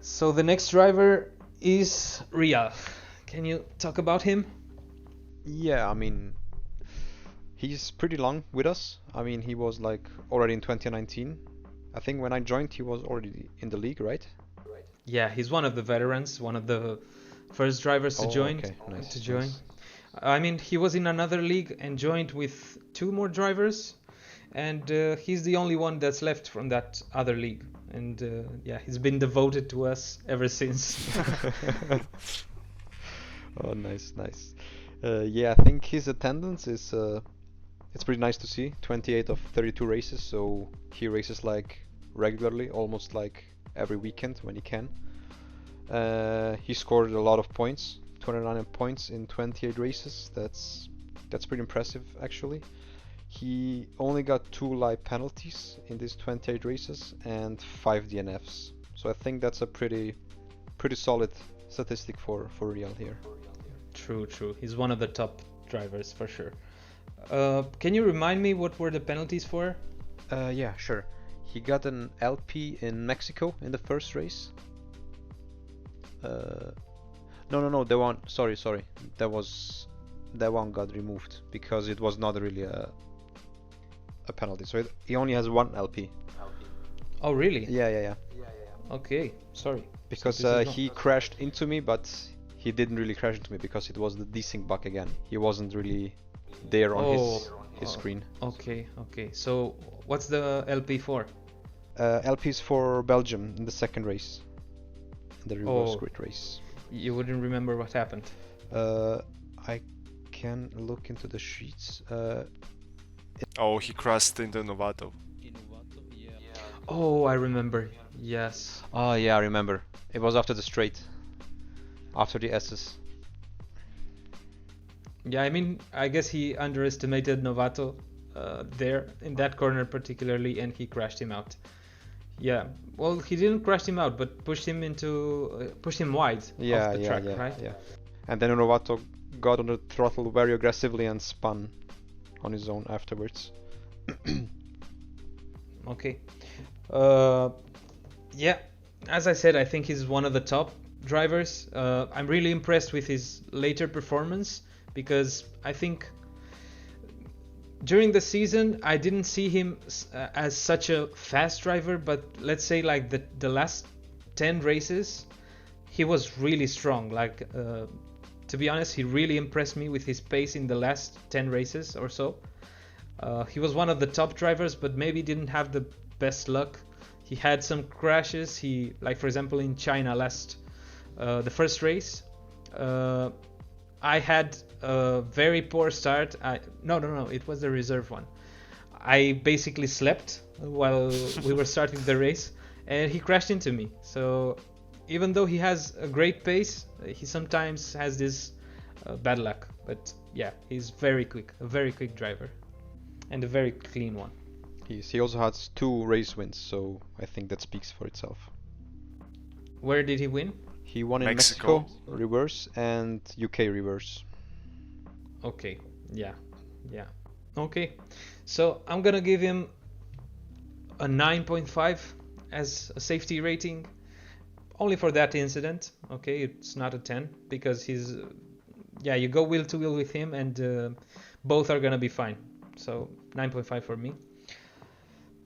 So the next driver is Rial. Can you talk about him? Yeah, I mean, he's pretty long with us. I mean, he was like already in 2019. I think when I joined, he was already in the league, right? Yeah, he's one of the veterans, one of the first drivers to join. Okay, nice. Nice. I mean, he was in another league and joined with 2 more drivers, and he's the only one that's left from that other league. And yeah, he's been devoted to us ever since. Oh, nice. Yeah, I think his attendance is it's pretty nice to see. 28 of 32 races, so he races like regularly, almost like every weekend when he can. He scored a lot of points, 209 points in 28 races. That's pretty impressive, actually. He only got 2 live penalties in these 28 races and 5 DNFs. So I think that's a pretty solid statistic for Rial here. True. He's one of the top drivers for sure. Can you remind me what were the penalties for? Yeah, sure. He got an LP in Mexico in the first race. No, the one. Sorry. That one got removed because it was not really a penalty. So he only has 1 LP. Oh, really? Yeah. Okay, sorry. Because he crashed into me, but he didn't really crash into me because it was the desync bug again. He wasn't really there on his screen. Okay. So what's the LP for? LP is for Belgium in the second race, in the reverse grid race. You wouldn't remember what happened? I can look into the sheets. He crashed into Unnovato. Oh, I remember. Yes. Oh yeah, I remember. It was after the straight. After the S's. Yeah, I mean, I guess he underestimated Novato there in that corner particularly, and he crashed him out. Yeah, well, he didn't crash him out, but pushed him wide off the track, right? Yeah. And then Novato got on the throttle very aggressively and spun on his own afterwards. Okay. Yeah, as I said, I think he's one of the top drivers. I'm really impressed with his later performance because I think during the season I didn't see him as such a fast driver, but let's say like the last 10 races he was really strong. Like to be honest, he really impressed me with his pace in the last 10 races or so. He was one of the top drivers, but maybe didn't have the best luck. He had some crashes. He, like for example in China the first race, I had a very poor start. No, it was the reserve one. I basically slept while we were starting the race, and he crashed into me. So even though he has a great pace, he sometimes has this bad luck. But yeah, he's very quick, a very quick driver, and a very clean one. He also has 2 race wins, so I think that speaks for itself. Where did he win? He won in Mexico reverse and UK reverse. Okay, yeah. Okay, so I'm gonna give him a 9.5 as a safety rating, only for that incident. Okay, it's not a 10 because he's, you go wheel to wheel with him and both are gonna be fine. So 9.5 for me.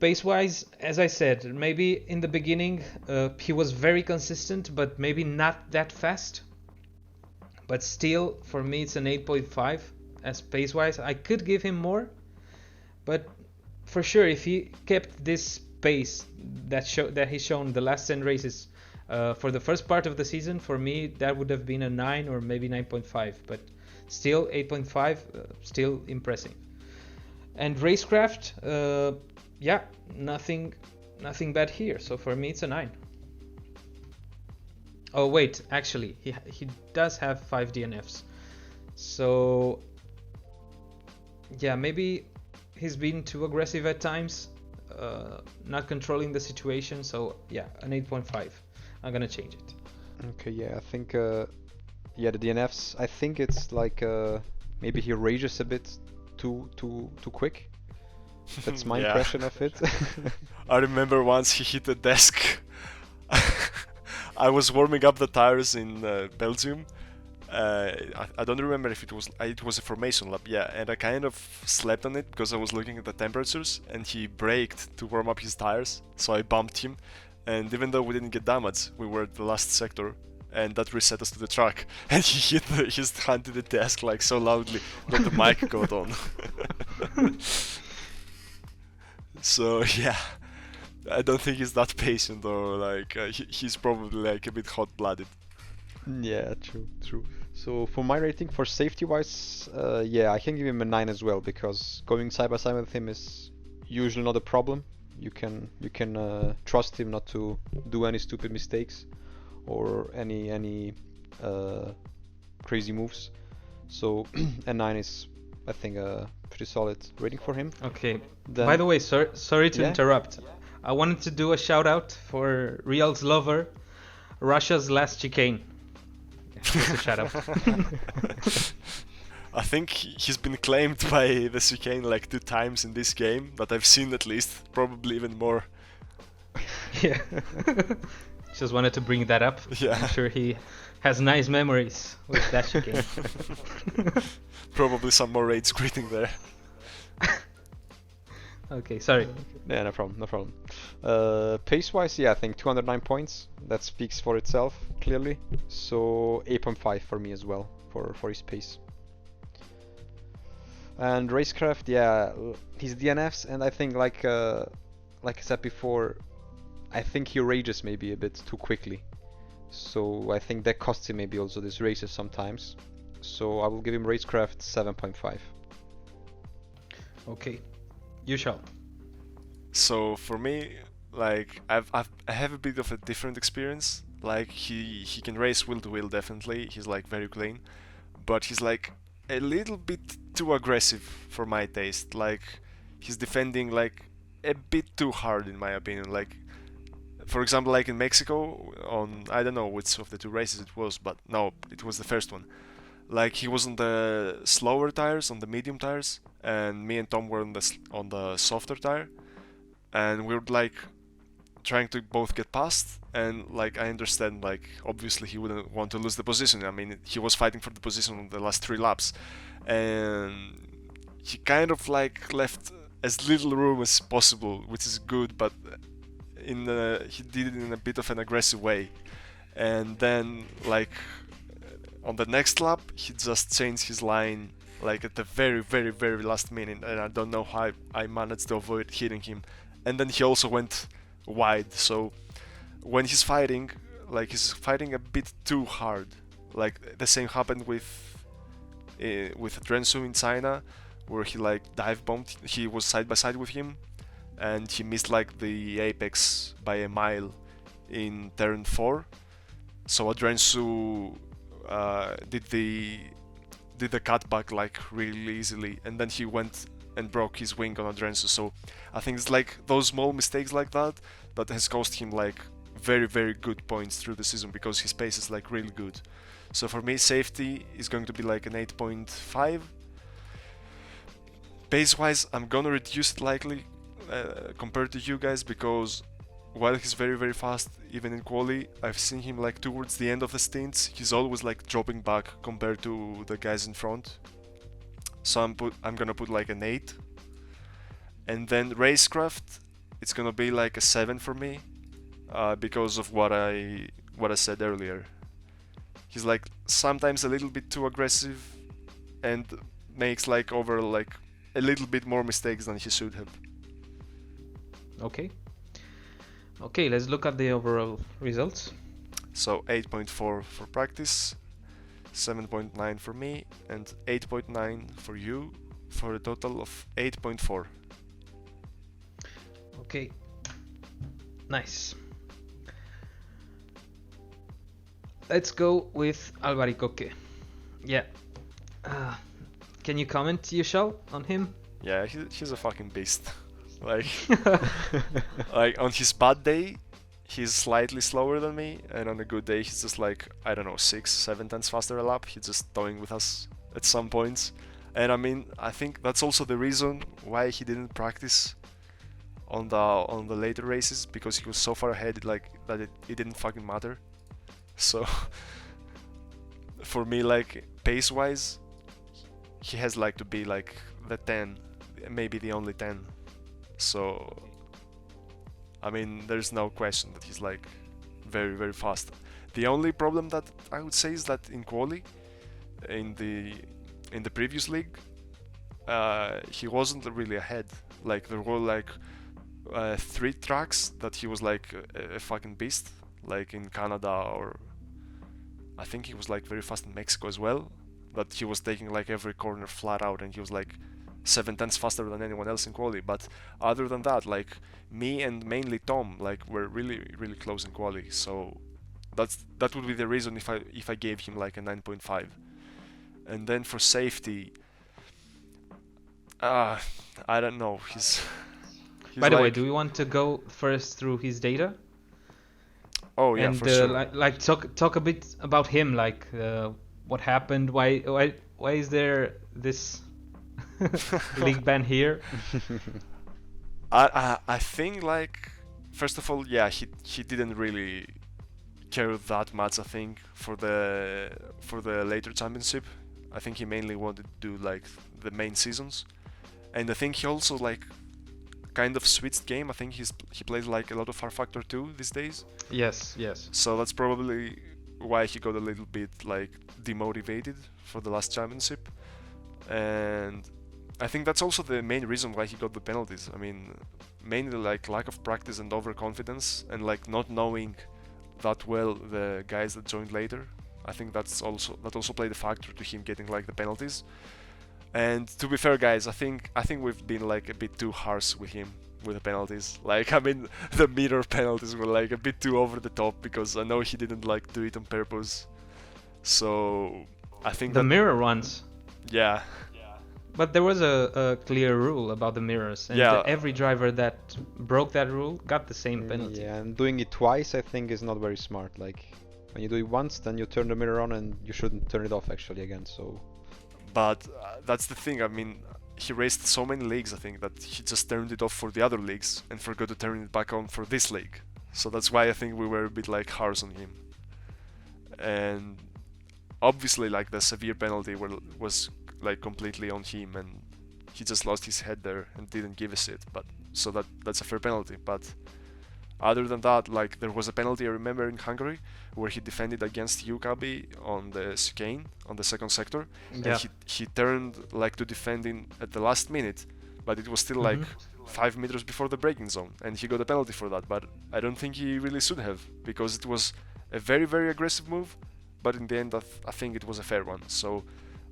Pace wise, as I said, maybe in the beginning he was very consistent, but maybe not that fast. But still, for me, it's an 8.5 as pace wise. I could give him more, but for sure, if he kept this pace that he's shown the last 10 races for the first part of the season, for me that would have been a 9 or maybe 9.5, but still 8.5, still impressive. And racecraft, nothing bad here. So for me, it's a 9. Oh wait, actually, he does have 5 DNFs. So yeah, maybe he's been too aggressive at times, not controlling the situation. So yeah, an 8.5. I'm gonna change it. Okay, yeah, I think the DNFs. I think it's like maybe he rages a bit too quick. That's my impression of it. I remember once he hit a desk. I was warming up the tires in Belgium. I don't remember if it was a formation lap, yeah, and I kind of slept on it because I was looking at the temperatures, and he braked to warm up his tires, so I bumped him, and even though we didn't get damage, we were at the last sector, and that reset us to the track, and he hit his hand to the desk like so loudly that the mic got on. So yeah, I don't think he's that patient, or like he's probably like a bit hot-blooded. Yeah, true. So for my rating, for safety-wise, I can give him a 9 as well, because going side by side with him is usually not a problem. You can trust him not to do any stupid mistakes or any crazy moves. So a 9 is, I think, a pretty solid rating for him. Okay. Then, by the way, sorry to interrupt. I wanted to do a shout out for Rial's lover, Russia's last chicane. Just a shout out. I think he's been claimed by the chicane like 2 times in this game, that I've seen at least, probably even more. Yeah. Just wanted to bring that up. Yeah. I'm sure he has nice memories with that chicane. Probably some more rage quitting there. Okay, sorry. Yeah, no problem. Pace-wise, I think 209 points. That speaks for itself, clearly. So 8.5 for me as well, for his pace. And racecraft, his DNFs, and I think like I said before, I think he rages maybe a bit too quickly. So I think that costs him maybe also these races sometimes. So I will give him racecraft 7.5. Okay. You shall. So for me, like I have a bit of a different experience. Like he can race wheel to wheel, definitely. He's like very clean, but he's like a little bit too aggressive for my taste. Like he's defending like a bit too hard in my opinion. Like for example, like in Mexico on, I don't know which of the 2 races it was, but no, it was the first one. Like he was on the slower tires, on the medium tires, and me and Tom were on the softer tire, and we were like trying to both get past. And like I understand, like obviously he wouldn't want to lose the position. I mean, he was fighting for the position on the last 3 laps, and he kind of like left as little room as possible, which is good, but he did it in a bit of an aggressive way. And then like on the next lap, he just changed his line like at the very, very, very last minute, and I don't know how I managed to avoid hitting him. And then he also went wide, so when he's fighting a bit too hard. Like the same happened with Adrensu in China, where he like dive bombed. He was side by side with him, and he missed like the apex by a mile in turn 4. So Adrensu did the cutback like really easily, and then he went and broke his wing on Adrensu. So I think it's like those small mistakes like that has cost him like very, very good points through the season, because his pace is like really good. So for me, safety is going to be like an 8.5. Pace wise, I'm gonna reduce it likely compared to you guys, because while he's very, very fast, even in quali, I've seen him like towards the end of the stints, he's always like dropping back compared to the guys in front. So I'm gonna put like an 8. And then racecraft, it's gonna be like a 7 for me, because of what I said earlier. He's like sometimes a little bit too aggressive and makes like overall like a little bit more mistakes than he should have. Okay, let's look at the overall results. So 8.4 for practice, 7.9 for me, and 8.9 for you, for a total of 8.4. Okay, nice. Let's go with Albaricoque. Yeah. Can you comment, YouShall, on him? Yeah, he's a fucking beast. Like, like on his bad day, he's slightly slower than me, and on a good day, he's just like, I don't know, 6-7 tenths faster a lap. He's just towing with us at some points. And I mean, I think that's also the reason why he didn't practice on the later races, because he was so far ahead like that it didn't fucking matter. So for me, like pace wise, he has like to be like the 10, maybe the only 10. So I mean, there's no question that he's like very, very fast. The only problem that I would say is that in quali, in the previous league, he wasn't really ahead. Like there were like 3 tracks that he was like a fucking beast, like in Canada, or I think he was like very fast in Mexico as well, that he was taking like every corner flat out, and he was like 7 tenths faster than anyone else in quali. But other than that, like me and mainly Tom, like were really, really close in quali. So that would be the reason if I gave him like a 9.5. And then for safety, I don't know. He's By the way, do we want to go first through his data? Oh yeah, and for sure. like talk a bit about him, like what happened, why is there this league ban here? I think like first of all, yeah, he didn't really care that much. I think for the later championship, I think he mainly wanted to do like the main seasons, and I think he also like kind of switched game. I think he plays like a lot of R Factor 2 these days. Yes. So that's probably why he got a little bit like demotivated for the last championship, and I think that's also the main reason why he got the penalties. I mean, mainly like lack of practice and overconfidence, and like not knowing that well the guys that joined later. I think that also played a factor to him getting like the penalties. And to be fair, guys, I think we've been like a bit too harsh with him with the penalties. Like, I mean, the mirror penalties were like a bit too over the top, because I know he didn't like do it on purpose. So I think the mirror ones. Yeah. But there was a clear rule about the mirrors, and every driver that broke that rule got the same penalty. Yeah, and doing it twice, I think, is not very smart. Like, when you do it once, then you turn the mirror on, and you shouldn't turn it off actually again. So. But that's the thing. I mean, he raced so many leagues, I think, that he just turned it off for the other leagues and forgot to turn it back on for this league. So that's why I think we were a bit like harsh on him. And obviously, like the severe penalty was like completely on him, and he just lost his head there and didn't give us it. But so that's a fair penalty. But other than that, like there was a penalty I remember in Hungary where he defended against you, Cabi, on the chicane on the second sector, and he turned like to defending at the last minute, but it was still like 5 meters before the braking zone, and he got a penalty for that. But I don't think he really should have, because it was a very, very aggressive move, but in the end I think it was a fair one. So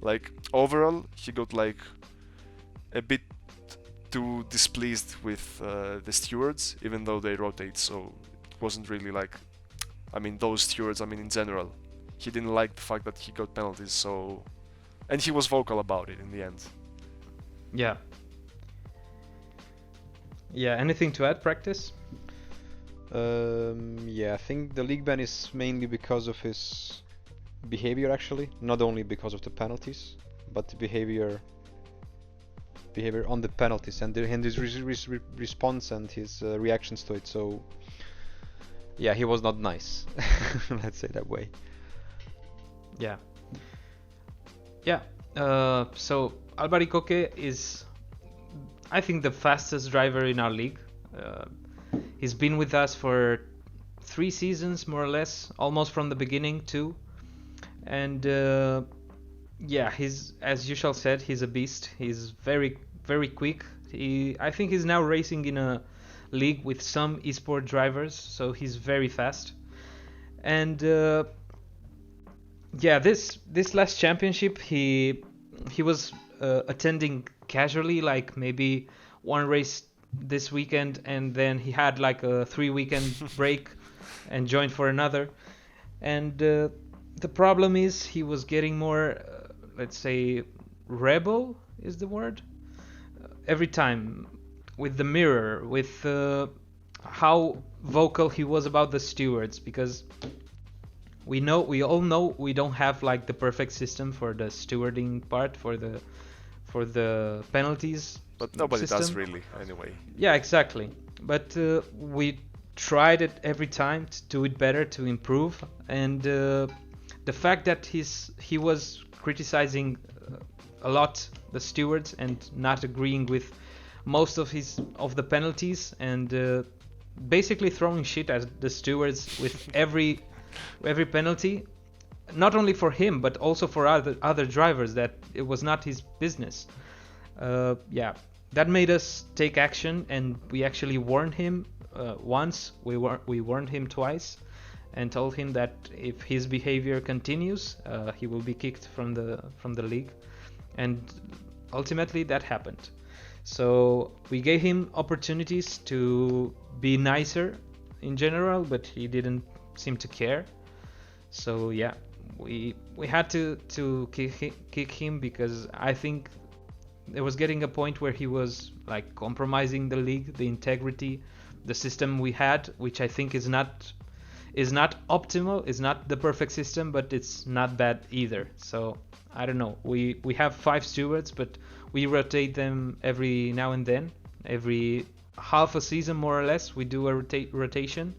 like overall he got like a bit too displeased with the stewards, even though they rotate. So it wasn't really like, I mean, those stewards. I mean, in general, he didn't like the fact that he got penalties. So, and he was vocal about it in the end. Yeah. Yeah. Anything to add, Practice? Yeah, I think the league ban is mainly because of his behavior, actually, not only because of the penalties, but the behavior on the penalties and his response and his reactions to it. So yeah, he was not nice. Let's say that way. Yeah. Yeah. So Albaricoque is, I think, the fastest driver in our league. He's been with us for 3 seasons, more or less, almost from the beginning too. And yeah, he's, as Yushal said, he's a beast. He's very, very quick. I think he's now racing in a league with some esport drivers, so he's very fast. And yeah, this last championship, he was attending casually, like maybe one race this weekend, and then he had like a 3-weekend break and joined for another. And the problem is he was getting more, let's say, rebel is the word, every time, with the mirror, with how vocal he was about the stewards, because we all know we don't have like the perfect system for the stewarding part, for the penalties. But nobody system. does really, anyway. Yeah, exactly. But we tried it every time to do it better, to improve. And the fact that he was criticizing a lot the stewards and not agreeing with most of the penalties, and basically throwing shit at the stewards with every penalty, not only for him but also for other drivers, that it was not his business. Yeah, that made us take action, and we actually warned him once. We warned him twice, and told him that if his behavior continues, he will be kicked from the league, and ultimately that happened. So we gave him opportunities to be nicer in general, but he didn't seem to care. So yeah, we had to kick him, because I think it was getting a point where he was like compromising the league, the integrity, the system we had, which I think is not optimal, is not the perfect system, but it's not bad either. So I don't know. We have 5 stewards, but we rotate them every now and then. Every half a season, more or less, we do a rotation.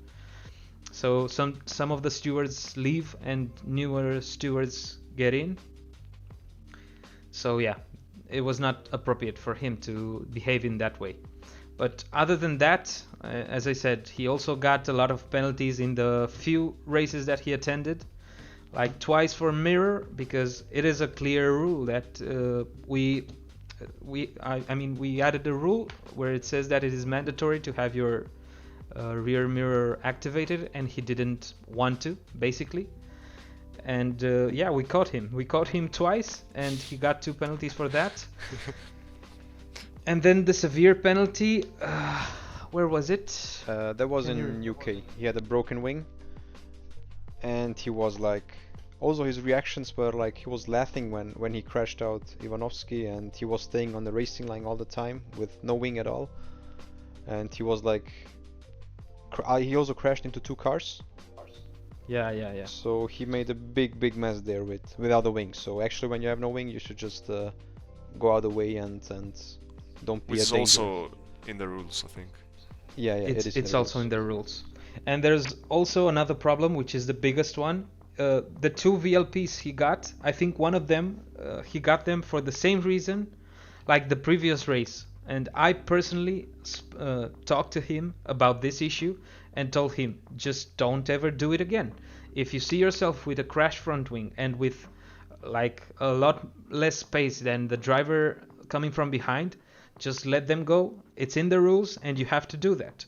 So some of the stewards leave and newer stewards get in. So yeah, it was not appropriate for him to behave in that way. But other than that, as I said, he also got a lot of penalties in the few races that he attended, like twice for mirror, because it is a clear rule that we added a rule where it says that it is mandatory to have your rear mirror activated, and he didn't want to, basically. And yeah, we caught him twice, and he got 2 penalties for that. And then the severe penalty, where was it? That was in UK. He had a broken wing, and he was like, also his reactions were like, he was laughing when he crashed out Ivanovsky, and he was staying on the racing line all the time with no wing at all. And he was like, he also crashed into 2 cars. Yeah. So he made a big mess there without a wing. So actually, when you have no wing, you should just go out of the way and don't be a danger. Which is also in the rules, I think. Yeah, it's also in the rules. And there's also another problem, which is the biggest one. The 2 VLPs he got, I think one of them, he got them for the same reason, like the previous race. And I personally talked to him about this issue and told him, just don't ever do it again. If you see yourself with a crash front wing and with like a lot less space than the driver coming from behind, just let them go. It's in the rules and you have to do that.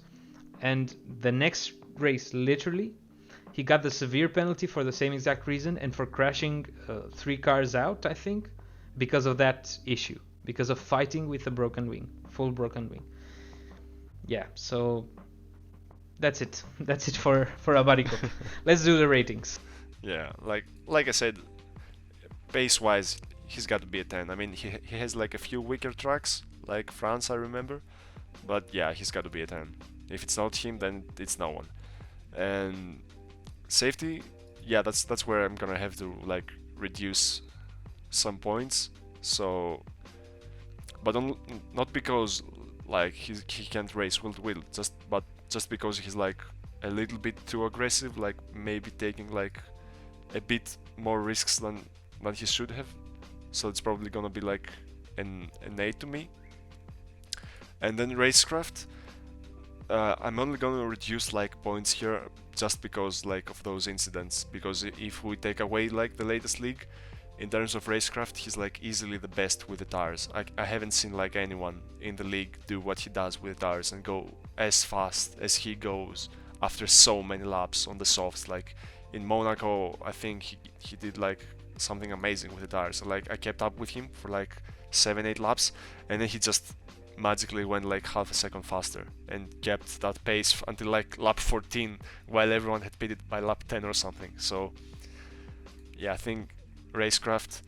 And the next race, literally, he got the severe penalty for the same exact reason, and for crashing 3 cars out, I think, because of that issue. because of fighting with a broken wing, full broken wing. Yeah, so that's it. That's it for Albaricoque. Let's do the ratings. Yeah, like I said, pace-wise, he's got to be a 10. I mean, he has like a few weaker tracks, like France, I remember. But yeah, he's got to be a 10. If it's not him, then it's no one. And safety, yeah, that's where I'm gonna have to like reduce some points. So, but not because like he can't race wheel to wheel, but just because he's like a little bit too aggressive, like maybe taking like a bit more risks than he should have. So it's probably gonna be like an 8 to me. And then racecraft, I'm only gonna reduce like points here just because like of those incidents. Because if we take away like the latest league, in terms of racecraft, he's like easily the best with the tires. I haven't seen like anyone in the league do what he does with the tires and go as fast as he goes after so many laps on the softs. Like in Monaco, I think he did like something amazing with the tires. Like I kept up with him for like 7-8 laps, and then he just magically went like half a second faster and kept that pace until like lap 14, while everyone had pitted by lap 10 or something. So yeah, I think racecraft,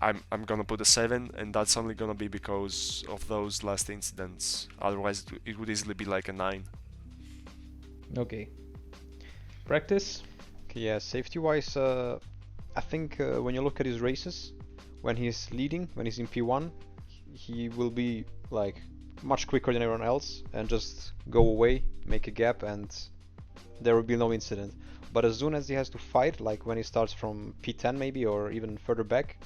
I'm gonna put a 7, and that's only gonna be because of those last incidents. Otherwise it would easily be like a 9. Okay. Practice? Okay, yeah, safety wise, I think when you look at his races, when he's leading, when he's in P1, he will be like much quicker than everyone else and just go away, make a gap, and there will be no incident. But as soon as he has to fight, like when he starts from P10 maybe, or even further back,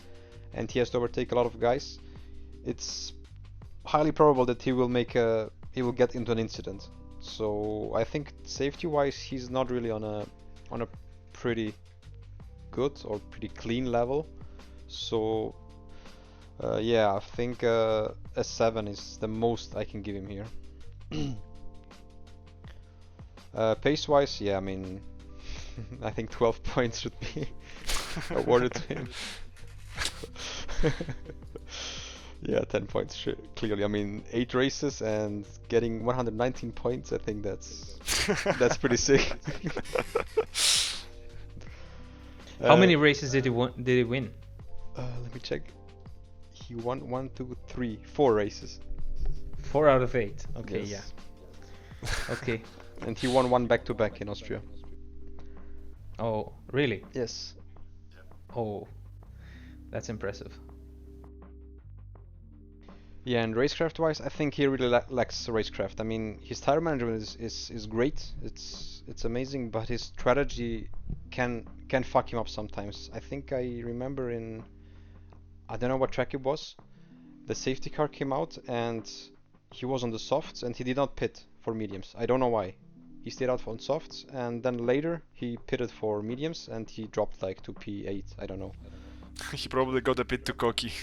and he has to overtake a lot of guys, it's highly probable that he will get into an incident. So I think safety wise he's not really on a pretty good or pretty clean level. So yeah, I think a 7 is the most I can give him here. Pace-wise, yeah, I mean, I think 12 points should be awarded to him. Yeah, 10 points clearly. I mean, 8 races and getting 119 points. I think that's pretty sick. How many races did he win? Let me check. He won 4 races. 4 out of 8. Okay, Yes. yeah. Okay. And he won 1 back-to-back in Austria. Oh, really? Yes. Oh, that's impressive. Yeah, and racecraft wise, I think he really lacks racecraft. I mean, his tire management is great. It's amazing, but his strategy can fuck him up sometimes. I think I remember I don't know what track it was. The safety car came out and he was on the softs and he did not pit for mediums. I don't know why. He stayed out on softs, and then later he pitted for mediums and he dropped like to P8. I don't know. He probably got a bit too cocky.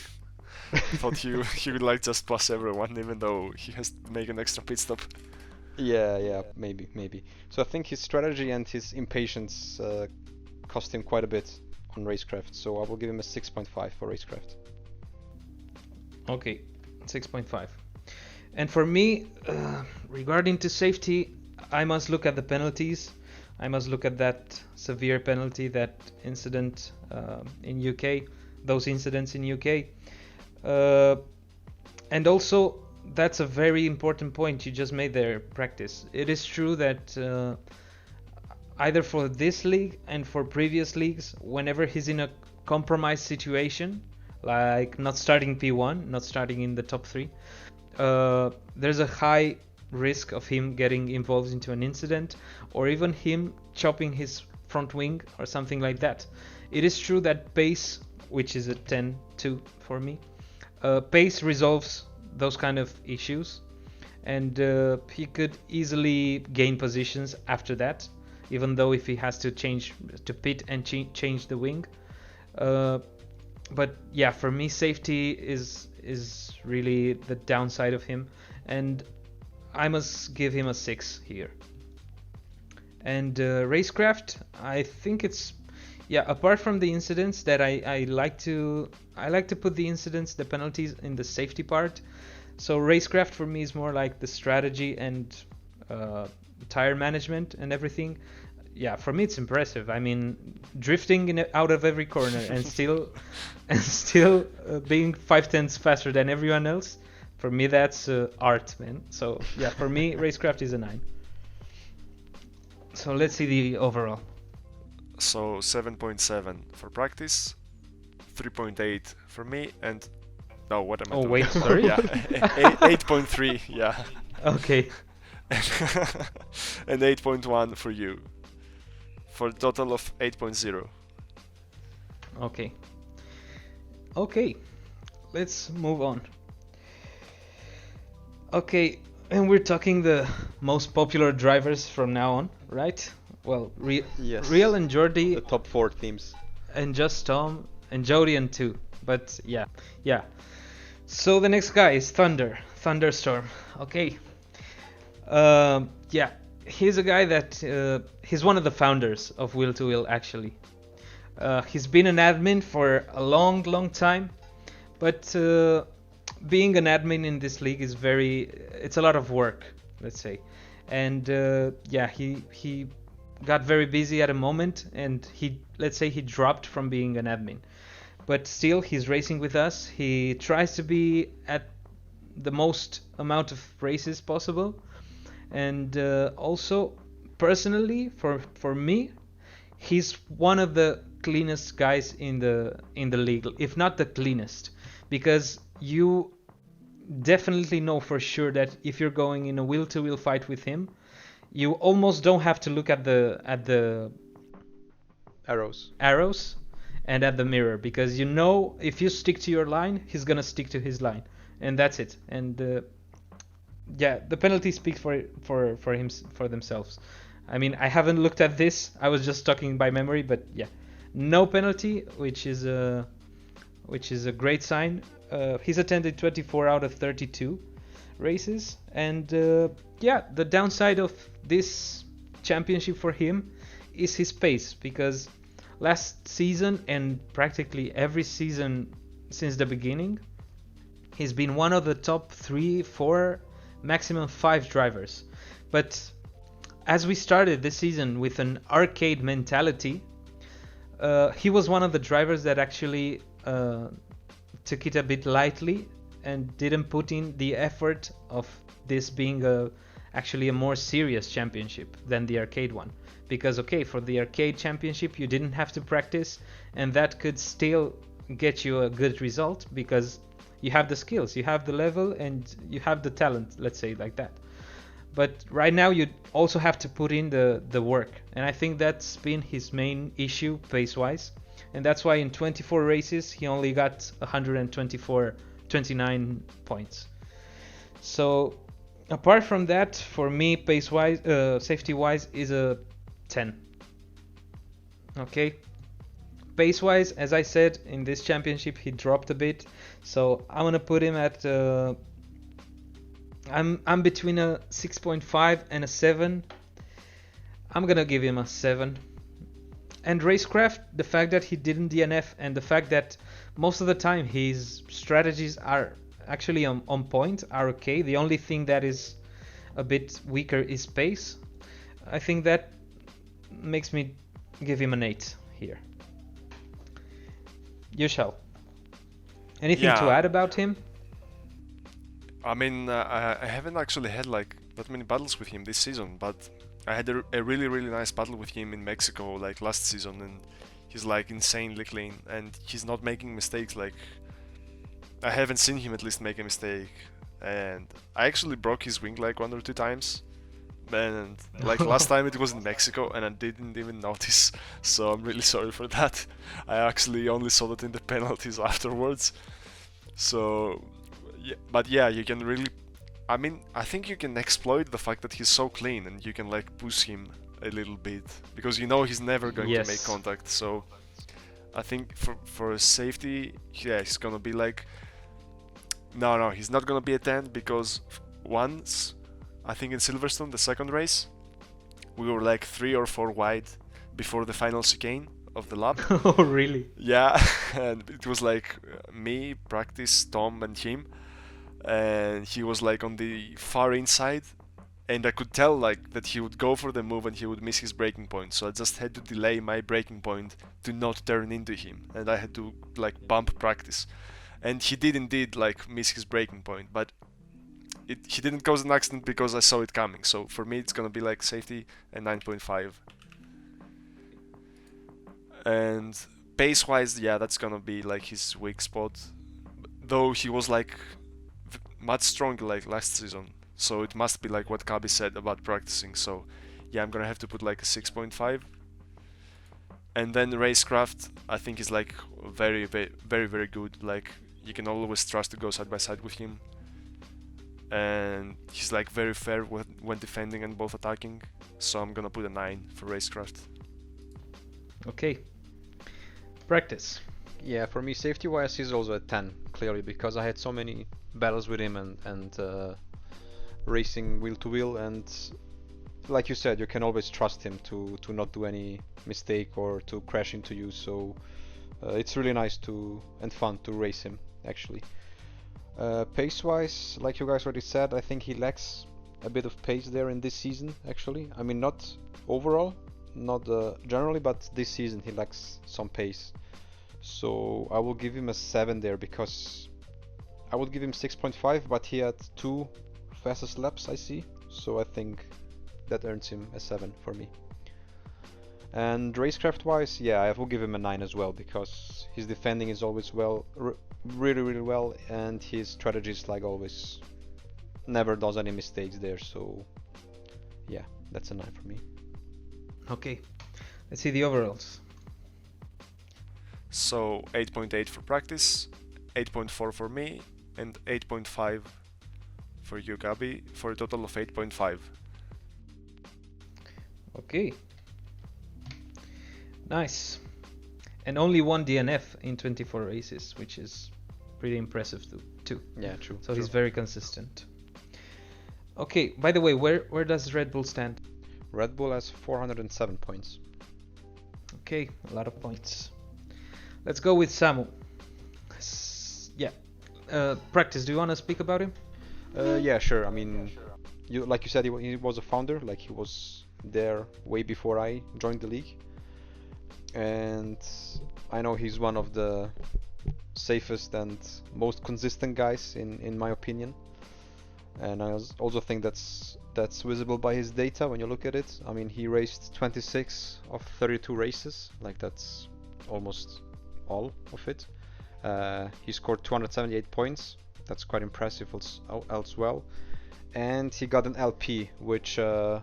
Thought he would like just pass everyone, even though he has to make an extra pit stop. Yeah, maybe. So I think his strategy and his impatience cost him quite a bit on racecraft. So I will give him a 6.5 for racecraft. Okay, 6.5. And for me, regarding to safety, I must look at the penalties. I must look at that severe penalty, that incident in UK, those incidents in UK. And also, that's a very important point you just made there, practice. It is true that either for this league and for previous leagues, whenever he's in a compromised situation, like not starting P1, not starting in the top 3, there's a high risk of him getting involved into an incident, or even him chopping his front wing or something like that. It is true that pace, which is a 10-2 for me, pace resolves those kind of issues, and he could easily gain positions after that, even though if he has to change to pit and change the wing. But yeah, for me, safety is really the downside of him, and I must give him a 6 here. And racecraft, I think yeah, apart from the incidents that I like to put the penalties in the safety part. So racecraft for me is more like the strategy and tire management and everything. Yeah, for me it's impressive. I mean, drifting out of every corner and still being 5/10 faster than everyone else. For me, that's art, man. So yeah, for me, racecraft is a 9. So let's see the overall. So 7.7 for practice, 3.8 for me, and no, what am I doing? Oh wait, sorry. Yeah, 8.3. Yeah. Okay. And 8.1 for you, for a total of 8.0. Okay. Okay. Let's move on. Okay, and we're talking the most popular drivers from now on, right? Well, Yes. Rial and Jordi The top 4 teams. and JustTom and Jodien too. But yeah. So the next guy is Thunderstorm. Okay. Yeah, he's a guy that he's one of the founders of Will to Will actually. He's been an admin for a long time, but being an admin in this league is it's a lot of work, let's say. And yeah, he got very busy at a moment, and let's say he dropped from being an admin. But still, he's racing with us. He tries to be at the most amount of races possible. And also, personally, for me, he's one of the cleanest guys in the league, if not the cleanest, because you definitely know for sure that if you're going in a wheel-to-wheel fight with him, you almost don't have to look at the arrows and at the mirror, because you know if you stick to your line, he's gonna stick to his line, and that's it. And yeah, the penalties speak for themselves. I mean, I haven't looked at this. I was just talking by memory, but yeah, no penalty, which is a great sign. He's attended 24 out of 32 races, and yeah, the downside of this championship for him is his pace, because last season and practically every season since the beginning, he's been one of the top 3, 4, maximum 5 drivers. But as we started this season with an arcade mentality, he was one of the drivers that actually took it a bit lightly and didn't put in the effort of this being actually a more serious championship than the arcade one. Because okay, for the arcade championship you didn't have to practice, and that could still get you a good result because you have the skills, you have the level, and you have the talent, let's say like that. But right now you also have to put in the work, and I think that's been his main issue pace-wise, and that's why in 24 races he only got 29 points. So apart from that, for me, pace-wise, safety-wise is a 10. Okay. Pace-wise, as I said, in this championship he dropped a bit, so I'm gonna put him at I'm between a 6.5 and a 7. I'm gonna give him a 7. And racecraft, the fact that he didn't DNF and the fact that most of the time his strategies are actually on point, are okay. The only thing that is a bit weaker is pace. I think that makes me give him an 8 here. YouShall. Anything to add about him? I mean, I haven't actually had like that many battles with him this season, but I had a really nice battle with him in Mexico like last season, and he's like insanely clean, and he's not making mistakes. Like, I haven't seen him at least make a mistake, and I actually broke his wing like 1 or 2 times, and like last time it was in Mexico and I didn't even notice, so I'm really sorry for that. I actually only saw that in the penalties afterwards. So yeah, but yeah, you can really, I mean, I think you can exploit the fact that he's so clean, and you can like push him a little bit, because you know he's never going to make contact. So I think for safety, yeah, he's gonna be like, no, he's not gonna be a 10, because once, I think in Silverstone, the second race, we were like 3 or 4 wide before the final chicane of the lap. Oh, really? Yeah, and it was like me, Practice, Tom, and him, and he was like on the far inside, and I could tell like that he would go for the move and he would miss his breaking point. So I just had to delay my breaking point to not turn into him, and I had to like bump Practice, and he did indeed like miss his breaking point, but he didn't cause an accident because I saw it coming. So for me, it's gonna be like safety and 9.5. And pace-wise, yeah, that's gonna be like his weak spot. Though he was like much stronger like last season, so it must be like what Kabi said about practicing. So yeah, I'm gonna have to put like a 6.5. And then racecraft, I think is like very, very, very, very good. Like you can always trust to go side by side with him, and he's like very fair when defending and both attacking. So I'm gonna put a 9 for racecraft. Okay. Practice. Yeah, for me, safety-wise, he's also a 10, clearly, because I had so many battles with him and racing wheel to wheel, and like you said, you can always trust him to not do any mistake or to crash into you. So it's really nice and fun to race him, actually. Pace-wise, like you guys already said, I think he lacks a bit of pace there in this season, actually. I mean, not overall, not generally, but this season he lacks some pace. So I will give him a 7 there, because I would give him 6.5, but he had 2 fastest laps, I see. So I think that earns him a 7 for me. And racecraft wise, yeah, I will give him a 9 as well, because his defending is always really, really well, and his strategy is like always never does any mistakes there. So yeah, that's a 9 for me. Okay. Let's see the overalls. So 8.8 for practice, 8.4 for me, and 8.5 for you, Gabi, for a total of 8.5. Okay. Nice. And only 1 DNF in 24 races, which is pretty impressive too. Yeah, true. So he's very consistent. Okay, by the way, where does Red Bull stand? Red Bull has 407 points. Okay, a lot of points. Let's go with Samu. Yeah. Practice, do you want to speak about him? Yeah, sure. I mean, like you said, he was a founder. Like he was there way before I joined the league, and I know he's one of the safest and most consistent guys in my opinion. And I also think that's visible by his data when you look at it. I mean, he raced 26 of 32 races. Like that's almost all of it. He scored 278 points. That's quite impressive as well. And he got an LP, which I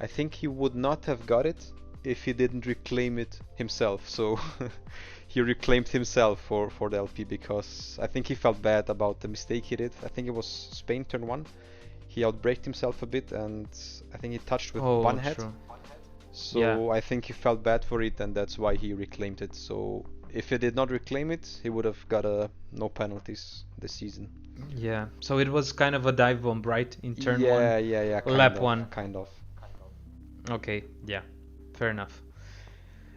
think he would not have got it if he didn't reclaim it himself. So he reclaimed himself for the LP, because I think he felt bad about the mistake he did. I think it was Spain turn 1. He outbraked himself a bit, and I think he touched with Bunhead. True. So Yeah. I think he felt bad for it, and that's why he reclaimed it. So if he did not reclaim it, he would have got no penalties this season. Yeah. So it was kind of a dive bomb, right? In turn 1. Yeah. Lap 1. Kind of. Okay, yeah. Fair enough.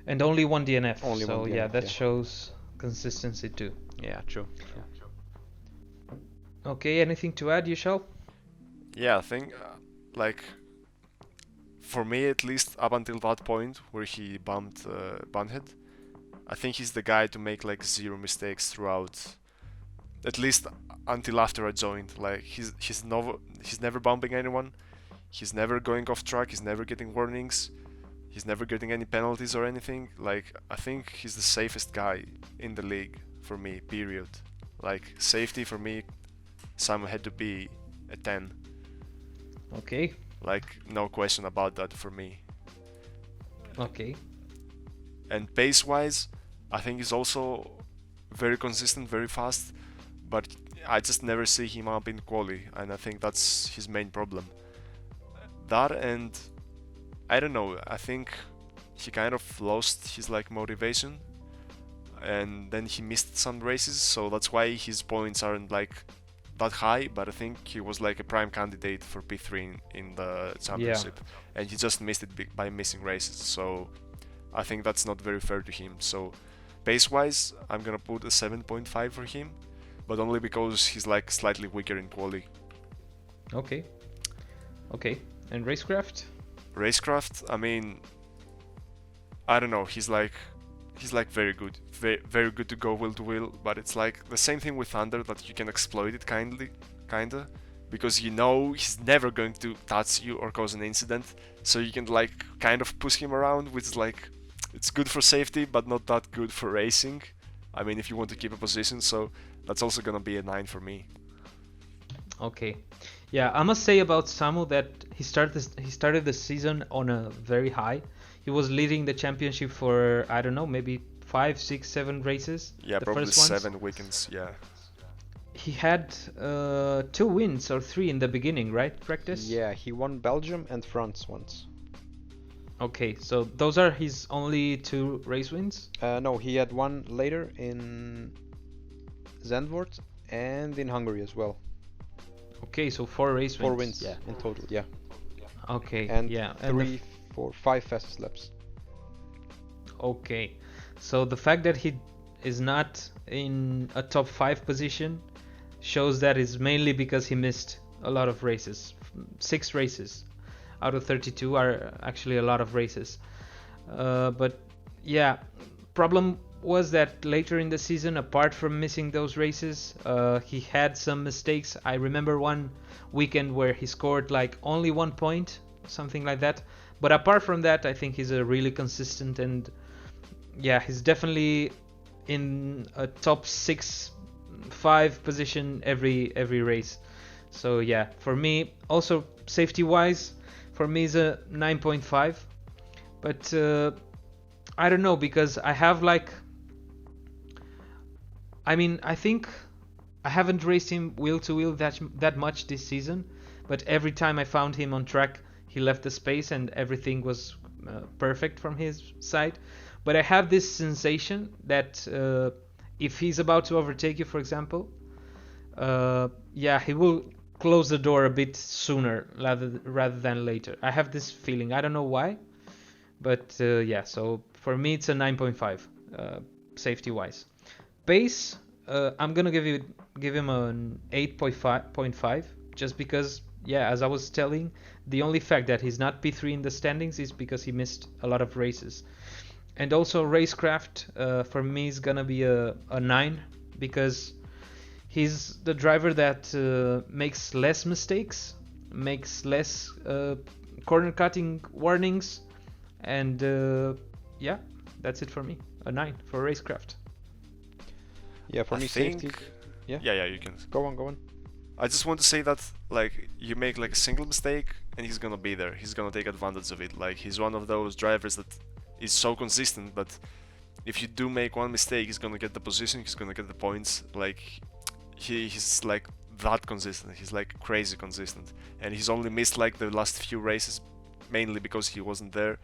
And only 1 DNF. Only so 1 yeah, DNF, that yeah. shows consistency too. Yeah, true. Okay, anything to add, Yushal? Yeah, I think like for me at least up until that point where he bumped Bunhead, I think he's the guy to make like 0 mistakes throughout, at least until after I joined. Like he's never bumping anyone, he's never going off track, he's never getting warnings, he's never getting any penalties or anything. Like I think he's the safest guy in the league for me, period. Like safety for me, Sam had to be a 10. Okay. Like no question about that for me. Okay. And pace wise, I think he's also very consistent, very fast, but I just never see him up in quali, and I think that's his main problem. That, and I don't know, I think he kind of lost his like motivation, and then he missed some races, so that's why his points aren't like that high, but I think he was like a prime candidate for P3 in the championship, and he just missed it by missing races. So I think that's not very fair to him. So pace-wise, I'm gonna put a 7.5 for him, but only because he's like slightly weaker in quali. Okay. And racecraft? Racecraft, I mean, I don't know. He's like very good, very good to go wheel to wheel. But it's like the same thing with Thunder, that you can exploit it kinda, because you know he's never going to touch you or cause an incident. So you can like kind of push him around, which is like, it's good for safety, but not that good for racing. I mean, if you want to keep a position, so that's also gonna be a 9 for me. Okay. Yeah, I must say about Samu that he started the season on a very high. He was leading the championship for, I don't know, maybe 5, 6, 7 races. Yeah, the probably first ones. 7 weekends. Yeah. He had 2 wins or 3 in the beginning, right? Practice? Yeah, he won Belgium and France once. Okay, so those are his only 2 race wins? No, he had one later in Zandvoort and in Hungary as well. Okay, so 4 race wins. 4 wins, yeah, in total, yeah. Okay, And yeah. 3, 4, 5 fastest laps. Okay, so the fact that he is not in a top 5 position shows that is mainly because he missed a lot of races. 6 races out of 32 are actually a lot of races. But yeah, problem was that later in the season, apart from missing those races, he had some mistakes. I remember one weekend where he scored like only 1 point, something like that. But apart from that, I think he's a really consistent, and yeah, he's definitely in a top 6, 5 position every race. So yeah, for me, also safety wise, for me is a 9.5. But I don't know, because I have like, I mean, I think I haven't raced him wheel to wheel that much this season, but every time I found him on track, he left the space and everything was perfect from his side. But I have this sensation that if he's about to overtake you, for example, yeah, he will close the door a bit sooner rather than later. I have this feeling. I don't know why, but yeah. So for me, it's a 9.5 safety wise. Pace, I'm gonna give him an 8.5, just because, yeah, as I was telling, the only fact that he's not P3 in the standings is because he missed a lot of races. And also racecraft, for me, is gonna be a 9, because he's the driver that makes less mistakes, makes less corner cutting warnings, and yeah, that's it for me. A 9 for racecraft. Yeah, for I me, think... safety. Yeah. Yeah, you can. Go on. I just want to say that, like, you make like a single mistake and he's gonna be there. He's gonna take advantage of it. Like, he's one of those drivers that is so consistent, but if you do make one mistake, he's gonna get the position, he's gonna get the points. Like, he's like that consistent. He's like crazy consistent. And he's only missed like the last few races, mainly because he wasn't there,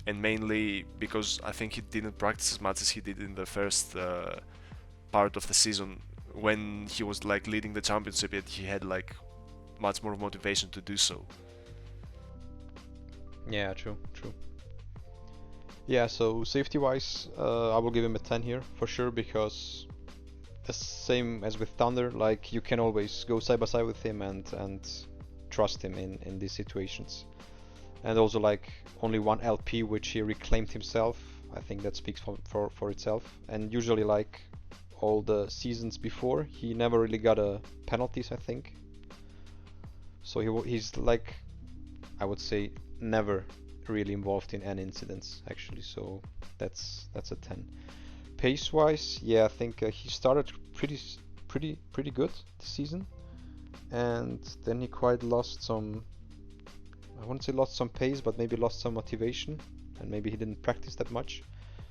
and mainly because I think he didn't practice as much as he did in the first part of the season, when he was like leading the championship, yet he had like much more motivation to do so. Yeah, true. Yeah, so safety wise, I will give him a 10 here for sure, because the same as with Thunder, like, you can always go side by side with him and trust him in these situations. And also, like, only one LP which he reclaimed himself, I think that speaks for itself. And usually, like all the seasons before, he never really got penalties, I think. So he's like, I would say, never really involved in any incidents actually. So that's a 10. Pace wise, yeah, I think he started pretty good this season, and then he quite lost some, I wouldn't say lost some pace, but maybe lost some motivation, and maybe he didn't practice that much.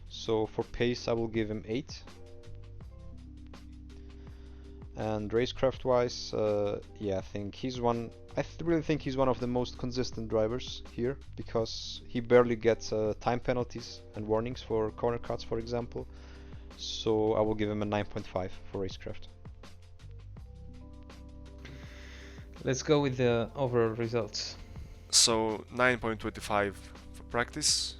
So for pace, I will give him 8. And racecraft wise, yeah, I think he's one. I really think he's one of the most consistent drivers here, because he barely gets time penalties and warnings for corner cuts, for example. So I will give him a 9.5 for racecraft. Let's go with the overall results. So 9.25 for practice,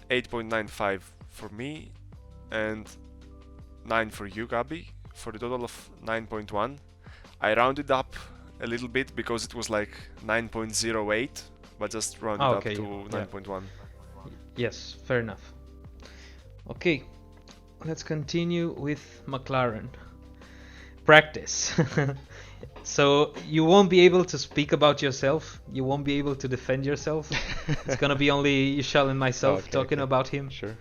8.95 for me and 9 for you, Gabi, for the total of 9.1. I rounded up a little bit because it was like 9.08, but just rounded up to 9.1. Yes, fair enough. Okay, let's continue with McLaren. Practice. So you won't be able to speak about yourself. You won't be able to defend yourself. It's gonna be only Yushal and myself talking about him. Sure.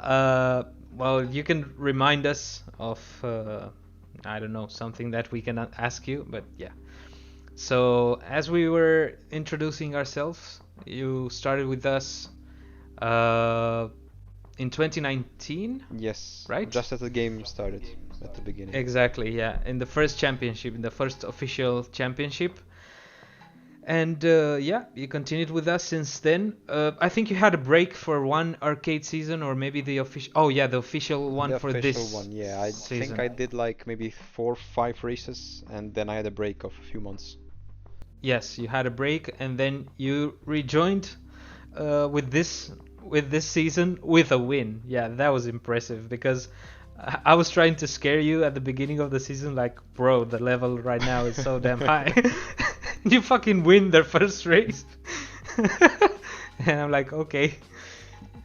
Well, you can remind us of, I don't know, something that we can ask you, but yeah. So as we were introducing ourselves, you started with us in 2019? Yes. Right? Just as the game started at the beginning. Exactly, yeah. In the first championship, in the first official championship. And yeah, you continued with us since then. I think you had a break for one arcade season, or maybe the official. Oh yeah, the official one The for official this one, yeah. I season. think I did like maybe 4 or 5 races, and then I had a break of a few months. Yes, you had a break, and then you rejoined with this season with a win. Yeah, that was impressive because I was trying to scare you at the beginning of the season, like, bro, the level right now is so damn high. You fucking win their first race. And I'm like, okay.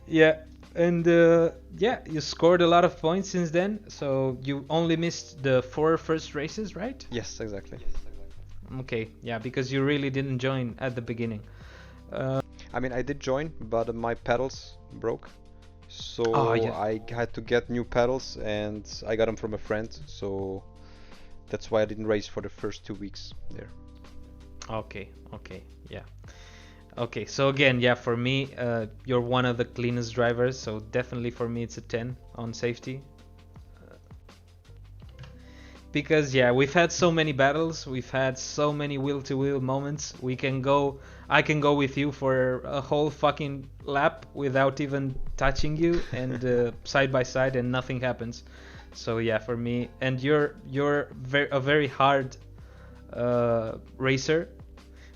Yeah. And yeah, you scored a lot of points since then. So you only missed the 4 first races, right? Yes, exactly. Okay, yeah, because you really didn't join at the beginning. I mean, I did join, but my pedals broke. So yeah. I had to get new pedals, and I got them from a friend. So that's why I didn't race for the first 2 weeks there. Okay, yeah. Okay, so again, yeah, for me, you're one of the cleanest drivers, so definitely for me it's a 10 on safety. Because yeah, we've had so many battles, we've had so many wheel-to-wheel moments. I can go with you for a whole fucking lap without even touching you, and side by side, and nothing happens. So yeah, for me, and you're a very hard racer,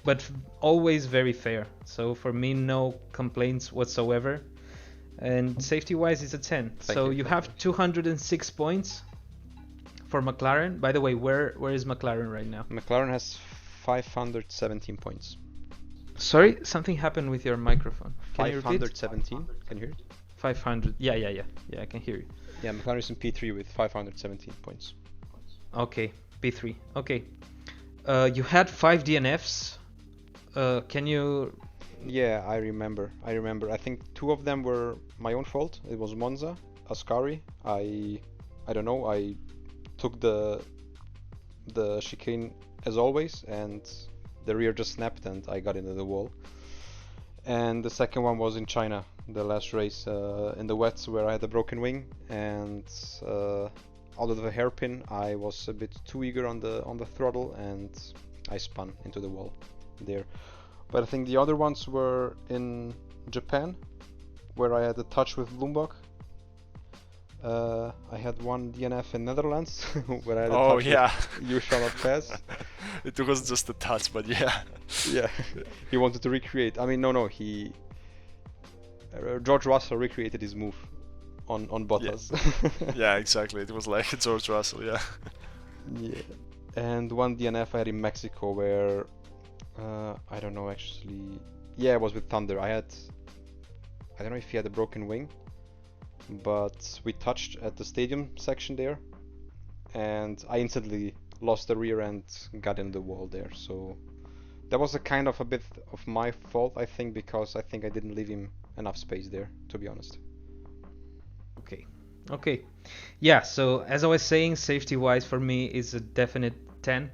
but always very fair. So for me, no complaints whatsoever. And safety-wise, it's a 10. So you have 206 points for McLaren. By the way, where is McLaren right now? McLaren has 517 points. Sorry, something happened with your microphone. Can you repeat? 517. Can you hear it? 500. Yeah, I can hear you. Yeah, McLaren is in P3 with 517 points. Okay, P3. Okay. You had 5 DNFs. Can you... Yeah, I remember. I think 2 of them were my own fault. It was Monza, Ascari. I don't know. I took the chicane as always, and the rear just snapped and I got into the wall. And the second one was in China, the last race in the wets, where I had a broken wing, and out of a hairpin I was a bit too eager on the throttle and I spun into the wall there. But I think the other ones were in Japan, where I had a touch with Bloombock. I had one DNF in Netherlands where I had a touch with YouShallNotPass. It was just a touch, but yeah. Yeah, he wanted to recreate. I mean, no, George Russell recreated his move on Bottas. Yeah, exactly. It was like George Russell, yeah. Yeah, and one DNF I had in Mexico where I don't know actually. Yeah, it was with Thunder. I don't know if he had a broken wing, but we touched at the stadium section there, and I instantly lost the rear end, got in the wall there. So that was a bit of my fault, I think, because I think I didn't leave him enough space there, to be honest. Okay. Yeah, so as I was saying, safety wise for me is a definite 10.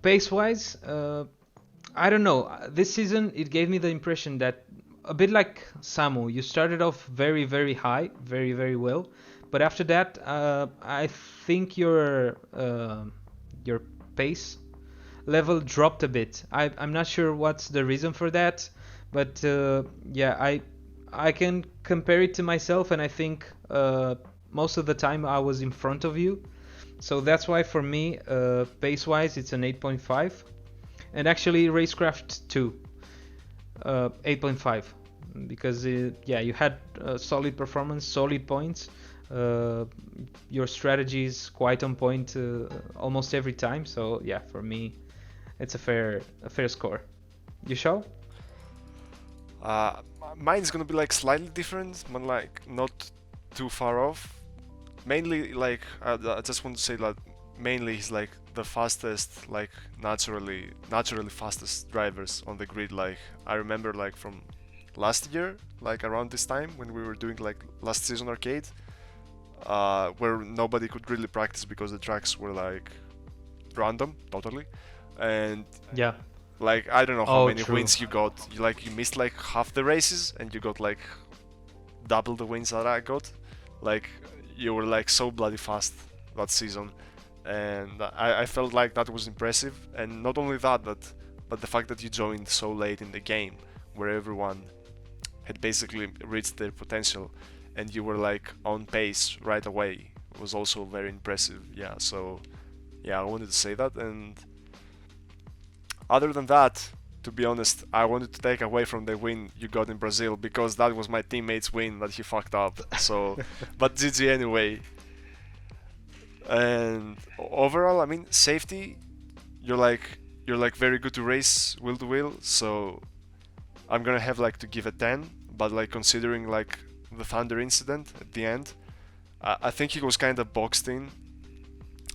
Pace wise, I don't know. This season it gave me the impression that, a bit like Samu, you started off very, very high, very, very well, but after that, I think your pace level dropped a bit. I'm not sure what's the reason for that, but yeah, I can compare it to myself, and I think most of the time I was in front of you, so that's why for me, pace-wise, it's an 8.5, and actually racecraft 2. 8.5. because yeah, you had solid performance, solid points. Your strategy is quite on point almost every time. So yeah, for me, it's a fair score. You shall? Mine's gonna be like slightly different, but like not too far off. Mainly, like I just want to say that mainly he's like the fastest, like naturally fastest drivers on the grid. Like I remember, like from last year, like around this time when we were doing like last season arcade, where nobody could really practice because the tracks were like random totally, and Yeah. like I don't know how many true. wins you got. You missed like half the races and you got like double the wins that I got. Like you were like so bloody fast that season, and I felt like that was impressive. And not only that, but the fact that you joined so late in the game, where everyone had basically reached their potential, and you were like on pace right away, was also very impressive. Yeah, so yeah, I wanted to say that. And other than that, to be honest, I wanted to take away from the win you got in Brazil, because that was my teammate's win that he fucked up. So, but GG anyway. And overall, I mean, safety, you're like very good to race wheel to wheel. So I'm gonna have like to give a 10. But like considering like the Thunder incident at the end, I think he was kind of boxed in,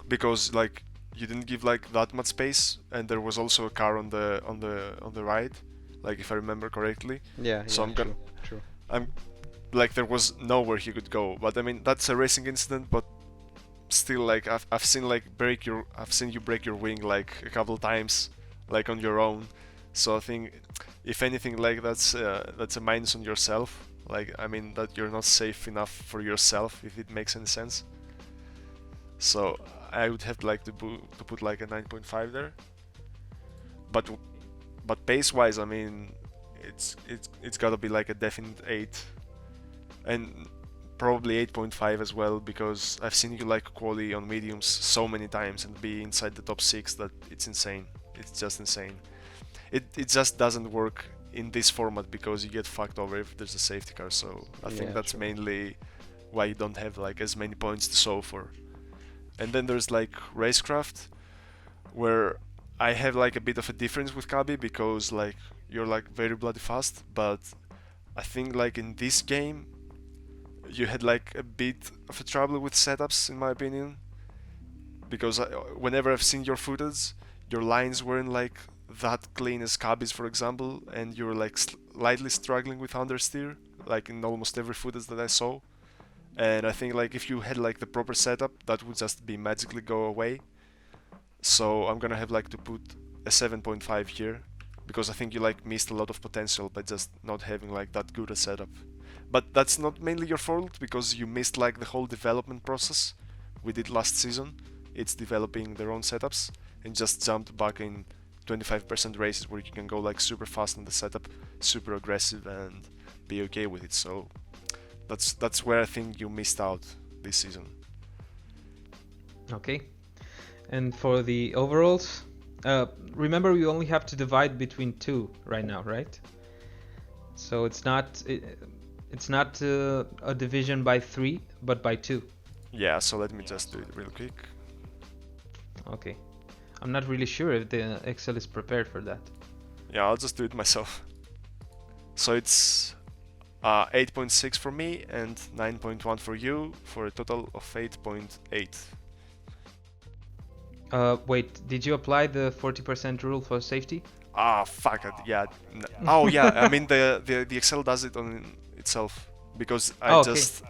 because like you didn't give like that much space, and there was also a car on the ride, like if I remember correctly. Yeah, So yeah, I'm gonna, true. I'm like there was nowhere he could go. But I mean that's a racing incident, but still like I've seen you break your wing like a couple times, like on your own. So I think if anything, like that's a minus on yourself. Like I mean that you're not safe enough for yourself, if it makes any sense. So I would have like to put like a 9.5 there. But pace wise, I mean it's gotta be like a definite 8, and probably 8.5 as well, because I've seen you like quali on mediums so many times and be inside the top 6 that it's insane. It's just insane. It just doesn't work in this format because you get fucked over if there's a safety car. So I think that's true. mainly why you don't have like as many points to show for. And then there's like racecraft, where I have like a bit of a difference with Cabi, because like you're like very bloody fast, but I think like in this game you had like a bit of a trouble with setups, in my opinion, because whenever I've seen your footage, your lines weren't like that clean as Cabi's, for example, and you were like slightly struggling with understeer, like in almost every footage that I saw. And I think like if you had like the proper setup, that would just be magically go away. So I'm gonna have like to put a 7.5 here, because I think you like missed a lot of potential by just not having like that good a setup. But that's not mainly your fault, because you missed like the whole development process we did last season. It's developing their own setups, and just jumped back in 25% races where you can go like super fast on the setup, super aggressive, and be okay with it. So that's where I think you missed out this season. Okay. And for the overalls, remember we only have to divide between 2 right now, right? So it's not a division by 3, but by 2. Yeah, so let me just do it real quick. Okay. I'm not really sure if the Excel is prepared for that. Yeah, I'll just do it myself. So it's 8.6 for me and 9.1 for you, for a total of 8.8. Wait, did you apply the 40% rule for safety? Fuck it, yeah. Oh yeah, I mean the Excel does it on itself, because I just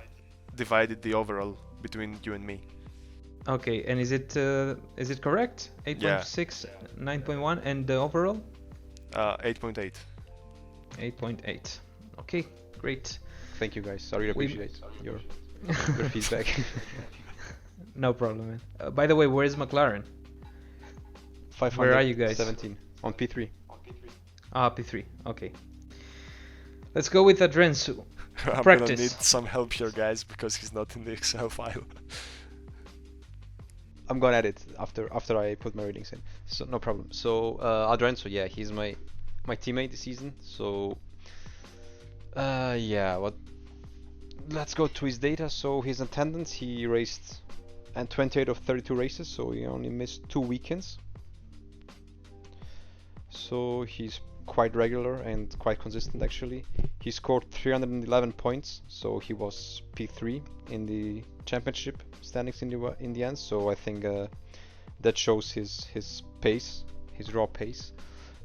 divided the overall between you and me. Okay, and is it correct? 8.6, 9.1, and the overall? 8.8. 8.8. Okay, great. Thank you guys. I really appreciate your feedback. No problem, man. By the way, where is McLaren? 500, where are you guys? 17 on P3. P3. Okay. Let's go with Adrensu. I'm Practice. gonna need some help here, guys, because he's not in the Excel file. I'm gonna add it after I put my ratings in, so no problem. So Adrensu, yeah, he's my teammate this season. So Yeah, what? Let's go to his data. So his attendance, he raced and 28 of 32 races, so he only missed 2 weekends. So he's quite regular and quite consistent actually. He scored 311 points, so he was P3 in the championship standings in the end. So I think that shows his pace, his raw pace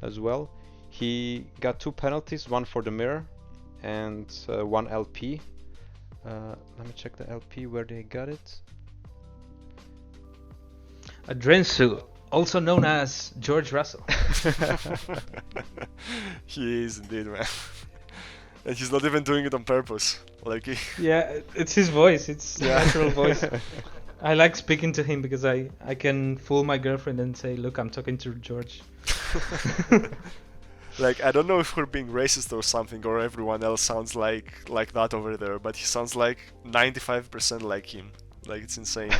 as well. He got 2 penalties, one for the mirror and 1 LP. Let me check the LP where they got it. Adrensu, also known as George Russell. He is indeed, man. And he's not even doing it on purpose. Like Yeah, it's his voice. It's natural voice. I like speaking to him because I can fool my girlfriend and say, look, I'm talking to George. Like, I don't know if we're being racist or something, or everyone else sounds like that over there, but he sounds like 95% like him. Like, it's insane.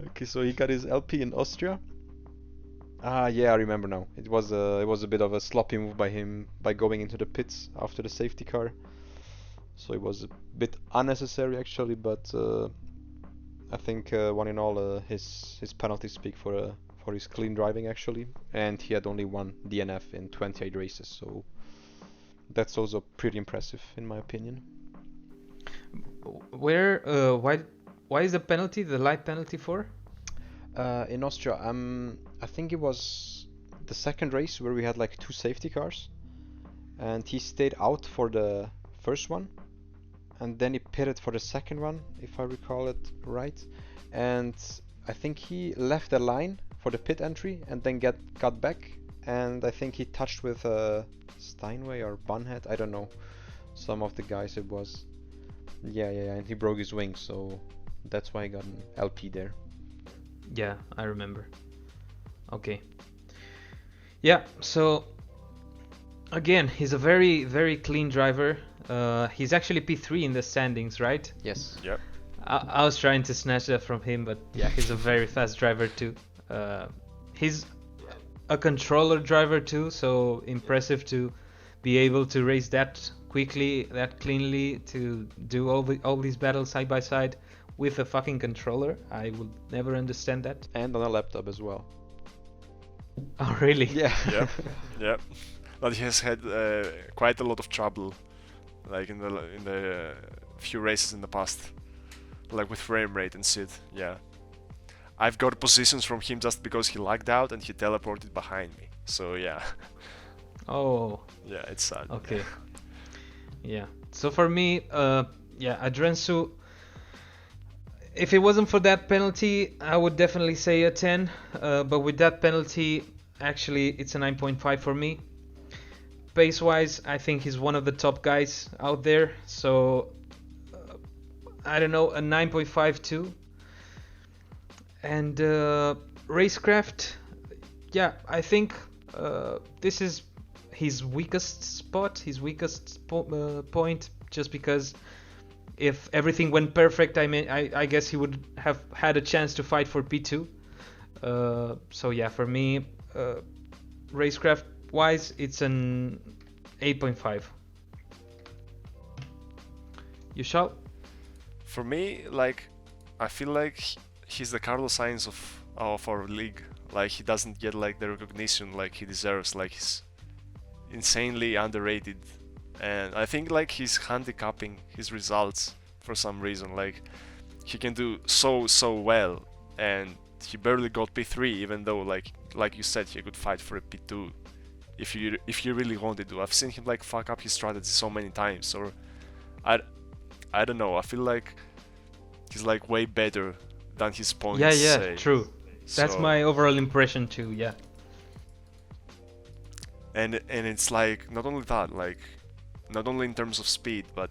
Okay, so he got his LP in Austria. Yeah, I remember now. It was a bit of a sloppy move by him by going into the pits after the safety car. So it was a bit unnecessary actually, but I think one in all, his penalties speak for his clean driving actually, and he had only 1 DNF in 28 races, so that's also pretty impressive in my opinion. Why is the penalty, the light penalty for? In Austria, I think it was the second race where we had like 2 safety cars, and he stayed out for the first one, and then he pitted for the second one, if I recall it right. And I think he left the line for the pit entry and then got back, and I think he touched with Steinway or Bunhead, I don't know, some of the guys it was. Yeah, and he broke his wing, so that's why I got an LP there. Yeah, I remember. Okay. Yeah, so again, he's a very, very clean driver. He's actually P3 in the standings, right? Yes. Yep. I was trying to snatch that from him, but yeah, he's a very fast driver too. He's a controller driver too, so impressive to be able to race that quickly, that cleanly, to do all these battles side by side with a fucking controller. I would never understand that. And on a laptop as well. Oh really? Yeah. Yep. But he has had quite a lot of trouble, like in the few races in the past, like with frame rate and shit. Yeah. I've got positions from him just because he lagged out and he teleported behind me. So yeah. Oh. Yeah, it's sad. Okay. Yeah. So for me, Adrensu, if it wasn't for that penalty, I would definitely say a 10. But with that penalty, actually, it's a 9.5 for me. Pace-wise, I think he's one of the top guys out there. So, I don't know, a 9.5 too. And racecraft, yeah, I think this is his weakest spot, his weakest point, just because if everything went perfect, I guess he would have had a chance to fight for P2. So yeah, for me, racecraft wise, it's an 8.5. You shall? For me, like, I feel like he's the Carlos Sainz of our league. Like, he doesn't get like the recognition like he deserves. Like, he's insanely underrated, and I think like he's handicapping his results for some reason. Like, he can do so well, and he barely got P3, even though like you said, he could fight for a P2 if you really wanted to. I've seen him like fuck up his strategy so many times, or I don't know. I feel like he's like way better than his points say. True. That's my overall impression too. Yeah. And it's like not only that, like not only in terms of speed, but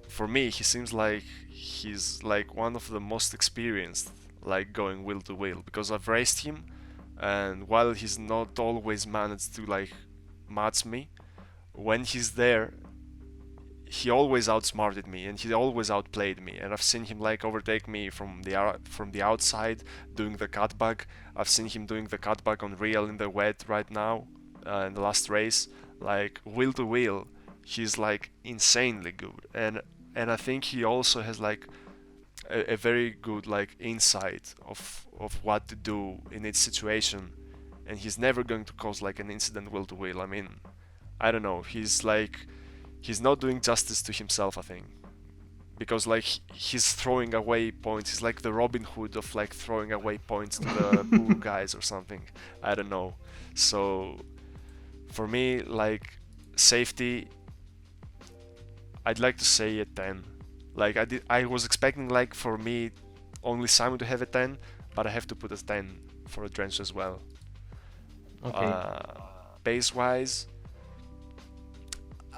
for me he seems like he's like one of the most experienced, like going wheel to wheel, because I've raced him, and while he's not always managed to like match me, when he's there he always outsmarted me and he always outplayed me. And I've seen him like overtake me from the outside doing the cutback. I've seen him doing the cutback on Rial in the wet right now, in the last race, like wheel to wheel, he's like insanely good, and I think he also has like a very good like insight of what to do in each situation, and he's never going to cause like an incident wheel to wheel. I mean, I don't know, he's not doing justice to himself, I think, because like he's throwing away points. He's like the Robin Hood of like throwing away points to the poor guys or something. I don't know. So for me, like safety, I'd like to say a 10. Like I was expecting like for me only Simon to have a 10, but I have to put a 10 for Adrensu as well. Okay. Pace wise,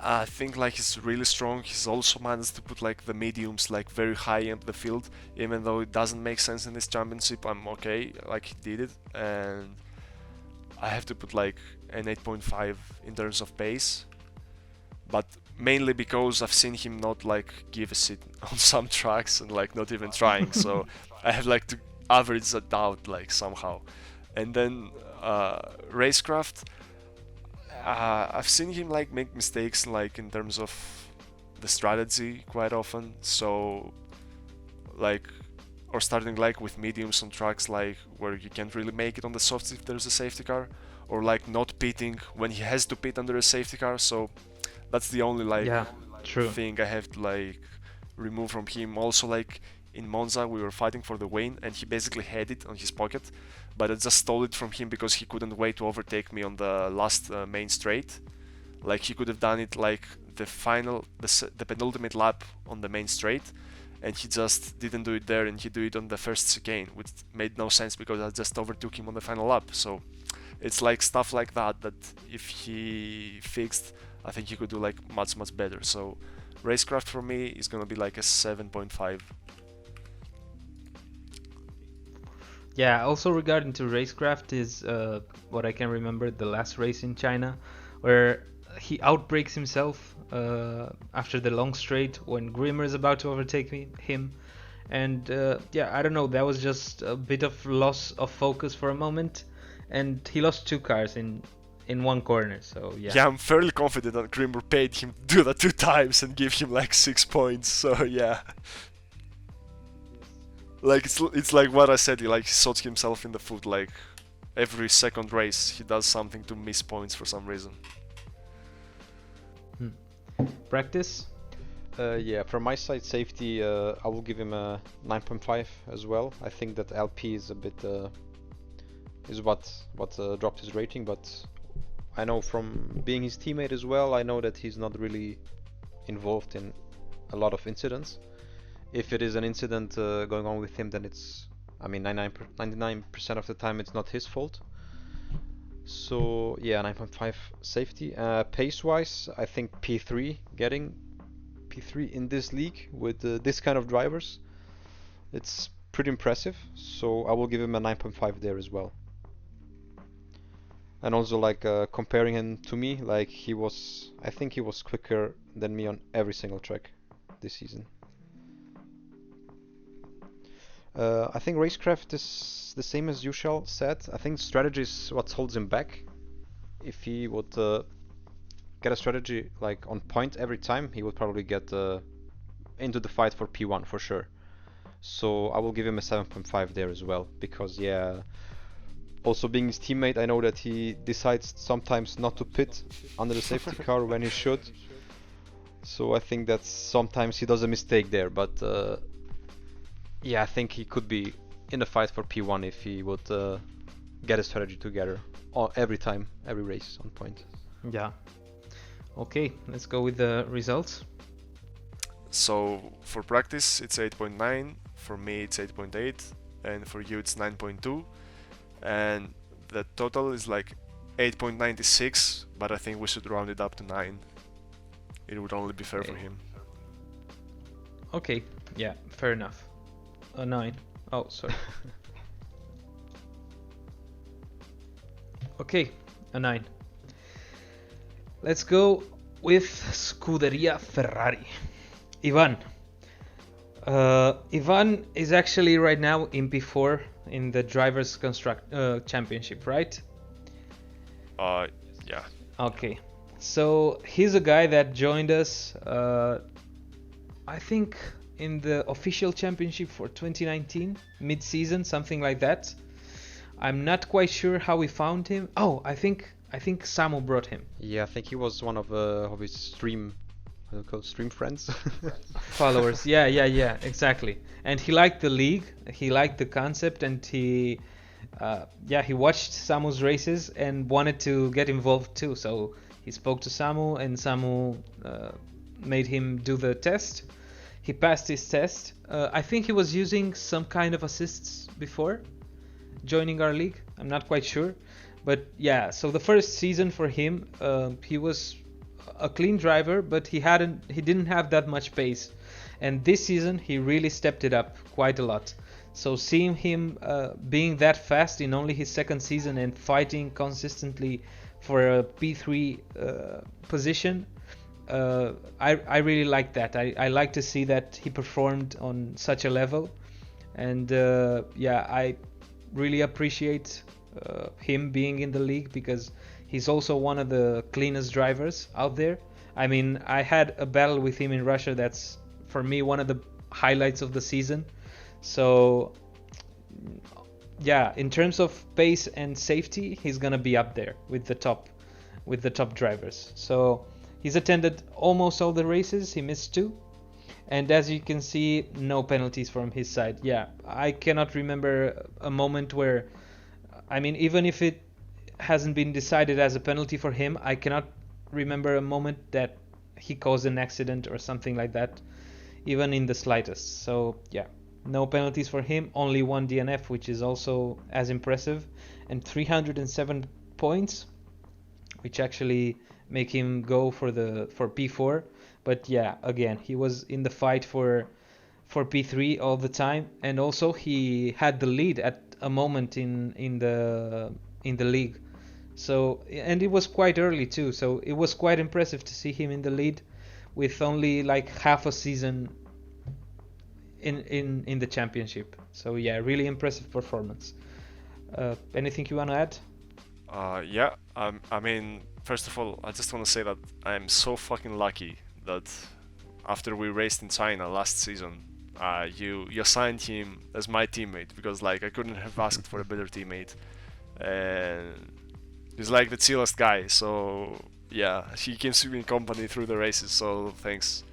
I think like he's really strong. He's also managed to put like the mediums like very high into the field, even though it doesn't make sense in this championship. I'm okay, like he did it, and I have to put like an 8.5 in terms of pace, but mainly because I've seen him not like give a shit on some tracks and like not even trying. So I have like to average that out like somehow. And then racecraft, I've seen him like make mistakes like in terms of the strategy quite often. So like, or starting like with mediums on tracks like where you can't really make it on the softs if there's a safety car, or like not pitting when he has to pit under a safety car. So that's the only like thing I have to like remove from him. Also like in Monza we were fighting for the win and he basically had it on his pocket, but I just stole it from him because he couldn't wait to overtake me on the last main straight. Like he could have done it like the penultimate lap on the main straight, and he just didn't do it there, and he did it on the first chicane, which made no sense because I just overtook him on the final lap. So it's like stuff like that if he fixed, I think he could do like much better. So racecraft for me is gonna be like a 7.5. Yeah, also regarding to racecraft is what I can remember the last race in China, where he outbreaks himself after the long straight when Grimur is about to overtake him. And yeah, I don't know, that was just a bit of loss of focus for a moment, and he lost 2 cars in one corner. So yeah, I'm fairly confident that Grimur paid him to do that 2 times and give him like 6 points. So yeah, like it's like what I said, he shot himself in the foot. Like every second race he does something to miss points for some reason. Practice? Yeah, from my side, safety, I will give him a 9.5 as well. I think that LP is a bit is what dropped his rating, but I know from being his teammate as well, I know that he's not really involved in a lot of incidents. If it is an incident going on with him, then it's, I mean, 99% of the time it's not his fault. So yeah, 9.5 safety. Pace-wise, I think P3, getting P3 in this league with this kind of drivers, it's pretty impressive. So I will give him a 9.5 there as well. And also like comparing him to me, like I think he was quicker than me on every single track this season. I think racecraft is the same as YouShall said. I think strategy is what holds him back. If he would get a strategy like on point every time, he would probably get into the fight for P1 for sure. So I will give him a 7.5 there as well, because yeah, also being his teammate, I know that he decides sometimes not to pit under the safety car when he should. So I think that sometimes he does a mistake there, but yeah, I think he could be in the fight for P1 if he would get a strategy together every time, every race on point. Yeah. Okay, let's go with the results. So for practice it's 8.9, for me it's 8.8, and for you it's 9.2, and the total is like 8.96, but I think we should round it up to 9. It would only be fair for him. Okay, yeah, fair enough. A 9. Oh, sorry. Okay, a 9. Let's go with Scuderia Ferrari. Ivan. Ivan is actually right now in P4 in the Drivers' Championship, right? Yeah. Okay, so he's a guy that joined us, I think, in the official championship for 2019, mid-season, something like that. I'm not quite sure how we found him. Oh, I think Samu brought him. Yeah, I think he was one of his stream, how do you call it, stream friends. Followers. Yeah, exactly. And he liked the league, he liked the concept, and he watched Samu's races and wanted to get involved too. So he spoke to Samu, and Samu made him do the test. He passed his test. I think he was using some kind of assists before joining our league. I'm not quite sure. But yeah, so the first season for him, he was a clean driver, but he didn't have that much pace. And this season he really stepped it up quite a lot. So seeing him being that fast in only his second season and fighting consistently for a P3 position, I really like that. I like to see that he performed on such a level, and I really appreciate him being in the league, because he's also one of the cleanest drivers out there. I mean, I had a battle with him in Russia that's, for me, one of the highlights of the season. So yeah, in terms of pace and safety, he's gonna be up there with the top drivers. So he's attended almost all the races. He missed 2, and as you can see, no penalties from his side. Yeah, I cannot remember a moment where, I mean, even if it hasn't been decided as a penalty for him, I cannot remember a moment that he caused an accident or something like that, even in the slightest. So yeah, no penalties for him, only 1 DNF, which is also as impressive, and 307 points, which actually make him go for P4. But yeah, again, he was in the fight for P3 all the time, and also he had the lead at a moment in the league. So, and it was quite early too, so it was quite impressive to see him in the lead with only like half a season in the championship. So yeah, really impressive performance. Anything you want to add? Yeah, I mean, first of all, I just want to say that I'm so fucking lucky that after we raced in China last season, you assigned him as my teammate, because like I couldn't have asked for a better teammate, and he's like the chillest guy. So yeah, he keeps me company through the races. So thanks.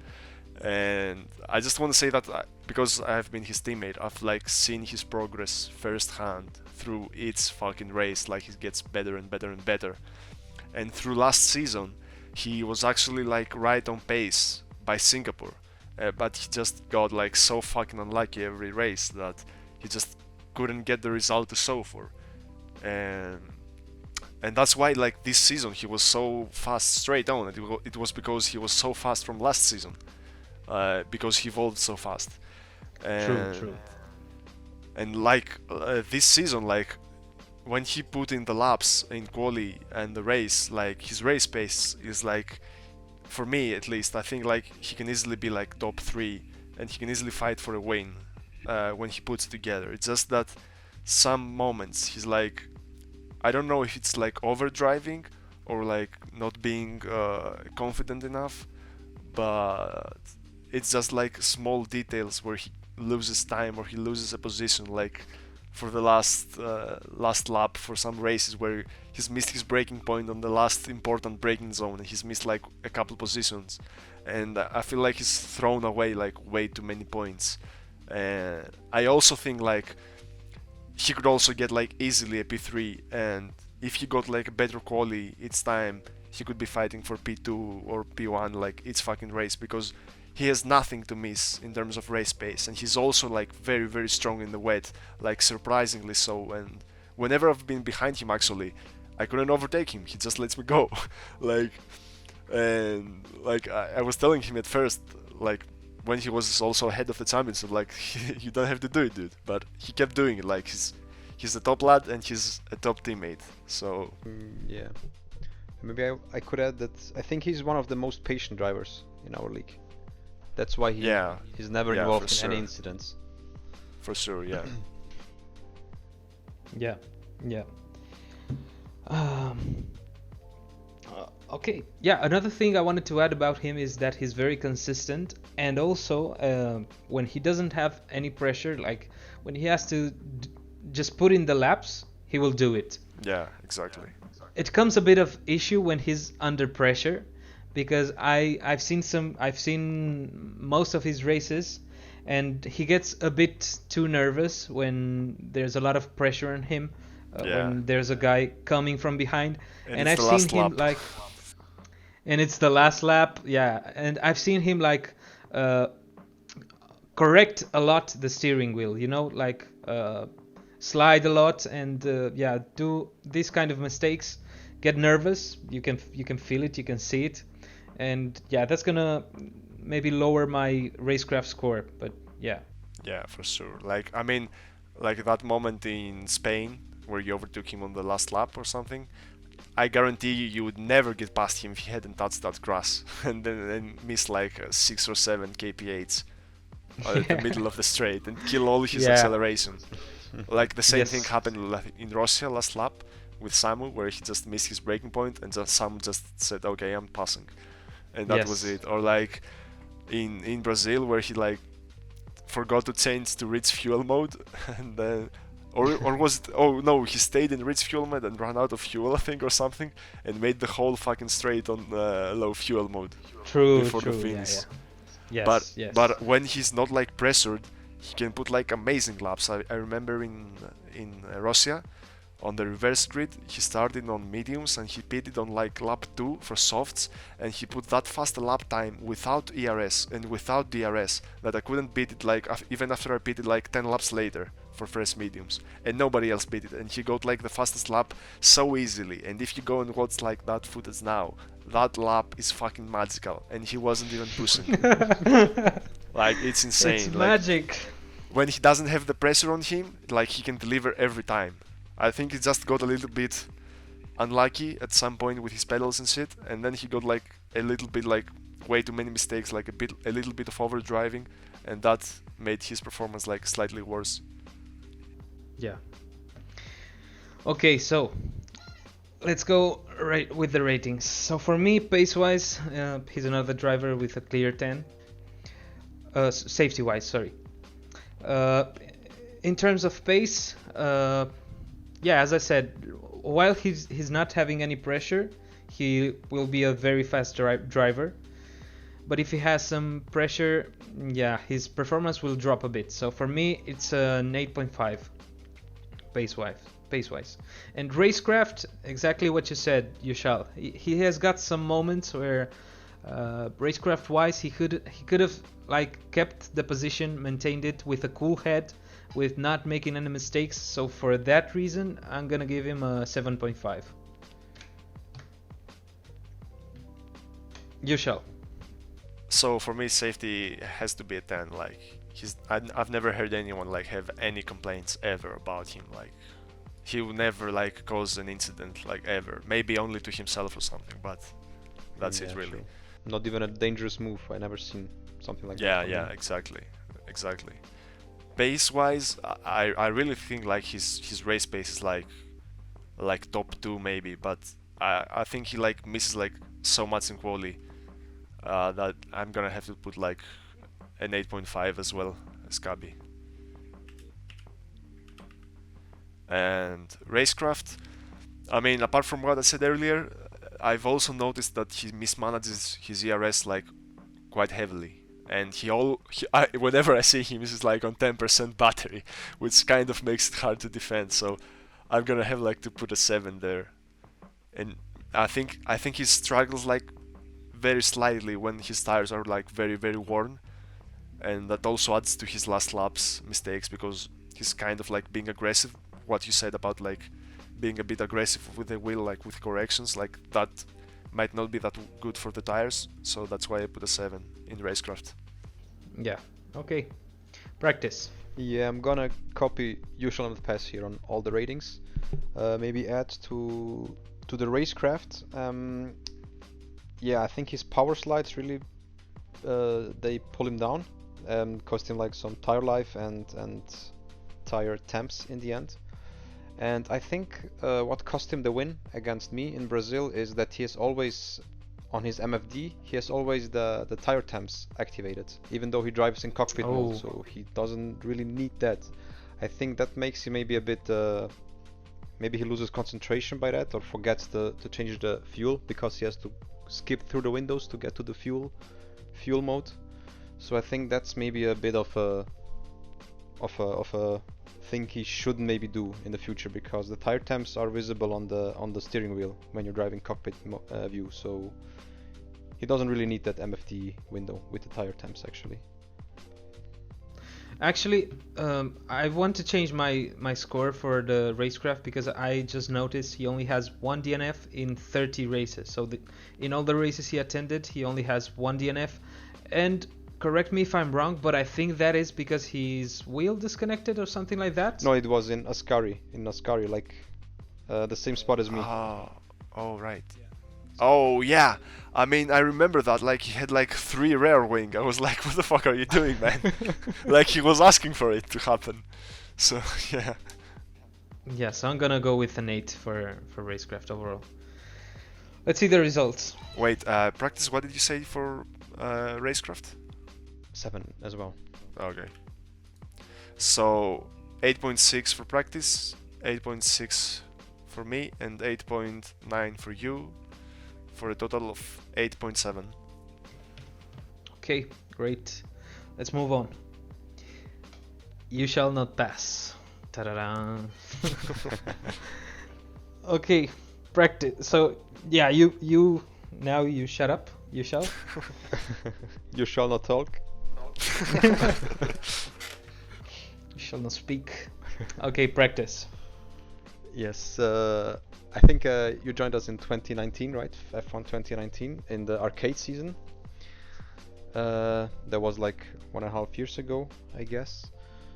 And I just want to say that because I have been his teammate, I've like seen his progress firsthand through each fucking race. Like he gets better and better and better. And through last season, he was actually like right on pace by Singapore, but he just got like so fucking unlucky every race that he just couldn't get the result to show for. And that's why like this season he was so fast straight on. It was because he was so fast from last season. Because he evolved so fast. True. And like this season, like when he put in the laps in quali and the race, like his race pace is like, for me at least, I think like he can easily be like top 3 and he can easily fight for a win when he puts it together. It's just that some moments he's like, I don't know if it's like overdriving or like not being confident enough, but it's just like small details where he loses time or he loses a position, like for the last lap for some races where he's missed his braking point on the last important braking zone and he's missed like a couple positions, and I feel like he's thrown away like way too many points. And I also think like he could also get like easily a P3, and if he got like a better quali each time, he could be fighting for P2 or P1 like each fucking race, because he has nothing to miss in terms of race pace, and he's also like very very strong in the wet, like surprisingly so. And whenever I've been behind him, actually I couldn't overtake him, he just lets me go. Like, and like I was telling him at first, like when he was also ahead of the championship, like you don't have to do it, dude, but he kept doing it. Like he's a top lad and he's a top teammate. So yeah, maybe I could add that I think he's one of the most patient drivers in our league. That's why he's never involved in any incidents. For sure, yeah. Yeah. Okay, yeah, another thing I wanted to add about him is that he's very consistent, and also when he doesn't have any pressure, like when he has to just put in the laps, he will do it. Yeah, exactly. It comes a bit of issue when he's under pressure, because I've seen most of his races, and he gets a bit too nervous when there's a lot of pressure on him, Yeah. when there's a guy coming from behind, and it's I've the seen last him lap. like, and it's the last lap, yeah, and I've seen him like correct a lot the steering wheel, you know, like slide a lot, and yeah, do these kind of mistakes, get nervous. You can feel it, you can see it, and yeah, that's gonna maybe lower my racecraft score, but yeah. Yeah, for sure. Like, I mean, like that moment in Spain where you overtook him on the last lap or something. I guarantee you would never get past him if he hadn't touched that grass and then miss like 6 or 7 kp8s at the middle of the straight and kill all his Yeah. acceleration. Like the same Yes. thing happened in Russia last lap with Samu, where he just missed his braking point and Samu just said, "Okay, I'm passing," and that was Yes. it. Or like in Brazil, where he like forgot to change to rich fuel mode, and then or was it? Oh no, he stayed in rich fuel mode and ran out of fuel, I think, or something, and made the whole fucking straight on low fuel mode True, before true, the yeah, finish. yeah. Yes, But yes. but when he's not like pressured, he can put like amazing laps. I remember in Russia, on the reverse grid, he started on mediums and he pitted on like lap 2 for softs, and he put that fast a lap time without ERS and without DRS that I couldn't beat it like even after I pitted like 10 laps later for fresh mediums, and nobody else beat it, and he got like the fastest lap so easily. And if you go and watch like that footage now, that lap is fucking magical, and he wasn't even pushing. Like, it's insane. It's Like, magic. when he doesn't have the pressure on him, like, he can deliver every time. I think he just got a little bit unlucky at some point with his pedals and shit, and then he got like a little bit like way too many mistakes, like a little bit of overdriving, and that made his performance like slightly worse. Yeah. Okay, so let's go right with the ratings. So for me, pace-wise, he's another driver with a clear 10. Safety-wise, sorry. In terms of pace, yeah, as I said, while he's not having any pressure, he will be a very fast driver. But if he has some pressure, yeah, his performance will drop a bit. So for me, it's an 8.5 pace-wise. And racecraft, exactly what you said, YouShall. He has got some moments where racecraft-wise, he could have like kept the position, maintained it with a cool head, with not making any mistakes. So for that reason, I'm gonna give him a 7.5. YouShall. So for me, safety has to be a 10. Like, I've never heard anyone like have any complaints ever about him. Like, he will never like cause an incident, like, ever. Maybe only to himself or something, but that's it really. True. Not even a dangerous move. I never seen something like that. Yeah, from yeah, him. exactly. Pace wise, I really think like his race pace is like top 2 maybe, but I think he like misses like so much in quali that I'm gonna have to put like an 8.5 as well as Cabi. And racecraft, I mean, apart from what I said earlier, I've also noticed that he mismanages his ERS like quite heavily, and whenever I see him, he's like on 10% battery, which kind of makes it hard to defend. So I'm gonna have like to put a 7 there, and I think he struggles like very slightly when his tires are like very very worn, and that also adds to his last laps mistakes because he's kind of like being aggressive. What you said about like being a bit aggressive with the wheel, like with corrections, like that might not be that good for the tires, so that's why I put a 7 in racecraft. Yeah. Okay. Practice. Yeah, I'm gonna copy YouShallNotPass here on all the ratings. Maybe add to the racecraft. Yeah, I think his power slides really they pull him down, cost him like some tire life and tire temps in the end. And I think what cost him the win against me in Brazil is that he is always on his MFD. He has always the tire temps activated, even though he drives in cockpit mode. So he doesn't really need that. I think that makes him maybe a bit. Maybe he loses concentration by that, or forgets to change the fuel because he has to skip through the windows to get to the fuel mode. So I think that's maybe a bit of a thing he should maybe do in the future, because the tire temps are visible on the steering wheel when you're driving cockpit view. So he doesn't really need that MFD window with the tire temps actually. Actually, I want to change my score for the racecraft because I just noticed he only has one DNF in 30 races. So in all the races he attended, he only has one DNF. And correct me if I'm wrong, but I think that is because his wheel disconnected or something like that. No, it was in Ascari, like the same spot as me. Oh, right. Oh, yeah. I mean, I remember that, like, he had, like, 3 rear wing. I was like, what the fuck are you doing, man? Like, he was asking for it to happen. So, yeah. Yeah, so I'm gonna go with an 8 for racecraft overall. Let's see the results. Wait, practice, what did you say for racecraft? 7 as well. Okay. So, 8.6 for practice, 8.6 for me, and 8.9 for you, for a total of 8.7. Okay, great. Let's move on. You shall not pass. Ta-da-da. Okay, practice. So, yeah, you now you shut up. You shall. You shall not talk. You shall not speak. Okay, practice. Yes, I think you joined us in 2019, right? F1 2019 in the arcade season. That was like 1.5 years ago, I guess.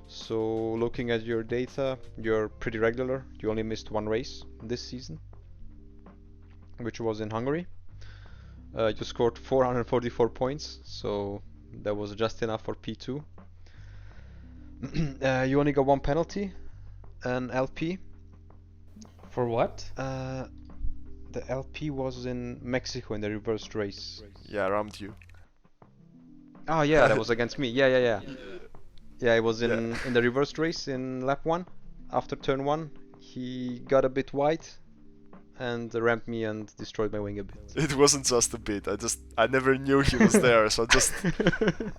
So looking at your data, you're pretty regular. You only missed 1 race this season, which was in Hungary. You scored 444 points, so that was just enough for P2. You only got 1 penalty, an LP. For what? The LP was in Mexico in the reversed race. Yeah, around you. Oh yeah, that was against me. Yeah. Yeah, it was in the reversed race in lap 1. After turn 1, he got a bit wide and rammed me and destroyed my wing a bit. It wasn't just a bit. I never knew he was there, so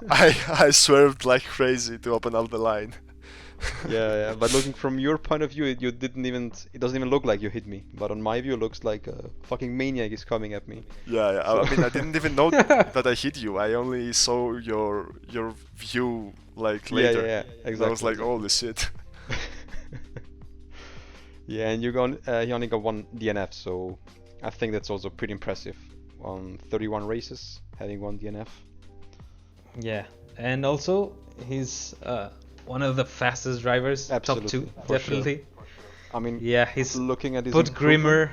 I swerved like crazy to open up the line. Yeah, but looking from your point of view, it doesn't even look like you hit me. But on my view, it looks like a fucking maniac is coming at me. Yeah. So I mean, I didn't even know that I hit you. I only saw your view like later. Yeah, exactly. I was like, holy shit. Yeah, and you only got 1 DNF, so I think that's also pretty impressive on 31 races, having 1 DNF. Yeah, and also he's one of the fastest drivers. Absolutely, top 2, definitely. Sure. I mean, yeah, he's looking at his put Grimur.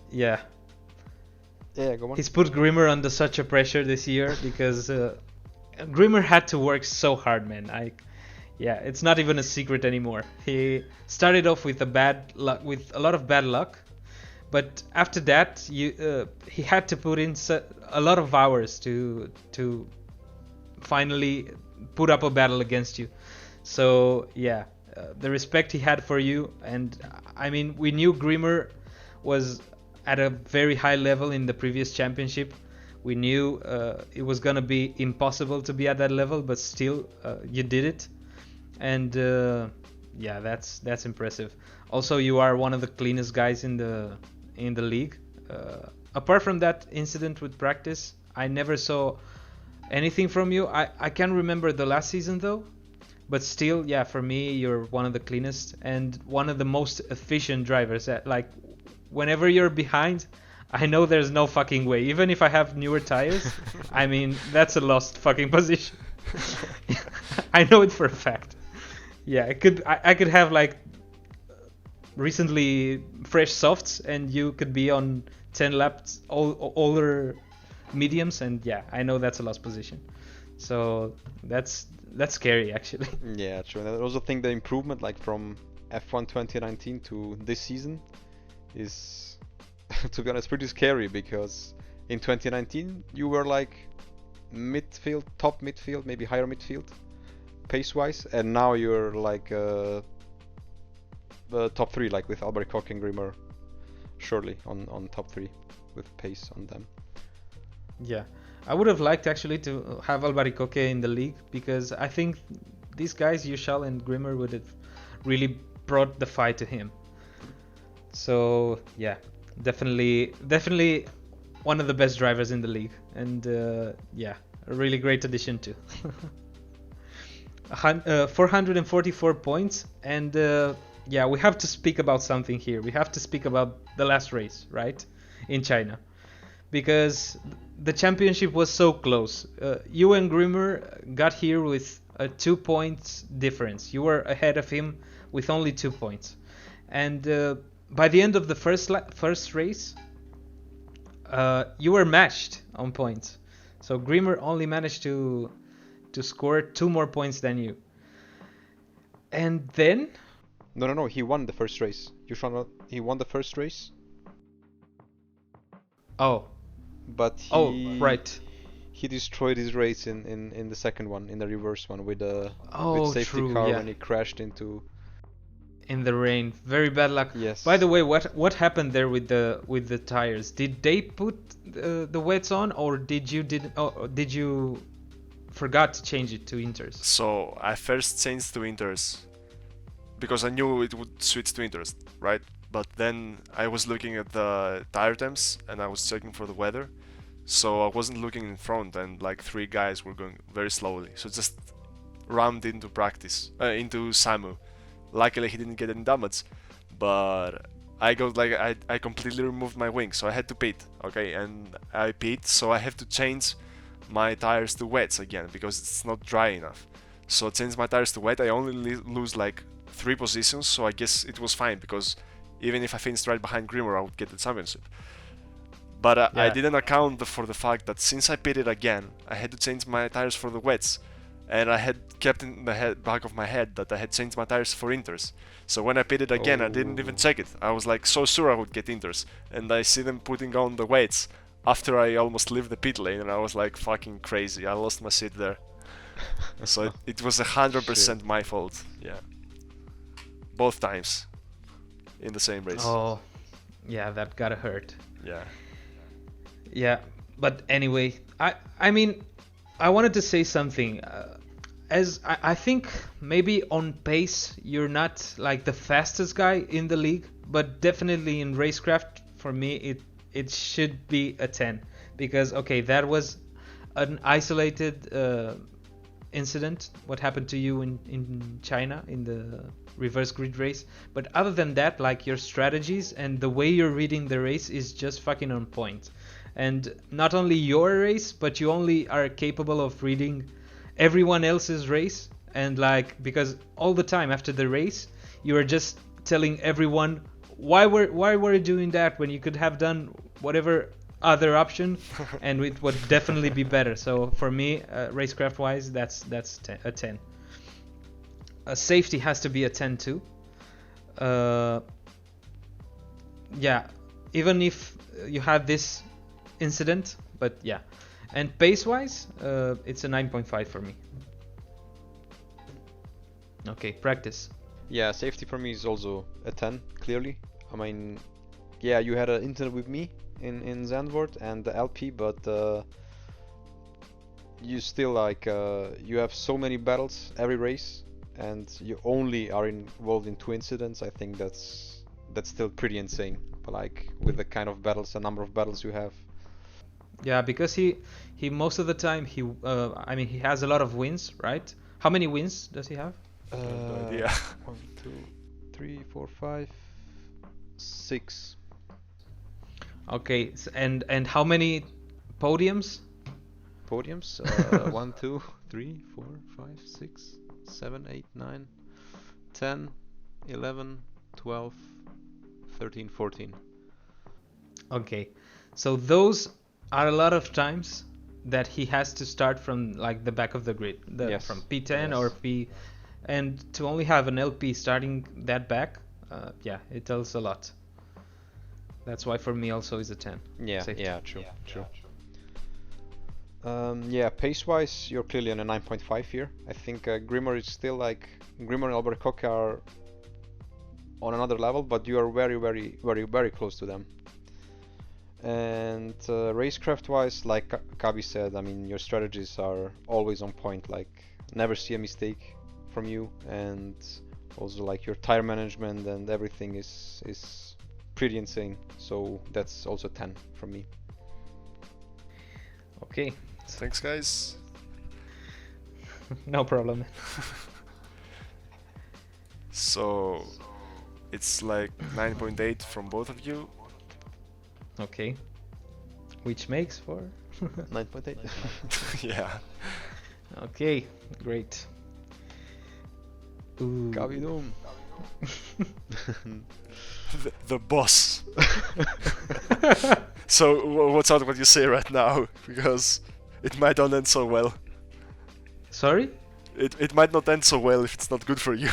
Yeah, go on. He's put Grimur under such a pressure this year because Grimur had to work so hard, man. It's not even a secret anymore. He started off with with a lot of bad luck, but after that, he had to put in a lot of hours to finally put up a battle against you. So yeah, the respect he had for you, and I mean, we knew Grimur was at a very high level in the previous championship. We knew it was gonna be impossible to be at that level, but still, you did it. And yeah, that's impressive. Also, you are one of the cleanest guys in the league. Apart from that incident with practice, I never saw anything from you. I can't remember the last season though, but still, yeah, for me, you're one of the cleanest and one of the most efficient drivers. Like, whenever you're behind, I know there's no fucking way. Even if I have newer tires, I mean, that's a lost fucking position. I know it for a fact. Yeah, I could have like recently fresh softs, and you could be on 10 laps older mediums, and yeah, I know that's a lost position. So that's scary actually. Yeah, true. And I also think the improvement, like from F1 2019 to this season is, to be honest, pretty scary, because in 2019 you were like midfield, top midfield, maybe higher midfield, pace-wise, and now you're like top 3, like with Albaricoque and Grimur, surely on top 3 with pace on them. Yeah, I would have liked actually to have Albaricoque in the league, because I think these guys, YouShall and Grimur, would have really brought the fight to him. So yeah, definitely one of the best drivers in the league, and yeah, a really great addition too. 444 points, and yeah, we have to speak about something here. We have to speak about the last race, right, in China, because the championship was so close. You and Grimur got here with a 2 points difference. You were ahead of him with only 2 points, and by the end of the first race, you were matched on points. So Grimur only managed to score 2 more points than you. And then No, he won the first race. He won the first race, but right. he destroyed his race in the second one, in the reverse one, with Oh, safety true, car, yeah. when he crashed into. In the rain, very bad luck. Yes. By the way, what happened there with the tires? Did they put the wets on, or did you forgot to change it to Inters? So I first changed to Inters because I knew it would switch to Inters, right? But then I was looking at the tire temps and I was checking for the weather, so I wasn't looking in front, and like 3 guys were going very slowly, so just rammed into into Samu. Luckily he didn't get any damage, but I completely removed my wing, so I had to pit, okay, and I pit, so I have to change my tires to wets again because it's not dry enough. So I changed my tires to wet. I only lose like 3 positions, so I guess it was fine, because even if I finished right behind Grimur, I would get the championship. But I didn't account for the fact that since I pitted again, I had to change my tires for the wets, and I had kept in the back of my head that I had changed my tires for Inters. So when I pitted again, I didn't even check it. I was like so sure I would get Inters, and I see them putting on the weights after I almost leave the pit lane, and I was like fucking crazy. I lost my seat there. So it was 100% my fault. Yeah, both times in the same race. Oh, yeah, that gotta hurt. Yeah. Yeah, but anyway, I mean, I wanted to say something. As I think maybe on pace you're not like the fastest guy in the league, but definitely in racecraft for me it should be a 10, because okay, that was an isolated incident, what happened to you in China in the reverse grid race, but other than that, like, your strategies and the way you're reading the race is just fucking on point. And not only your race, but you only are capable of reading everyone else's race, and like, because all the time after the race you are just telling everyone why were you doing that when you could have done whatever other option and it would definitely be better. So for me, racecraft wise, that's a 10. Safety has to be a 10 too. Yeah, even if you had this incident, but yeah. And pace wise, it's a 9.5 for me. Okay, practice. Yeah, safety for me is also a 10, clearly. I mean, yeah, you had an incident with me in Zandvoort and the LP, but you still like you have so many battles every race, and you only are involved in 2 incidents. I think that's still pretty insane. But like, with the kind of battles, the number of battles you have. Yeah, because he most of the time I mean, he has a lot of wins, right? How many wins does he have? No idea. 1, 2, 3, 4, 5, 6. Okay, and how many podiums? Podiums? 1, 2, 3, 4, 5, 6, 7, 8, 9, 10, 11, 12, 13, 14. Okay, so those are a lot of times that he has to start from like the back of the grid, Yes. from P10 or and to only have an LP starting that back, yeah, it tells a lot. That's why for me also is a 10. Yeah, Safety. yeah, true. Yeah, pace-wise, you're clearly on a 9.5 here. I think Grimur is still like Grimur and Albaricoque are on another level, but you are very close to them. And racecraft-wise, like Kabi said, I mean, your strategies are always on point. Like, never see a mistake from you, and also like your tire management and everything is pretty insane. So that's also 10 from me. Okay. Thanks, guys. No problem. So it's like 9.8 from both of you. Okay. Which makes for 9.8. Yeah. Okay, great. Ooh. Cabidoom. The boss. So what's out what you say right now? Because it might not end so well. Sorry? It might not end so well if it's not good for you.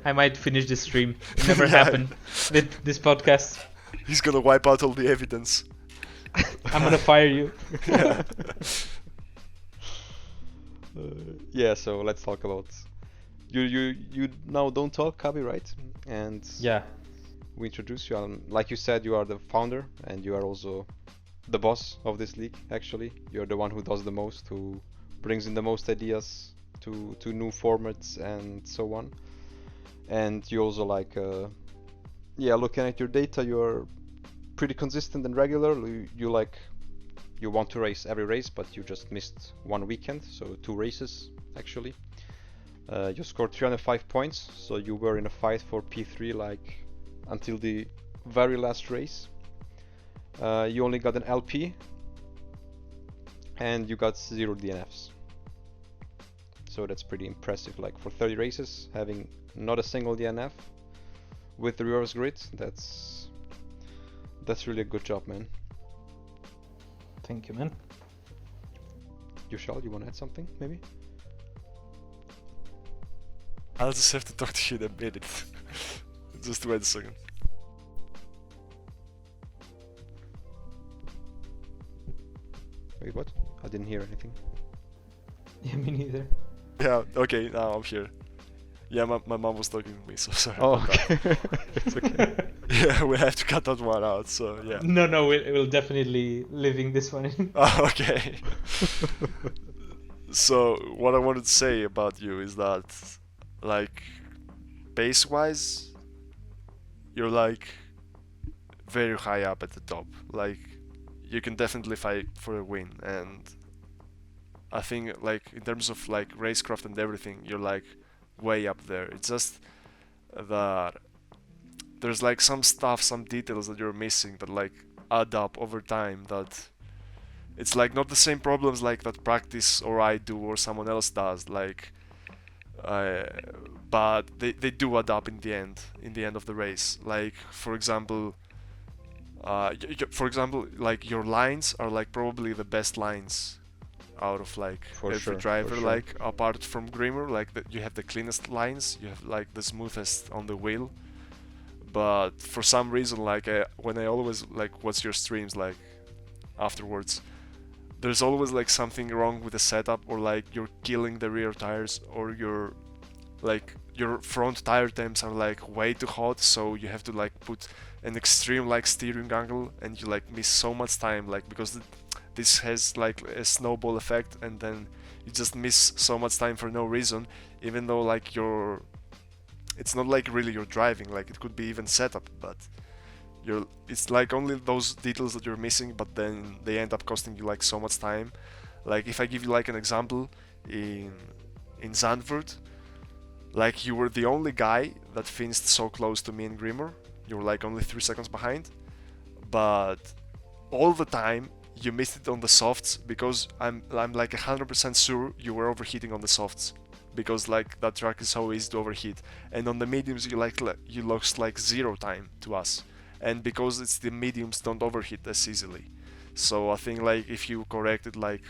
I might finish this stream. It never Yeah. happened with this podcast. He's gonna wipe out all the evidence. I'm gonna fire you. Yeah. Yeah, so let's talk about you now don't talk, Kabi, right? And Yeah. we introduce you. Like you said, you are the founder and you are also the boss of this league. Actually, you're the one who does the most, who brings in the most ideas to new formats and so on. And you also like, yeah, looking at your data, you're pretty consistent and regular. You want to race every race, but you just missed one weekend, so 2 races actually. You scored 305 points, so you were in a fight for P3 like until the very last race. You only got an LP and you got 0 DNFs. So that's pretty impressive, like for 30 races having not a single DNF with the reverse grid. That's really a good job, man. Thank you, man. You want to add something maybe? I'll just have to talk to you in a minute. Just wait a second. Wait, what? I didn't hear anything. Yeah, me neither. Yeah, okay, now I'm here. Yeah, my mom was talking to me, so sorry. Oh, about that. okay. It's okay. Yeah, we have to cut that one out, so yeah. No, we'll definitely leaving this one in. Oh, okay. So, what I wanted to say about you is that, like, pace-wise, you're, like, very high up at the top. Like, you can definitely fight for a win, and I think, like, in terms of, like, racecraft and everything, you're, like, way up there. It's just that there's, like, some stuff, some details that you're missing that, like, add up over time, that it's like not the same problems like that practice or I do or someone else does, like, but they do add up in the end of the race. Like, for example, like your lines are like probably the best lines out of like every driver, like apart from Grimur, like you have the cleanest lines, you have like the smoothest on the wheel. But for some reason, like when I always like watch your streams, like afterwards, there's always like something wrong with the setup, or like you're killing the rear tires, or your front tire temps are like way too hot, so you have to like put an extreme like steering angle, and you like miss so much time, like because this has like a snowball effect, and then you just miss so much time for no reason, even though like it's not like really you're driving, like it could be even setup, but it's like only those details that you're missing, but then they end up costing you like so much time. Like if I give you like an example, in Zandvoort, like you were the only guy that finished so close to me and Grimur. You were like only 3 seconds behind, but all the time you missed it on the softs, because I'm like 100% sure you were overheating on the softs, because like that track is so easy to overheat, and on the mediums you lost like 0 time to us, and because it's the mediums don't overheat as easily. So I think like if you corrected like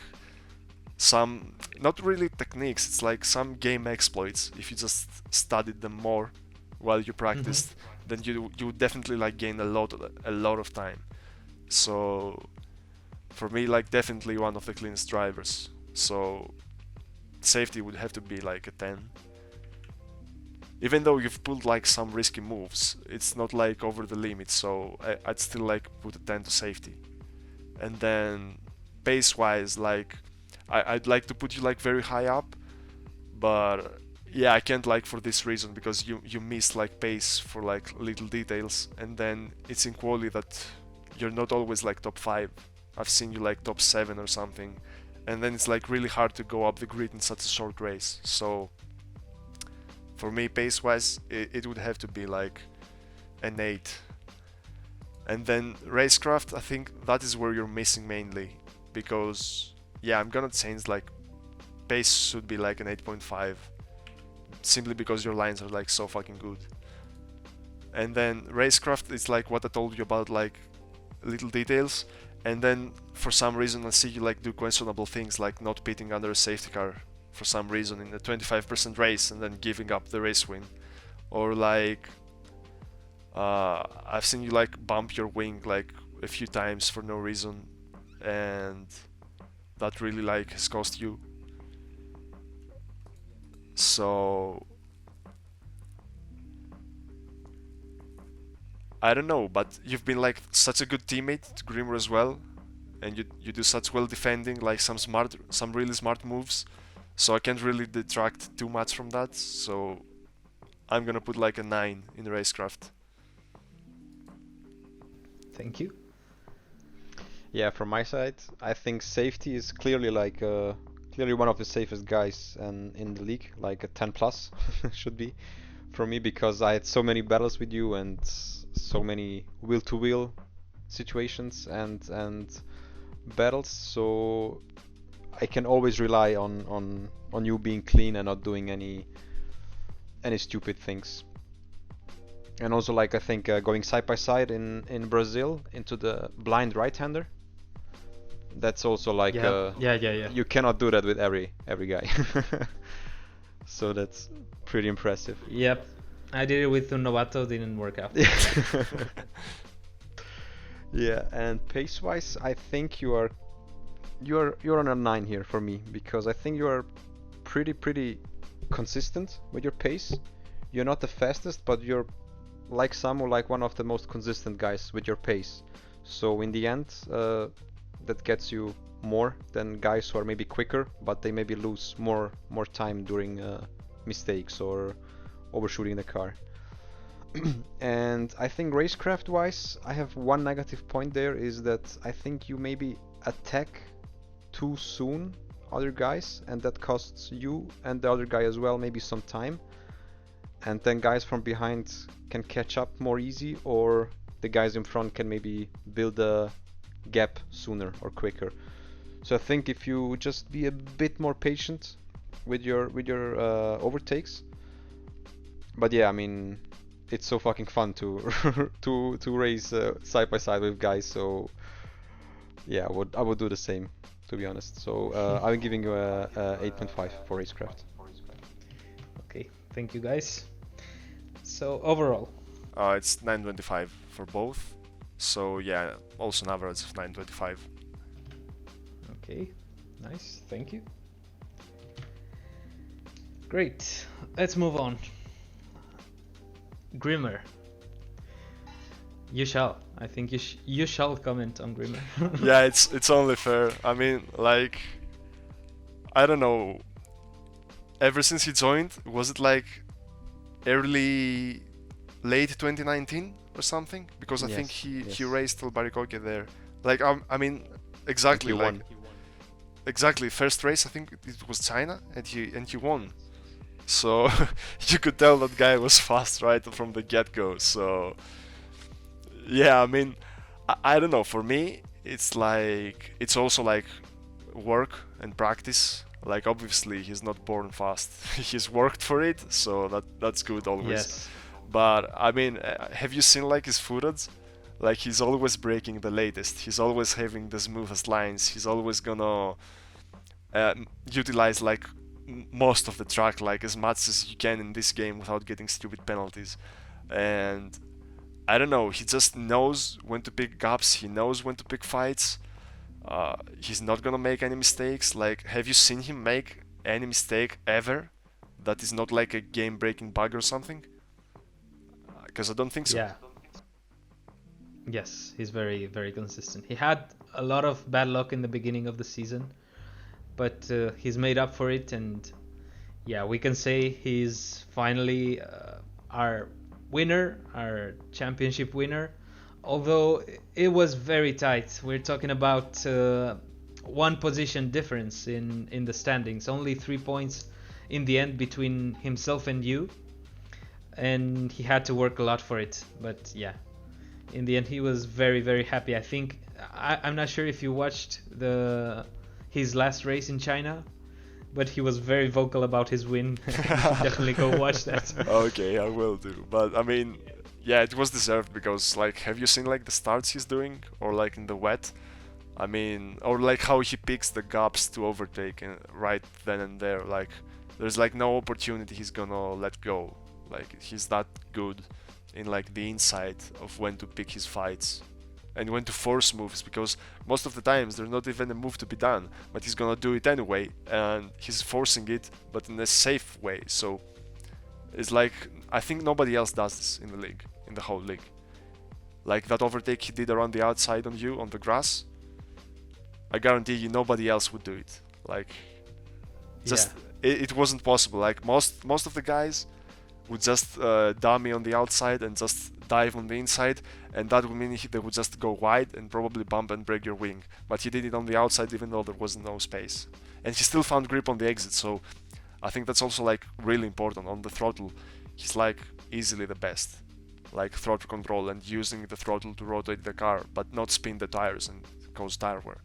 some, not really techniques, it's like some game exploits. If you just studied them more while you practiced, then you would definitely like gain a lot of time. So for me, like definitely one of the cleanest drivers. So safety would have to be like a 10. Even though you've pulled like some risky moves, it's not like over the limit, so I'd still like put a 10 to safety. And then pace wise, like I'd like to put you like very high up, but yeah, I can't like for this reason, because you miss like pace for like little details, and then it's in quali that you're not always like top 5. I've seen you like top 7 or something, and then it's like really hard to go up the grid in such a short race. So for me, pace wise, it would have to be like an 8. And then racecraft, I think that is where you're missing mainly, because yeah, I'm gonna change, like pace should be like an 8.5, simply because your lines are like so fucking good. And then racecraft, it's like what I told you about, like little details. And then for some reason I see you like do questionable things, like not pitting under a safety car for some reason in a 25% race and then giving up the race win. Or like I've seen you like bump your wing like a few times for no reason, and that really like has cost you. So I don't know, but you've been like such a good teammate to Grimur as well, and you do such well defending, like some really smart moves. So I can't really detract too much from that. So I'm gonna put like a 9 in racecraft. Thank you. Yeah, from my side, I think safety is clearly like clearly one of the safest guys in the league, like a 10 plus should be for me, because I had so many battles with you and so many wheel to wheel situations and battles, so I can always rely on you being clean and not doing any stupid things. And also, like, I think going side by side in Brazil into the blind right-hander, that's also like yeah. you cannot do that with every guy. So that's pretty impressive. Yep, I did it with Unnovato, didn't work out. Yeah, and pace-wise, I think you're on a 9 here for me, because I think you are pretty consistent with your pace. You're not the fastest, but you're like Samu, like one of the most consistent guys with your pace. So in the end, that gets you more than guys who are maybe quicker, but they maybe lose more time during mistakes or overshooting the car. And I think racecraft wise, I have one negative point there, is that I think you maybe attack too soon other guys, and that costs you and the other guy as well maybe some time, and then guys from behind can catch up more easy, or the guys in front can maybe build a gap sooner or quicker. So I think if you just be a bit more patient with your overtakes. But yeah, I mean, it's so fucking fun to to race side by side with guys. So yeah, I would do the same, to be honest. So I'm giving you a 8.5 for racecraft. Okay, thank you guys. So overall, It's 9.25 for both. So yeah, also an average of 9.25. okay, nice, thank you. Great, let's move on. Grimur, I think you shall comment on Grimur. Yeah, it's only fair. I mean, like, I don't know. Ever since he joined, was it like late 2019 or something? Because I think he raced Albaricoque there. Like, I mean, exactly, like, won. Exactly, first race I think it was China, and he won. So you could tell that guy was fast right from the get-go. So yeah, I mean, I don't know. For me, it's like, it's also like work and practice. Like, obviously he's not born fast. He's worked for it, so that's good always. Yes. But I mean, have you seen like his footage? Like, he's always breaking the latest. He's always having the smoothest lines. He's always gonna utilize like most of the track, like as much as you can in this game without getting stupid penalties. And I don't know, he just knows when to pick gaps, he knows when to pick fights. He's not gonna make any mistakes. Like, have you seen him make any mistake ever that is not like a game-breaking bug or something? Because I don't think so. Yeah. Yes, he's very, very consistent. He had a lot of bad luck in the beginning of the season, but he's made up for it, and yeah, we can say he's finally our winner, our championship winner. Although it was very tight. We're talking about one position difference in the standings, only 3 points in the end between himself and you, and he had to work a lot for it. But yeah, in the end he was very, very happy. I think I'm not sure if you watched his last race in China, but he was very vocal about his win. You should definitely go watch that. Okay, I will do. But I mean, yeah, it was deserved because, like, have you seen like the starts he's doing, or like in the wet? I mean, or like how he picks the gaps to overtake right then and there. Like, there's like no opportunity he's gonna let go. Like, he's that good in like the insight of when to pick his fights and when to force moves, because most of the times there's not even a move to be done, but he's gonna do it anyway, and he's forcing it, but in a safe way. So it's like, I think nobody else does this in the league, in the whole league. Like that overtake he did around the outside on you on the grass, I guarantee you nobody else would do it. Like, just it wasn't possible. Like most of the guys would just dummy on the outside and just dive on the inside, and that would mean they would just go wide and probably bump and break your wing. But he did it on the outside even though there was no space, and he still found grip on the exit. So I think that's also like really important. On the throttle, he's like easily the best, like throttle control and using the throttle to rotate the car but not spin the tires and cause tire wear.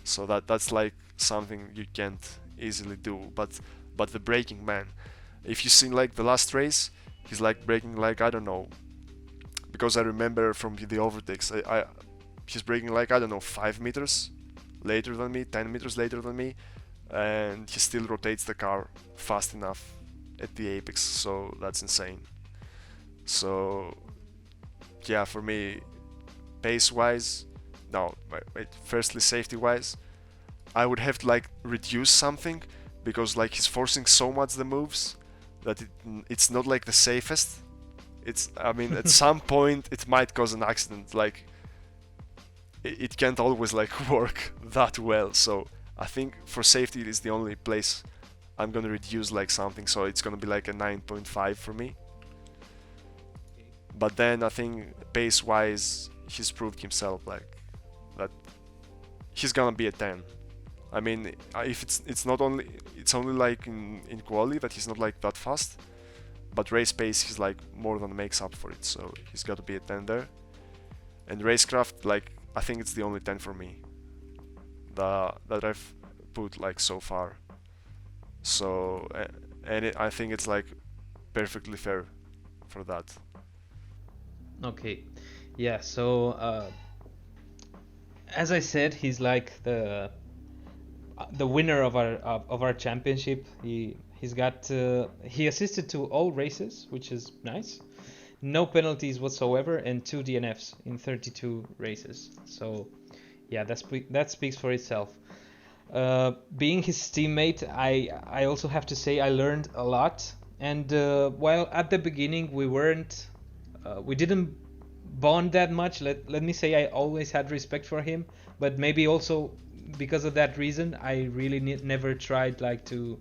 So that's like something you can't easily do. But the braking, man, if you seen like the last race, he's like braking like, I don't know, because I remember from the overtakes, he's braking like, I don't know, 5 meters later than me, 10 meters later than me, and he still rotates the car fast enough at the apex. So that's insane. So yeah, for me, pace wise, no, wait, firstly safety wise, I would have to like reduce something, because like he's forcing so much the moves that it's not like the safest. It's, I mean, at some point it might cause an accident. Like it can't always like work that well. So I think for safety it is the only place I'm gonna reduce like something. So it's gonna be like a 9.5 for me. But then I think pace wise he's proved himself like that he's gonna be a 10. I mean, if it's only like in quali that he's not like that fast, but race pace he's like more than makes up for it, so he's got to be a 10 there. And racecraft, like, I think it's the only 10 for me that I've put like so far. So I think it's like perfectly fair for that. Okay, yeah. So as I said, he's like the winner of our championship. He assisted to all races, which is nice. No penalties whatsoever, and 2 DNFs in 32 races. So yeah, that speaks for itself. Being his teammate, I also have to say I learned a lot. And while at the beginning we didn't bond that much, let me say I always had respect for him, but maybe also because of that reason I really never tried like to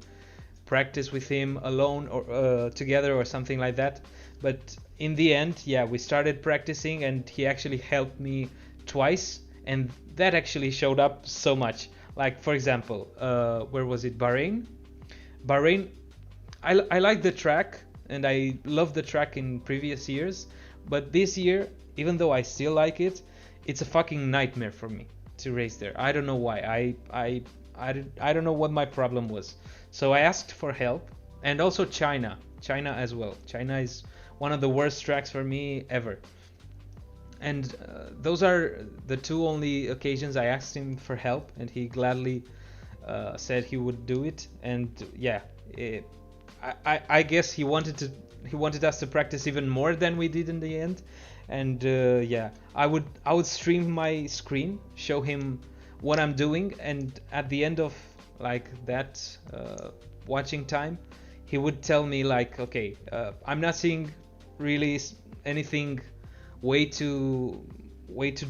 practice with him alone or together or something like that. But in the end, yeah, we started practicing and he actually helped me twice, and that actually showed up so much. Like, for example, where was it? Bahrain, I like the track and I love the track in previous years, but this year, even though I still like it, it's a fucking nightmare for me to race there. I don't know why. I don't know what my problem was. So I asked for help, and also China as well. China is one of the worst tracks for me ever. And those are the two only occasions I asked him for help, and he gladly said he would do it, and yeah, I guess he wanted us to practice even more than we did in the end, and yeah, I would stream my screen, show him what I'm doing, and at the end of like that watching time, he would tell me like, okay, I'm not seeing really anything way too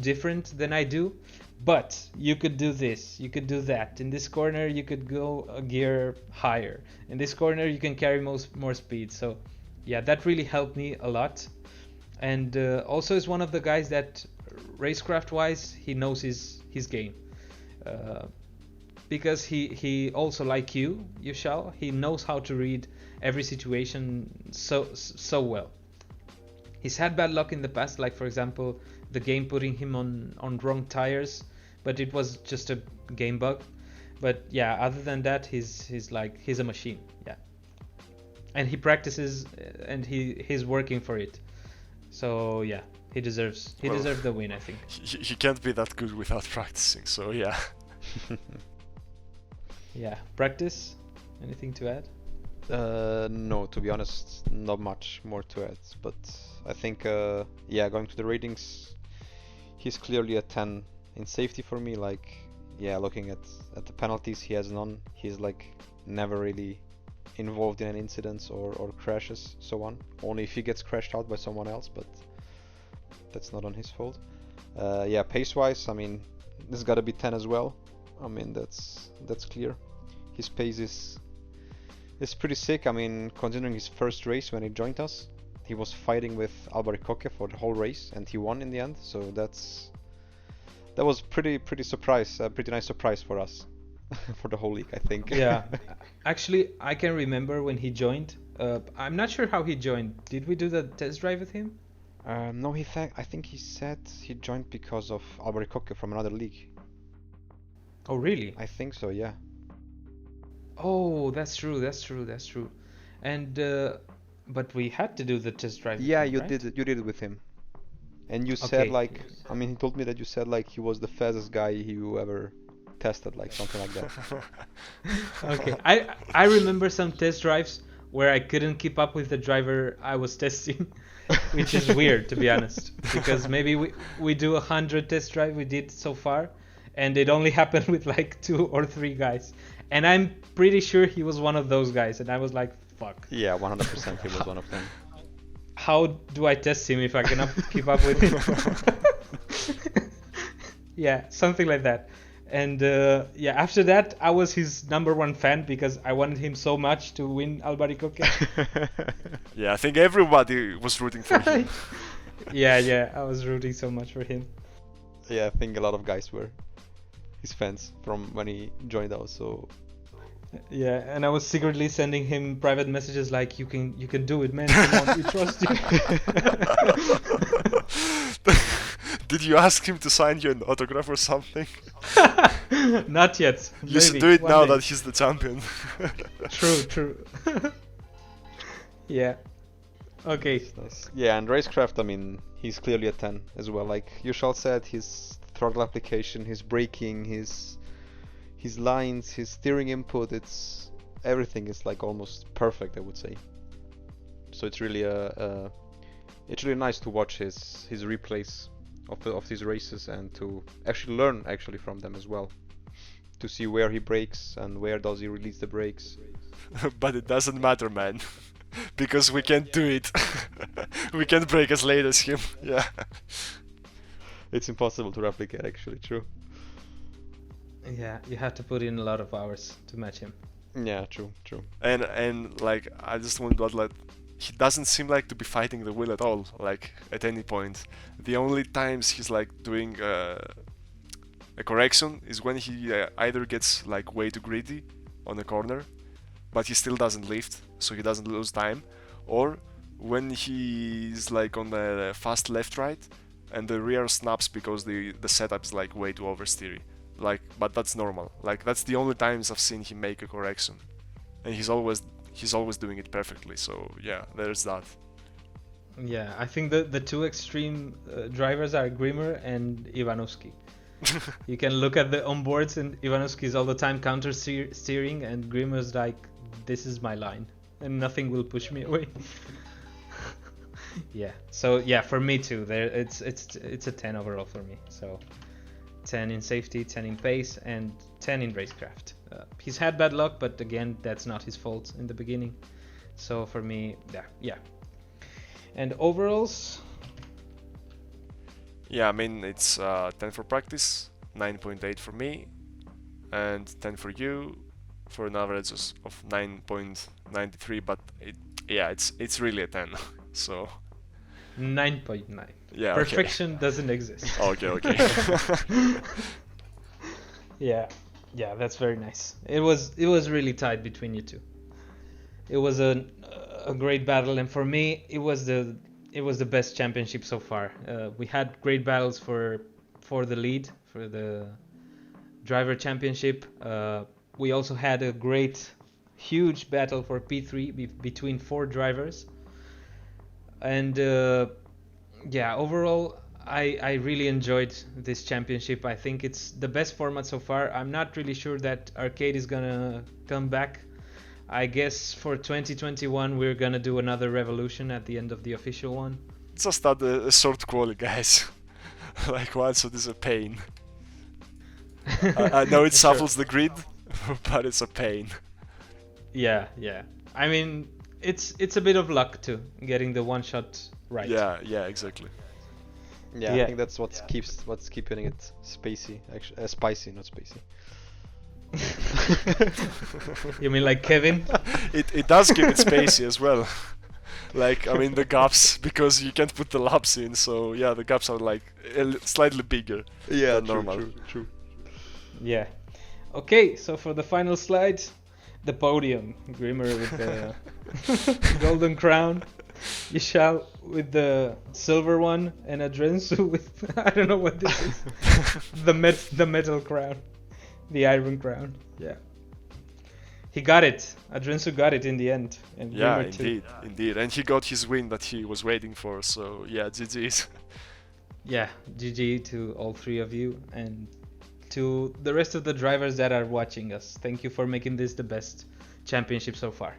different than I do, but you could do this, you could do that. In this corner you could go a gear higher. In this corner you can carry more speed. So yeah, that really helped me a lot. And also is one of the guys that racecraft wise he knows his game. Because he also, like you shall, he knows how to read every situation so well. He's had bad luck in the past, like for example the game putting him on wrong tires, but it was just a game bug. But yeah, other than that, he's a machine. Yeah, and he practices and he's working for it. So yeah, he deserves the win, I think. He can't be that good without practicing. So yeah. Yeah, practice. Anything to add? No, to be honest, not much more to add. But I think, yeah, going to the ratings, he's clearly a 10 in safety for me. Like, yeah, looking at the penalties, he has none. He's like never really involved in any incidents or crashes, so on. Only if he gets crashed out by someone else, but that's not on his fault. Yeah, pace-wise, I mean, this got to be 10 as well. I mean, that's clear. His pace is pretty sick. I mean, considering his first race when he joined us, he was fighting with Albaricoque for the whole race, and he won in the end. So that was pretty nice surprise for us, for the whole league, I think. Yeah, actually, I can remember when he joined. I'm not sure how he joined. Did we do the test drive with him? No, I think he said he joined because of Albaricoque from another league. Oh, really? I think so, yeah. Oh, that's true. And but we had to do the test drive. Yeah, with him, you right? did it with him. And you said Okay. like, I mean, he told me that you said like he was the fastest guy you ever tested, like something like that. Okay. I remember some test drives where I couldn't keep up with the driver I was testing, which is weird, to be honest, because maybe we do 100 test drive we did so far, and it only happened with like 2 or 3 guys, and I'm pretty sure he was one of those guys, and I was like, fuck. Yeah, 100% he was one of them. How do I test him if I cannot keep up with him? Yeah, something like that. And yeah, after that, I was his #1 fan because I wanted him so much to win Albaricoque. Yeah, I think everybody was rooting for him. Yeah, I was rooting so much for him. Yeah, I think a lot of guys were his fans from when he joined us, so... Yeah, and I was secretly sending him private messages like, you can do it, man, come on, we trust you. Did you ask him to sign you an autograph or something? Not yet. You should Maybe, do it one now day. that he's the champion. True. Yeah. Okay. Nice. Yeah, and racecraft, I mean, he's clearly a 10 as well. Like YouShall said, his throttle application, his braking, his lines, his steering input, everything is like almost perfect, I would say. So it's really it's really nice to watch his replays of these races and to actually learn from them as well. To see where he brakes and where does he release the brakes. But it doesn't matter, man. Because we can't do it. We can't brake as late as him. Yeah. It's impossible to replicate, actually, true. Yeah, you have to put in a lot of hours to match him. Yeah, true. And like, I just want to add, like, he doesn't seem like to be fighting the wheel at all, like at any point. The only times he's like doing a correction is when he either gets like way too greedy on a corner, but he still doesn't lift, so he doesn't lose time, or when he's like on the fast left-right and the rear snaps because the setup is like way too oversteery. Like, but that's normal. Like, that's the only times I've seen him make a correction, and he's always doing it perfectly. So yeah, there's that. Yeah, I think the two extreme drivers are Grimur and Ivanovski. You can look at the onboards, and Ivanovsky is all the time counter steering, and Grimur's like, this is my line, and nothing will push me away. Yeah. So yeah, for me too. There, it's a 10 overall for me. So 10 in safety, 10 in pace, and 10 in racecraft. He's had bad luck, but again, that's not his fault in the beginning. So for me, yeah. And overalls. Yeah, I mean, it's 10 for practice, 9.8 for me, and 10 for you, for an average of 9.93. But it's really a 10. So 9.9. Yeah. Perfection doesn't exist. Okay. Yeah, that's very nice. It was really tight between you two. It was a great battle, and for me, it was the best championship so far. We had great battles for the lead, for the driver championship. We also had a huge battle for P3 between 4 drivers. And overall, I really enjoyed this championship. I think it's the best format so far. I'm not really sure that arcade is gonna come back. I guess for 2021 we're gonna do another revolution at the end of the official one. Just add a short quali, guys. Like one, so this is a pain. I know it shuffles the grid, but it's a pain. Yeah. I mean, it's a bit of luck too, getting the one shot right. Yeah, exactly. Yeah, I think that's what's keeping it spacey. Actually, spicy, not spacey. You mean like Kevin? It does keep it spacey as well. Like, I mean, the gaps, because you can't put the laps in, so yeah, the gaps are like slightly bigger than normal. True. Yeah. Okay, so for the final slide, the podium. Grimur with the golden crown, YouShall with the silver one, and Adrensu with I don't know what this is. the metal crown, the iron crown. Yeah. He got it. Adrensu got it in the end. And Yeah, Grimur too. indeed. And he got his win that he was waiting for, so yeah, GG's. Yeah, GG to all 3 of you, and to the rest of the drivers that are watching us. Thank you for making this the best championship so far.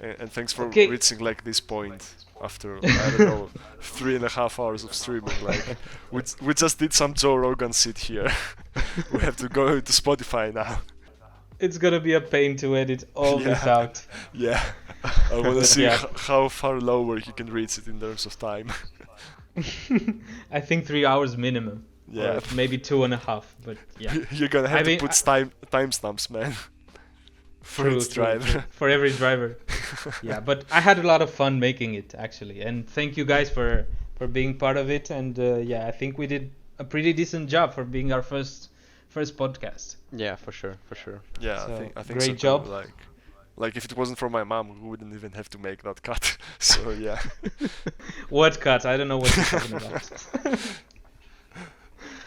And thanks for reaching like this point after, I don't know, 3.5 hours of streaming. Like, we just did some Joe Rogan shit here. We have to go to Spotify now. It's gonna be a pain to edit all this out. Yeah, I want to see how far lower you can reach it in terms of time. I think 3 hours minimum. Yeah, or maybe 2.5. But yeah, you're gonna have to put timestamps, man, for each driver. For every driver. Yeah, but I had a lot of fun making it actually, and thank you guys for being part of it. And I think we did a pretty decent job for being our first podcast. Yeah, for sure. Yeah, So, I think great so too. job. Like if it wasn't for my mom, we wouldn't even have to make that cut. So yeah. What cut? I don't know what you're talking about.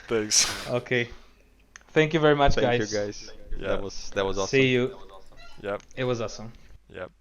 Thanks. Okay. Thank you very much, guys. Thank you, guys. Yeah. That was awesome. See you. Yep. It was awesome. Yep.